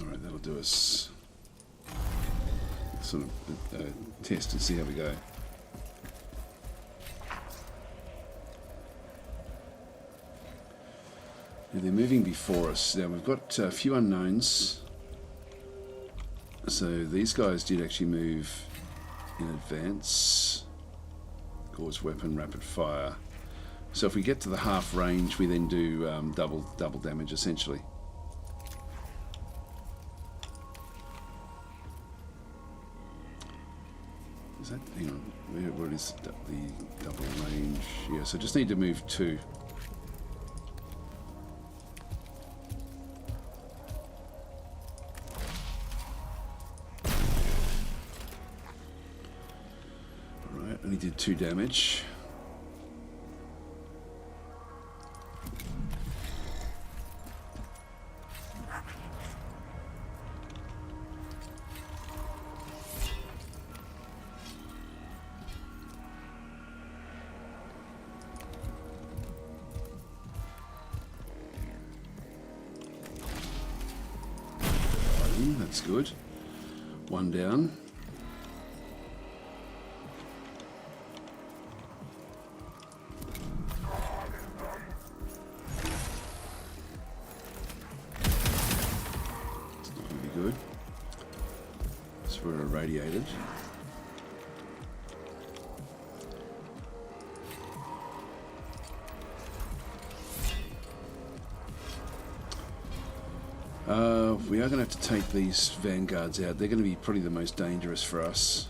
Alright, that'll do us sort of test and see how we go. Now they're moving before us. Now we've got a few unknowns. So these guys did actually move in advance. Gauze weapon, rapid fire. So if we get to the half range, we then do double damage essentially. Is that, hang on, what is the double range? Yeah, so just need to move 2. 2 damage. That's good. 1 down. It's not going to be good. So we're irradiated. We are going to have to take these vanguards out. They're going to be probably the most dangerous for us.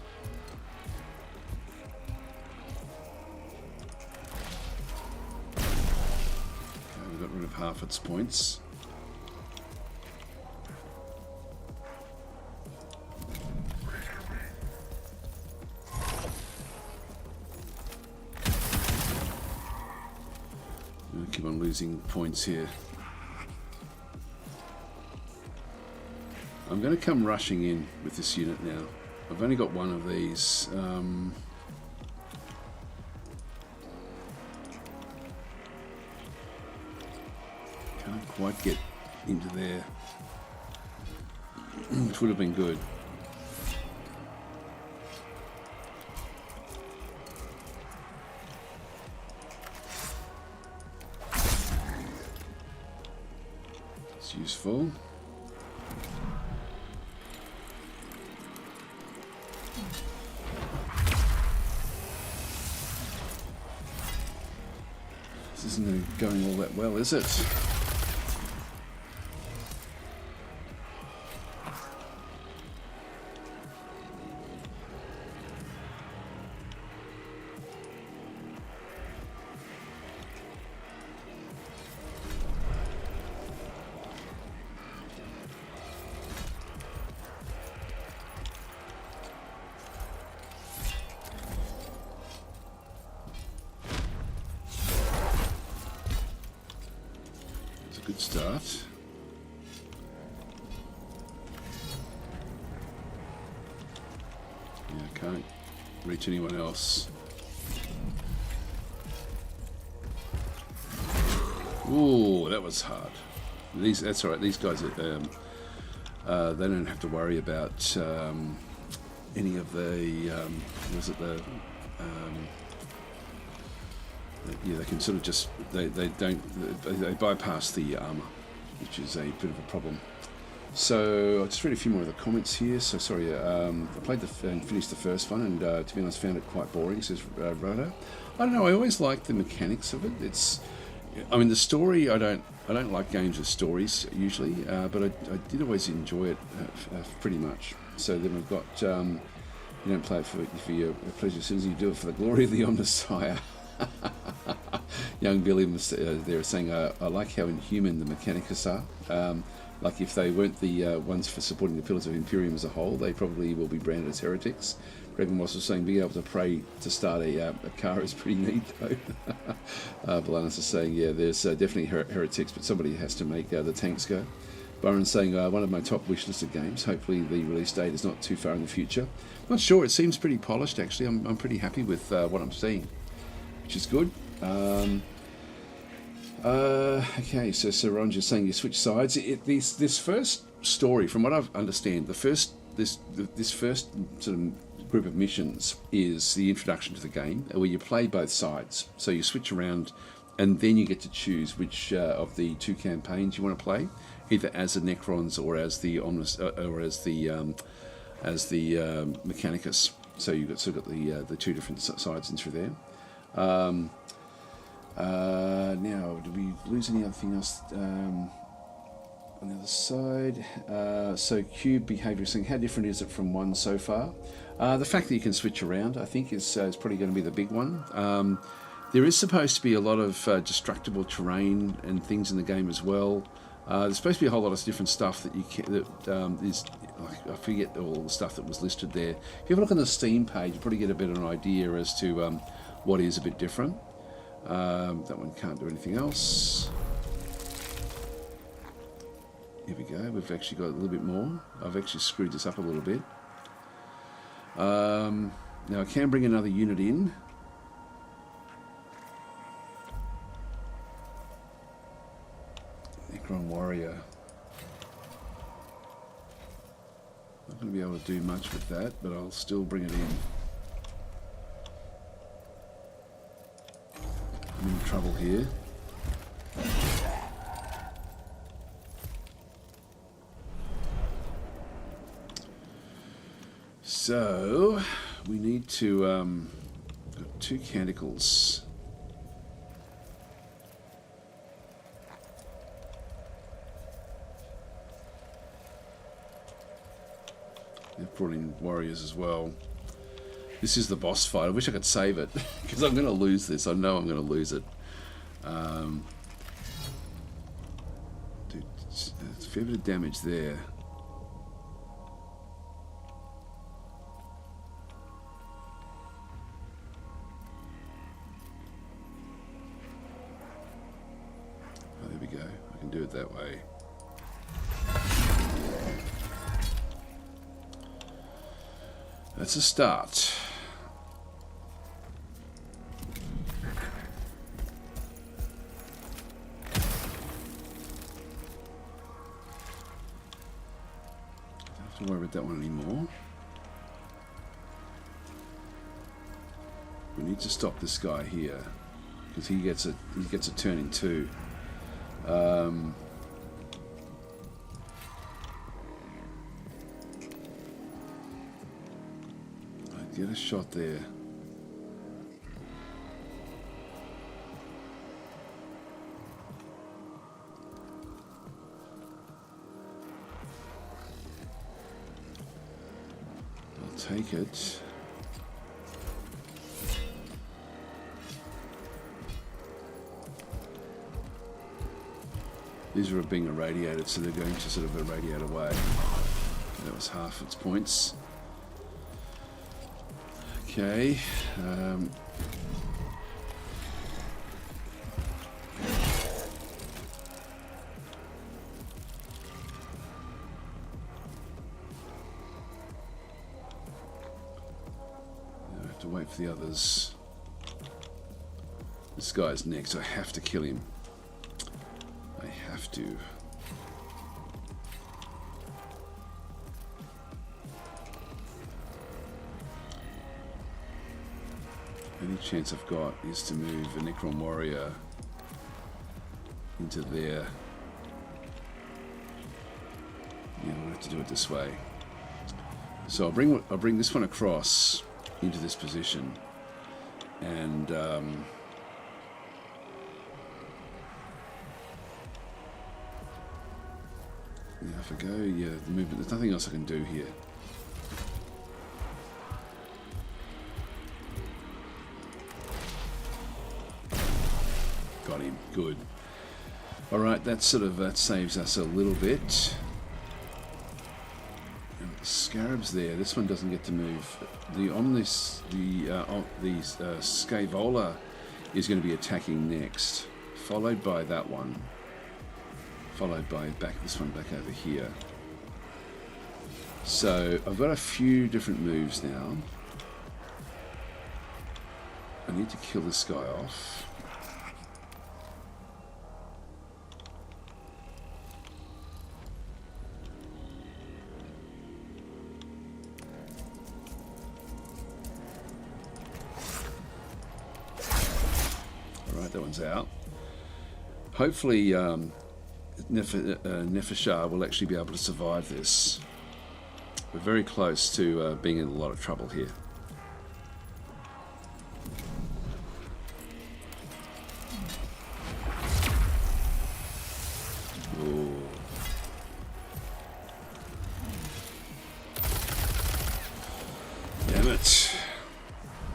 Okay, we got rid of half its points. We'll keep on losing points here. I'm going to come rushing in with this unit now. I've only got one of these. Can't quite get into there, which would have been good. It's useful. This isn't going all that well, is it? Good start. Yeah, I can't reach anyone else. Ooh, that was hard. That's all right. These guys, they don't have to worry about any of the. Was it the? Yeah, they can sort of just they bypass the armor, which is a bit of a problem. So I'll just read a few more of the comments here. So sorry, I played and finished the first one, and to be honest, found it quite boring. Says Roto. I don't know. I always like the mechanics of it. I mean, the story. I don't like games with stories usually, but I did always enjoy it pretty much. So then we've got you don't play it for your pleasure as soon as you do it for the glory of the Omnissiah. Young Billy was there saying, I like how inhuman the Mechanicus are. Like if they weren't the ones for supporting the Pillars of Imperium as a whole, they probably will be branded as heretics. Greg Moss was saying being able to pray to start a car is pretty neat though. Balanis is saying, yeah, there's definitely heretics, but somebody has to make the tanks go. Byron's saying, one of my top wish listed games. Hopefully the release date is not too far in the future. Not sure, it seems pretty polished actually. I'm pretty happy with what I'm seeing, which is good. Okay, so Sir Ron's saying you switch sides. This first story, from what I understand, this first sort of group of missions is the introduction to the game, where you play both sides. So you switch around, and then you get to choose which of the 2 campaigns you want to play, either as the Necrons or as the Mechanicus. So you've got the 2 different sides in through there. Now, did we lose anything else on the other side? So cube behavior saying, how different is it from 1 so far? The fact that you can switch around, I think, is probably going to be the big one. There is supposed to be a lot of destructible terrain and things in the game as well. There's supposed to be a whole lot of different stuff that you can, that is, I forget all the stuff that was listed there. If you have a look on the Steam page, you probably get a bit of an idea as to what is a bit different. That one can't do anything else. Here we go, we've actually got a little bit more. I've actually screwed this up a little bit. Now I can bring another unit in. Necron Warrior. Not going to be able to do much with that, but I'll still bring it in. I'm in trouble here. So we need to got 2 canticles. They've brought in warriors as well. This is the boss fight. I wish I could save it because I'm going to lose this. I know I'm going to lose it. Dude, it's a fair bit of damage there. Oh, there we go. I can do it that way. That's a start. Don't have to worry about that one anymore. We need to stop this guy here because he gets a turn in 2. Get a shot there. I'll take it. These are being irradiated, so they're going to sort of irradiate away. That was half its points. Okay. I have to wait for the others. This guy's next. I have to kill him. I have to. Any chance I've got is to move a Necron Warrior into there. Yeah, we'll have to do it this way. So I'll bring this one across into this position, and yeah, if I go, yeah, the movement. There's nothing else I can do here. Got him. Good. All right, that saves us a little bit. And the scarabs there. This one doesn't get to move. The Scaevola is going to be attacking next, followed by that one, followed by this one back over here. So I've got a few different moves now. I need to kill this guy off. That one's out. Hopefully Nefashar will actually be able to survive this. We're very close to being in a lot of trouble here. Ooh. Damn it.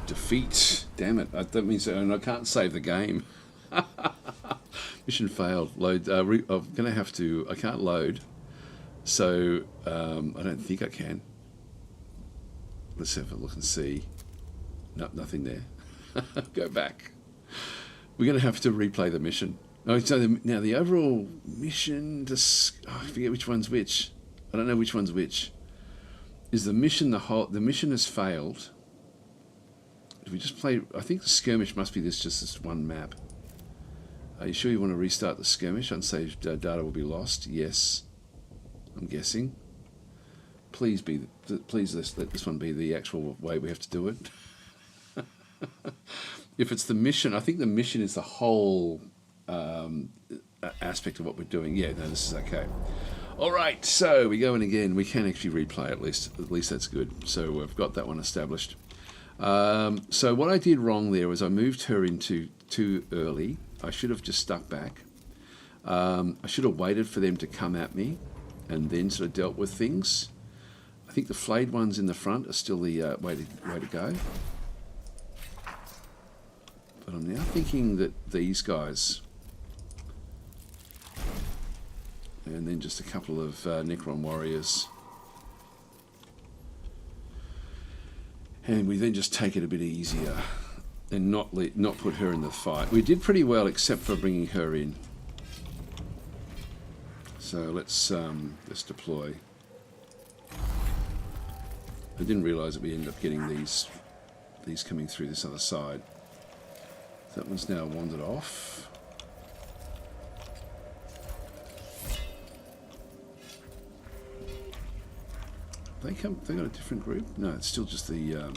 Defeat. Damn it. That means I can't save the game. Mission failed. Load. I'm going to have to. I can't load, so I don't think I can. Let's have a look and see. No, nothing there. Go back. We're going to have to replay the mission. Oh, so now the overall mission. I forget which one's which. I don't know which one's which. Is the mission the mission has failed? If we just play, I think the skirmish must be just this one map. Are you sure you want to restart the skirmish? Unsaved data will be lost. Yes, I'm guessing. Please let this one be the actual way we have to do it. If it's the mission, I think the mission is the whole aspect of what we're doing. Yeah, no, this is okay. All right, so we go in again. We can actually replay at least. At least that's good. So we've got that one established. So what I did wrong there was I moved her into too early. I should have just stuck back. I should have waited for them to come at me and then sort of dealt with things. I think the flayed ones in the front are still the way to go. But I'm now thinking that these guys, and then just a couple of Necron warriors, and we then just take it a bit easier and not put her in the fight. We did pretty well except for bringing her in. So let's deploy. I didn't realise that we ended up getting these coming through this other side. That one's now wandered off. They got a different group? No, it's still just the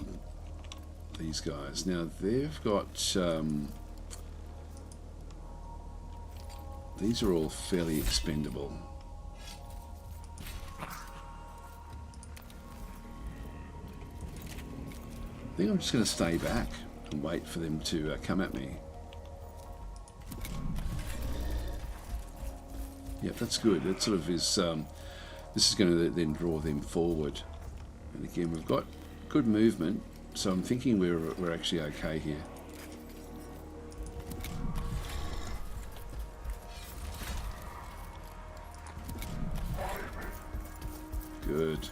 these guys. Now they've got these are all fairly expendable. I think I'm just going to stay back and wait for them to come at me. Yep, that's good. That sort of is. This is going to then draw them forward. And again, we've got good movement, so I'm thinking we're actually okay here. Good.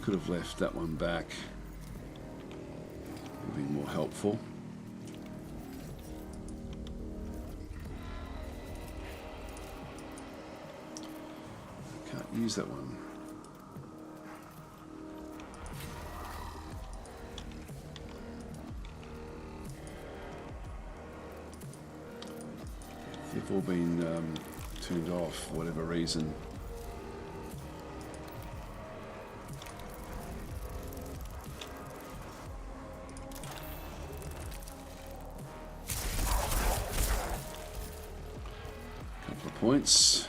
Could have left that one back. Would be more helpful. Can't use that one. They've all been turned off for whatever reason. Points.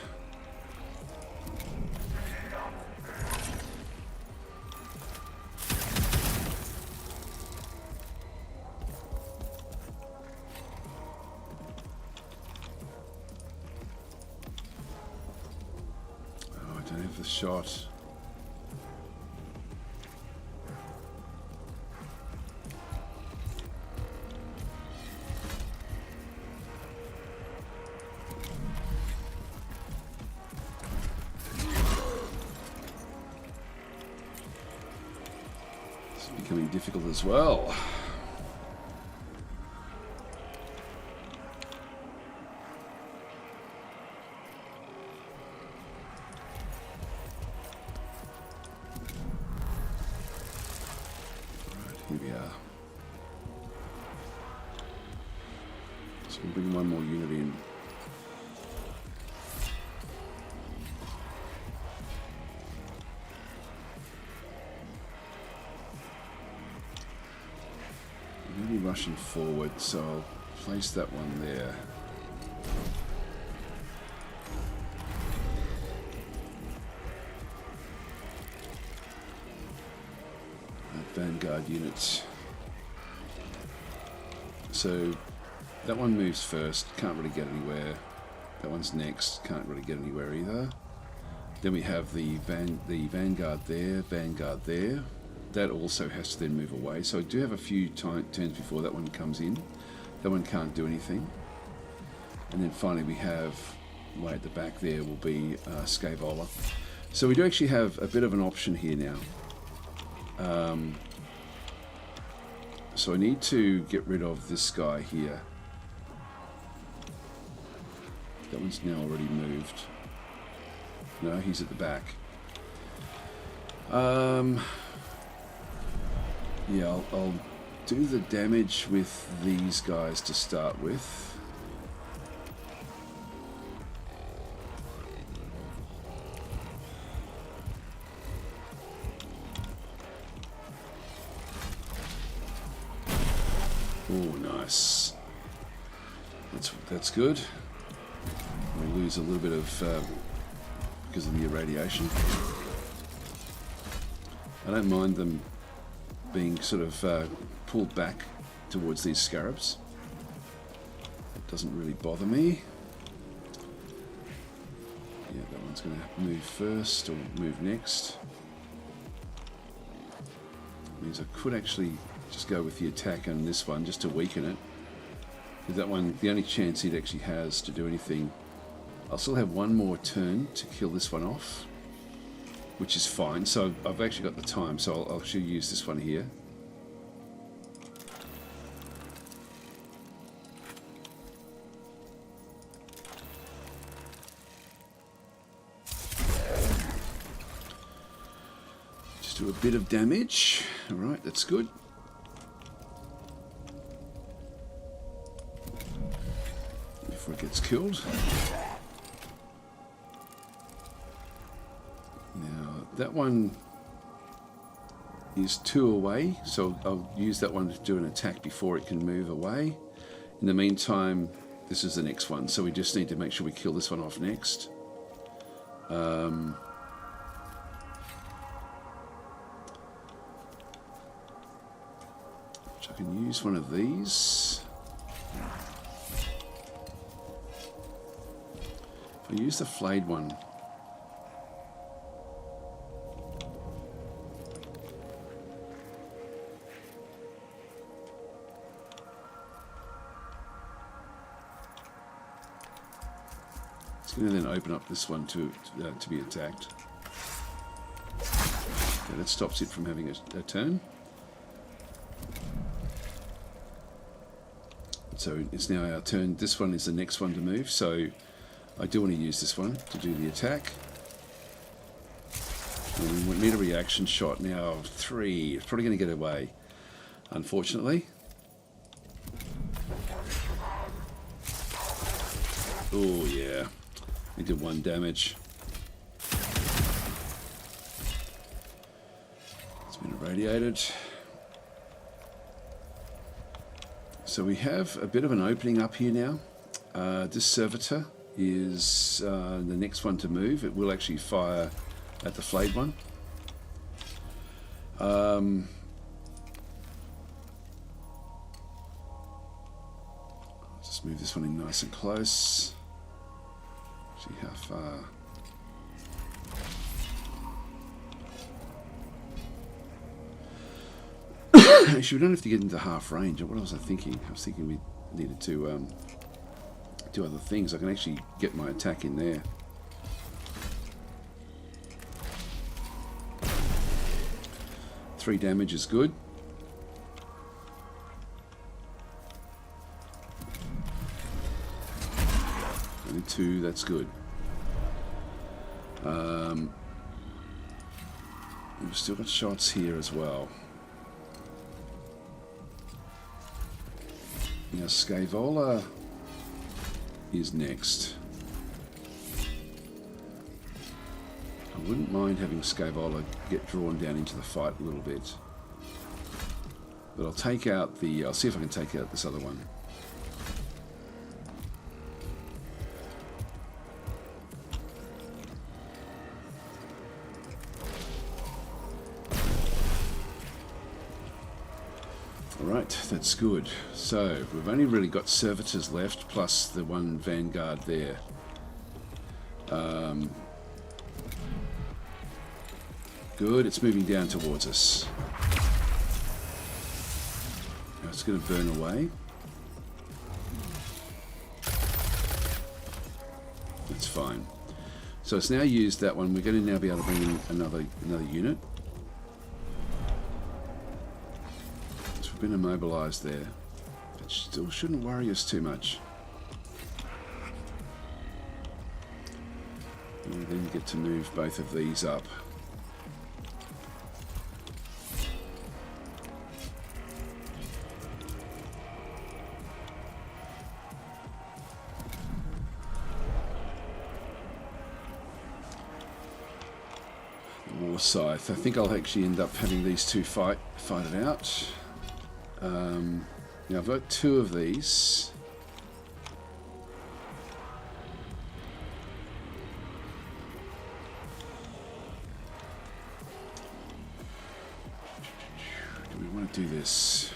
Oh, I don't have the shot. Becoming difficult as well. Right, here we are. So we'll bring one more unit in. Rushing forward, so I'll place that one there. Vanguard units. So that one moves first, can't really get anywhere. That one's next, can't really get anywhere either. Then we have the Vanguard there, Vanguard there. that also has to then move away. So I do have a few turns before that one comes in. That one can't do anything. And then finally we have, way at the back there will be Scavola. So we do actually have a bit of an option here now. So I need to get rid of this guy here. That one's now already moved. No, he's at the back. Yeah, I'll do the damage with these guys to start with. Oh, nice. That's good. We'll lose a little bit of because of the irradiation. I don't mind them being sort of pulled back towards these scarabs. It doesn't really bother me. Yeah, that one's going to move first or move next. Means I could actually just go with the attack on this one just to weaken it. With that one, the only chance it actually has to do anything. I'll still have one more turn to kill this one off, which is fine. So I've actually got the time, so I'll actually use this one here. Just do a bit of damage. All right, that's good. Before it gets killed. Now that one is 2 away, so I'll use that one to do an attack before it can move away. In the meantime, this is the next one, so we just need to make sure we kill this one off next. Which I can use one of these. If I use the flayed one, it's going to then open up this one to be attacked. Okay, that stops it from having a turn. So it's now our turn. This one is the next one to move, so I do want to use this one to do the attack. And we need a reaction shot now. 3. It's probably going to get away, unfortunately. Oh yeah, we did 1 damage. It's been irradiated. So we have a bit of an opening up here now. This servitor is the next one to move. It will actually fire at the flayed one. I'll just move this one in nice and close. See how far. Actually, we don't have to get into half range. What was I thinking? I was thinking we needed to do other things. I can actually get my attack in there. Three damage is good. Only 2, that's good. We've still got shots here as well. Now Scavola is next. I wouldn't mind having Scavola get drawn down into the fight a little bit. But I'll take out the... I'll see if I can take out this other one. Alright, that's good. So, we've only really got servitors left, plus the one vanguard there. Good, it's moving down towards us. It's going to burn away. That's fine. So it's now used that one. We're going to now be able to bring in another unit. So we've been immobilized there. It still shouldn't worry us too much. And we then get to move both of these up. Scythe. I think I'll actually end up having these two fight it out. Now I've got two of these. Do we want to do this?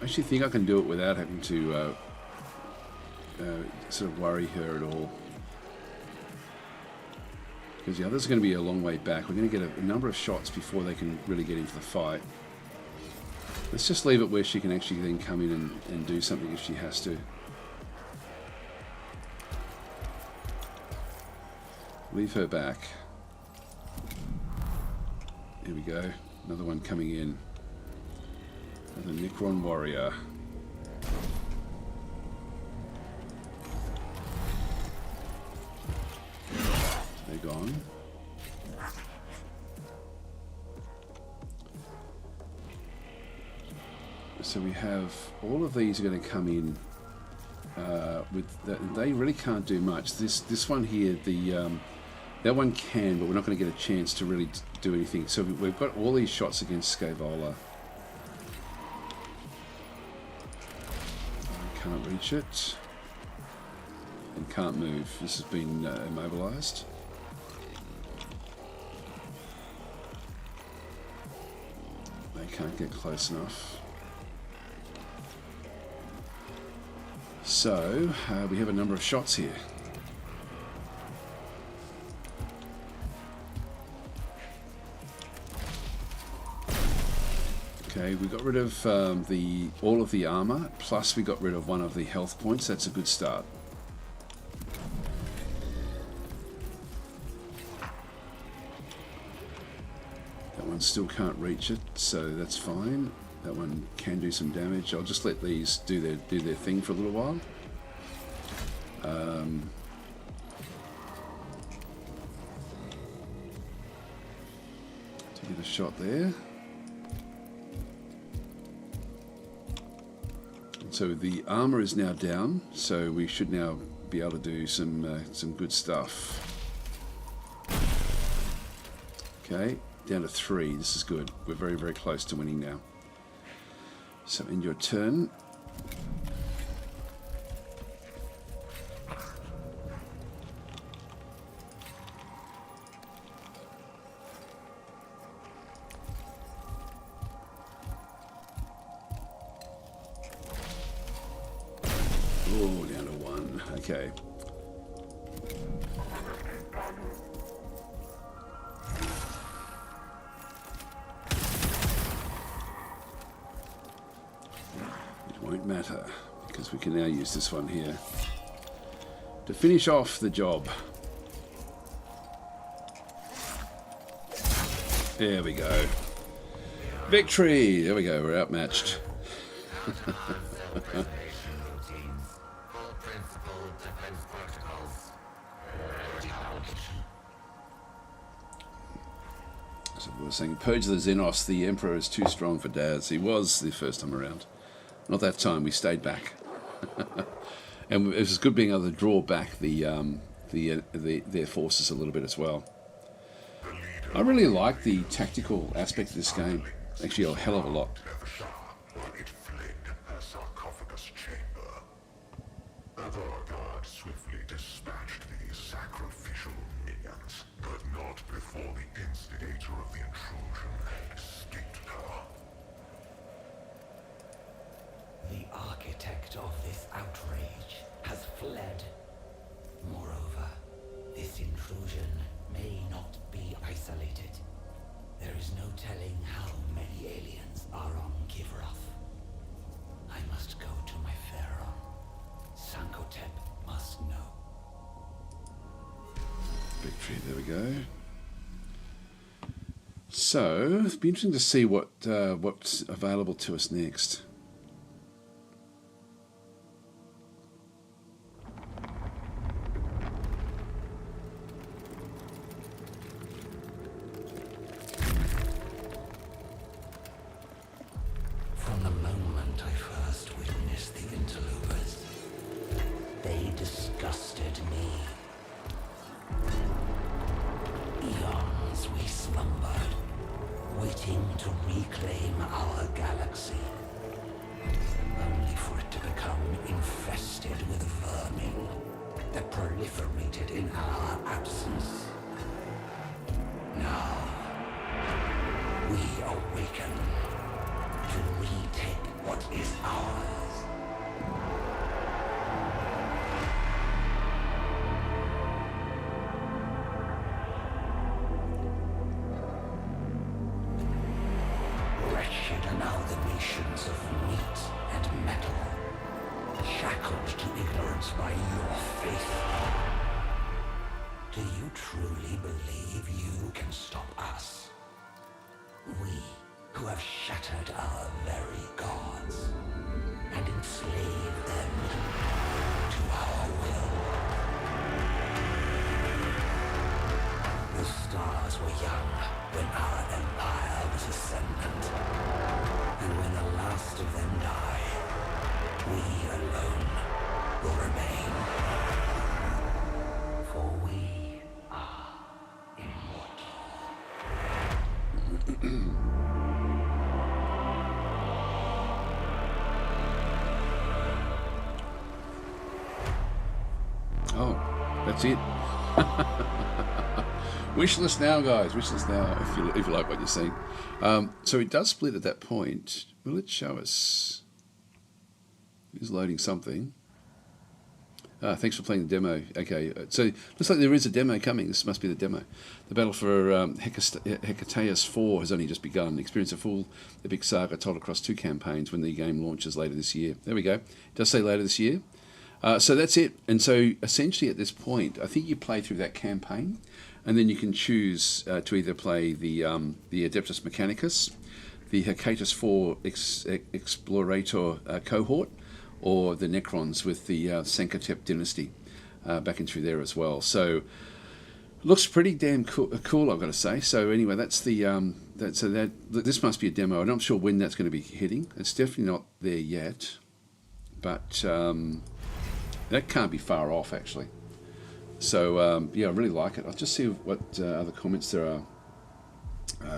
I actually think I can do it without having to sort of worry her at all. Because the others are going to be a long way back. We're going to get a number of shots before they can really get into the fight. Let's just leave it where she can actually then come in and do something if she has to. Leave her back. Here we go. Another one coming in. Another Necron warrior. They're gone. So we have all of these are going to come in with they really can't do much. This one here, that one can, but we're not going to get a chance to really do anything. So we've got all these shots against Scaevola. Can't reach it and can't move. This has been immobilized. They can't get close enough. So we have a number of shots here. Okay, we got rid of all of the armor, plus we got rid of one of the health points. That's a good start. That one still can't reach it, so that's fine. That one can do some damage. I'll just let these do their thing for a little while. To get a shot there. So the armor is now down, so we should now be able to do some good stuff. Okay, down to 3. This is good. We're very, very close to winning now. So in your turn, oh, down to 1. Okay. Won't matter, because we can now use this one here to finish off the job. There we go. Victory! There we go, we're outmatched. So we were saying, purge the Xenos, the Emperor is too strong for Daz. He was the first time around. Not that time, we stayed back. And it was good being able to draw back their forces a little bit as well. I really like the tactical aspect of this game. Actually, a hell of a lot. It fled her sarcophagus chamber. Other guards swiftly dispatched these sacrificial minions, but not before the instigator of the intrusion escaped her. The architect of this outrage has fled. Moreover, this intrusion may not be isolated. There is no telling how many the aliens are on Givroth. I must go to my Pharaoh. Sankotep must know. Victory, there we go. So, it'll be interesting to see what's available to us next. From the moment I first witnessed the interlopers, they disgusted me. Eons we slumbered, waiting to reclaim our galaxy, only for it to become infested with vermin that proliferated in our absence. Now, we awaken to retake what is ours. Wretched amalgamations of meat and metal, shackled to ignorance by your faith. Do you truly believe you can stop us? We, who have shattered our very gods and enslaved them to our will. The stars were young when our empire was ascendant, and when the last of them die, we alone will remain. For we are immortal. Oh, that's it. Wishlist now, guys. Wishlist now, if you like what you're seeing. So it does split at that point. Will it show us? It is loading something. Thanks for playing the demo. Okay, so looks like there is a demo coming. This must be the demo. The battle for Hecateus 4 has only just begun. Experience a full epic saga told across 2 campaigns when the game launches later this year. There we go. It does say later this year. So that's it. And so essentially at this point, I think you play through that campaign, and then you can choose to either play the Adeptus Mechanicus, the Hecateus 4 Explorator cohort, or the Necrons with the Sankotep dynasty back in through there as well. So looks pretty damn cool, I've got to say. So anyway, that's the this must be a demo. I'm not sure when that's going to be hitting. It's definitely not there yet, but that can't be far off actually. So yeah, I really like it. I'll just see what other comments there are.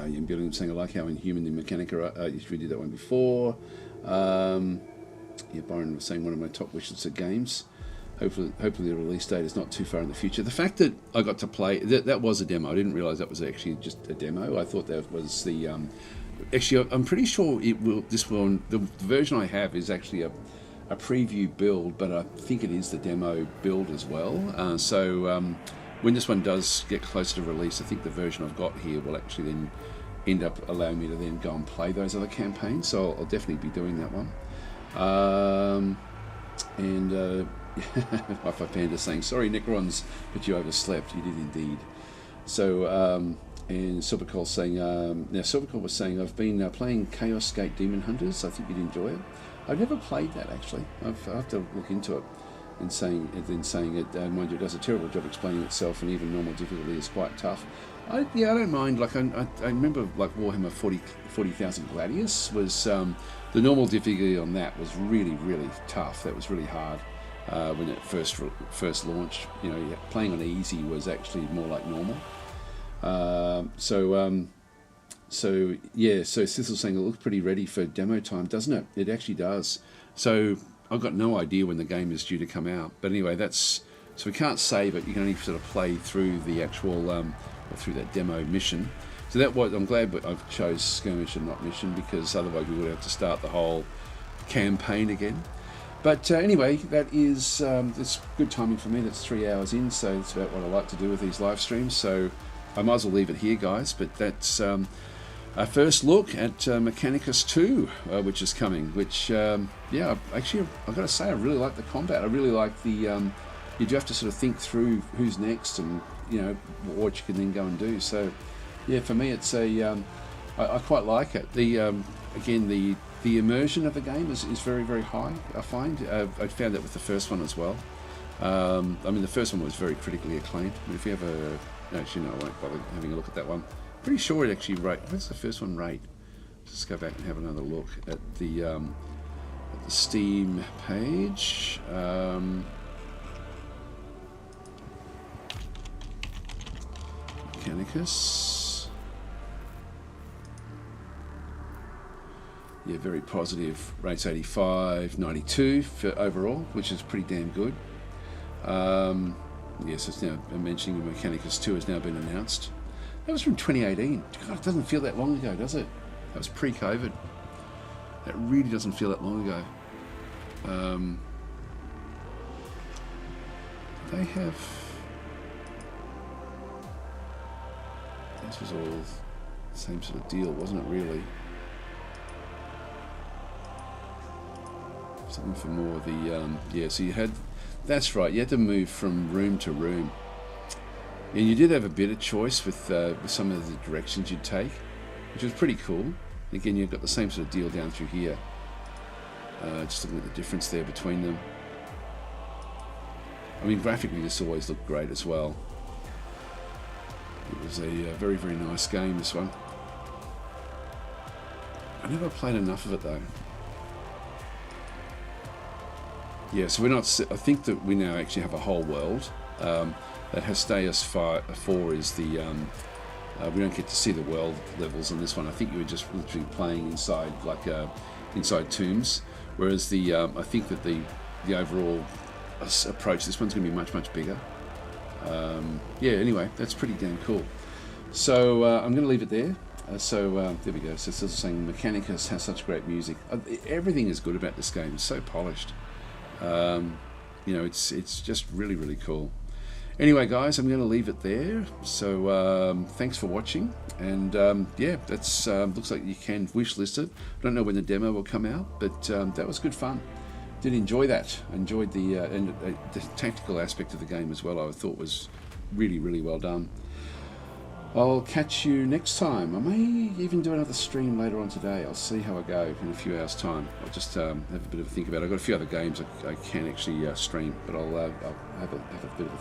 Young Building saying I like how Inhuman the Mechanica. We did that one before. Yeah, Byron was saying one of my top wishes are games. Hopefully the release date is not too far in the future. The fact that I got to play that was a demo. I didn't realise that was actually just a demo. I thought that was the actually I'm pretty sure it will. This one, the version I have is actually a preview build, but I think it is the demo build as well. So when this one does get closer to release, I think the version I've got here will actually then end up allowing me to then go and play those other campaigns. So I'll definitely be doing that one. And Wi-Fi Panda saying, sorry Necrons, but you overslept. You did indeed. So and Silvercall saying, now Silvercall was saying, I've been playing Chaos Gate Demon Hunters. I think you'd enjoy it. I've never played that actually. I have to look into it. And saying it, mind you, it does a terrible job explaining itself, and even normal difficulty is quite tough. I don't mind. Like I remember, like Warhammer 40,000 Gladius was the normal difficulty on that was really tough. That was really hard when it first launched. You know, playing on easy was actually more like normal. So yeah. So Cecil's saying it looks pretty ready for demo time, doesn't it? It actually does. So I've got no idea when the game is due to come out. But anyway, so we can't save it. You can only sort of play through the actual through that demo mission. So I'm glad I've chose skirmish and not mission, because otherwise we would have to start the whole campaign again. But anyway, that is it's good timing for me. That's 3 hours in, so that's about what I like to do with these live streams. So I might as well leave it here, guys. But that's a first look at Mechanicus 2, which is coming. Which, yeah, actually, I've got to say, I really like the combat. I really like the. You do have to sort of think through who's next, and you know what you can then go and do. So, yeah, for me, it's a. I quite like it. The again, the immersion of the game is very, very high. I find I found that with the first one as well. I mean, the first one was very critically acclaimed. I mean, if you have a, actually, no, I won't bother having a look at that one. Pretty sure it actually rate. What's the first one rate? Let's just go back and have another look at the Steam page. Mechanicus. Yeah, very positive. Rates 85, 92 for overall, which is pretty damn good. Yes, it's now mentioning Mechanicus 2 has now been announced. That was from 2018. God, it doesn't feel that long ago, does it? That was pre-COVID. That really doesn't feel that long ago. They have... This was all the same sort of deal, wasn't it, really? Something for more of the... yeah, so you had... That's right, you had to move from room to room. And you did have a bit of choice with some of the directions you'd take, which was pretty cool. Again, you've got the same sort of deal down through here. Just looking at the difference there between them. I mean, graphically this always looked great as well. It was a very, very nice game, this one. I never played enough of it though. Yeah, so we're not. I think that we now actually have a whole world. That Hasteus 4 is the. We don't get to see the world levels in this one. I think you were just literally playing inside, like inside tombs. Whereas the I think that the overall approach, this one's going to be much, much bigger. Yeah. Anyway, that's pretty damn cool. So I'm going to leave it there. There we go. So it's also saying Mechanicus has such great music. Everything is good about this game. It's so polished. You know, it's just really, really cool. Anyway, guys, I'm going to leave it there. So thanks for watching, and yeah, that's looks like you can wish list it. I don't know when the demo will come out, but that was good fun. Did enjoy that. I enjoyed the tactical aspect of the game as well. I thought was really, really well done. I'll catch you next time. I may even do another stream later on today. I'll see how I go in a few hours' time. I'll just have a bit of a think about it. I've got a few other games I can actually stream, but I'll have a bit of a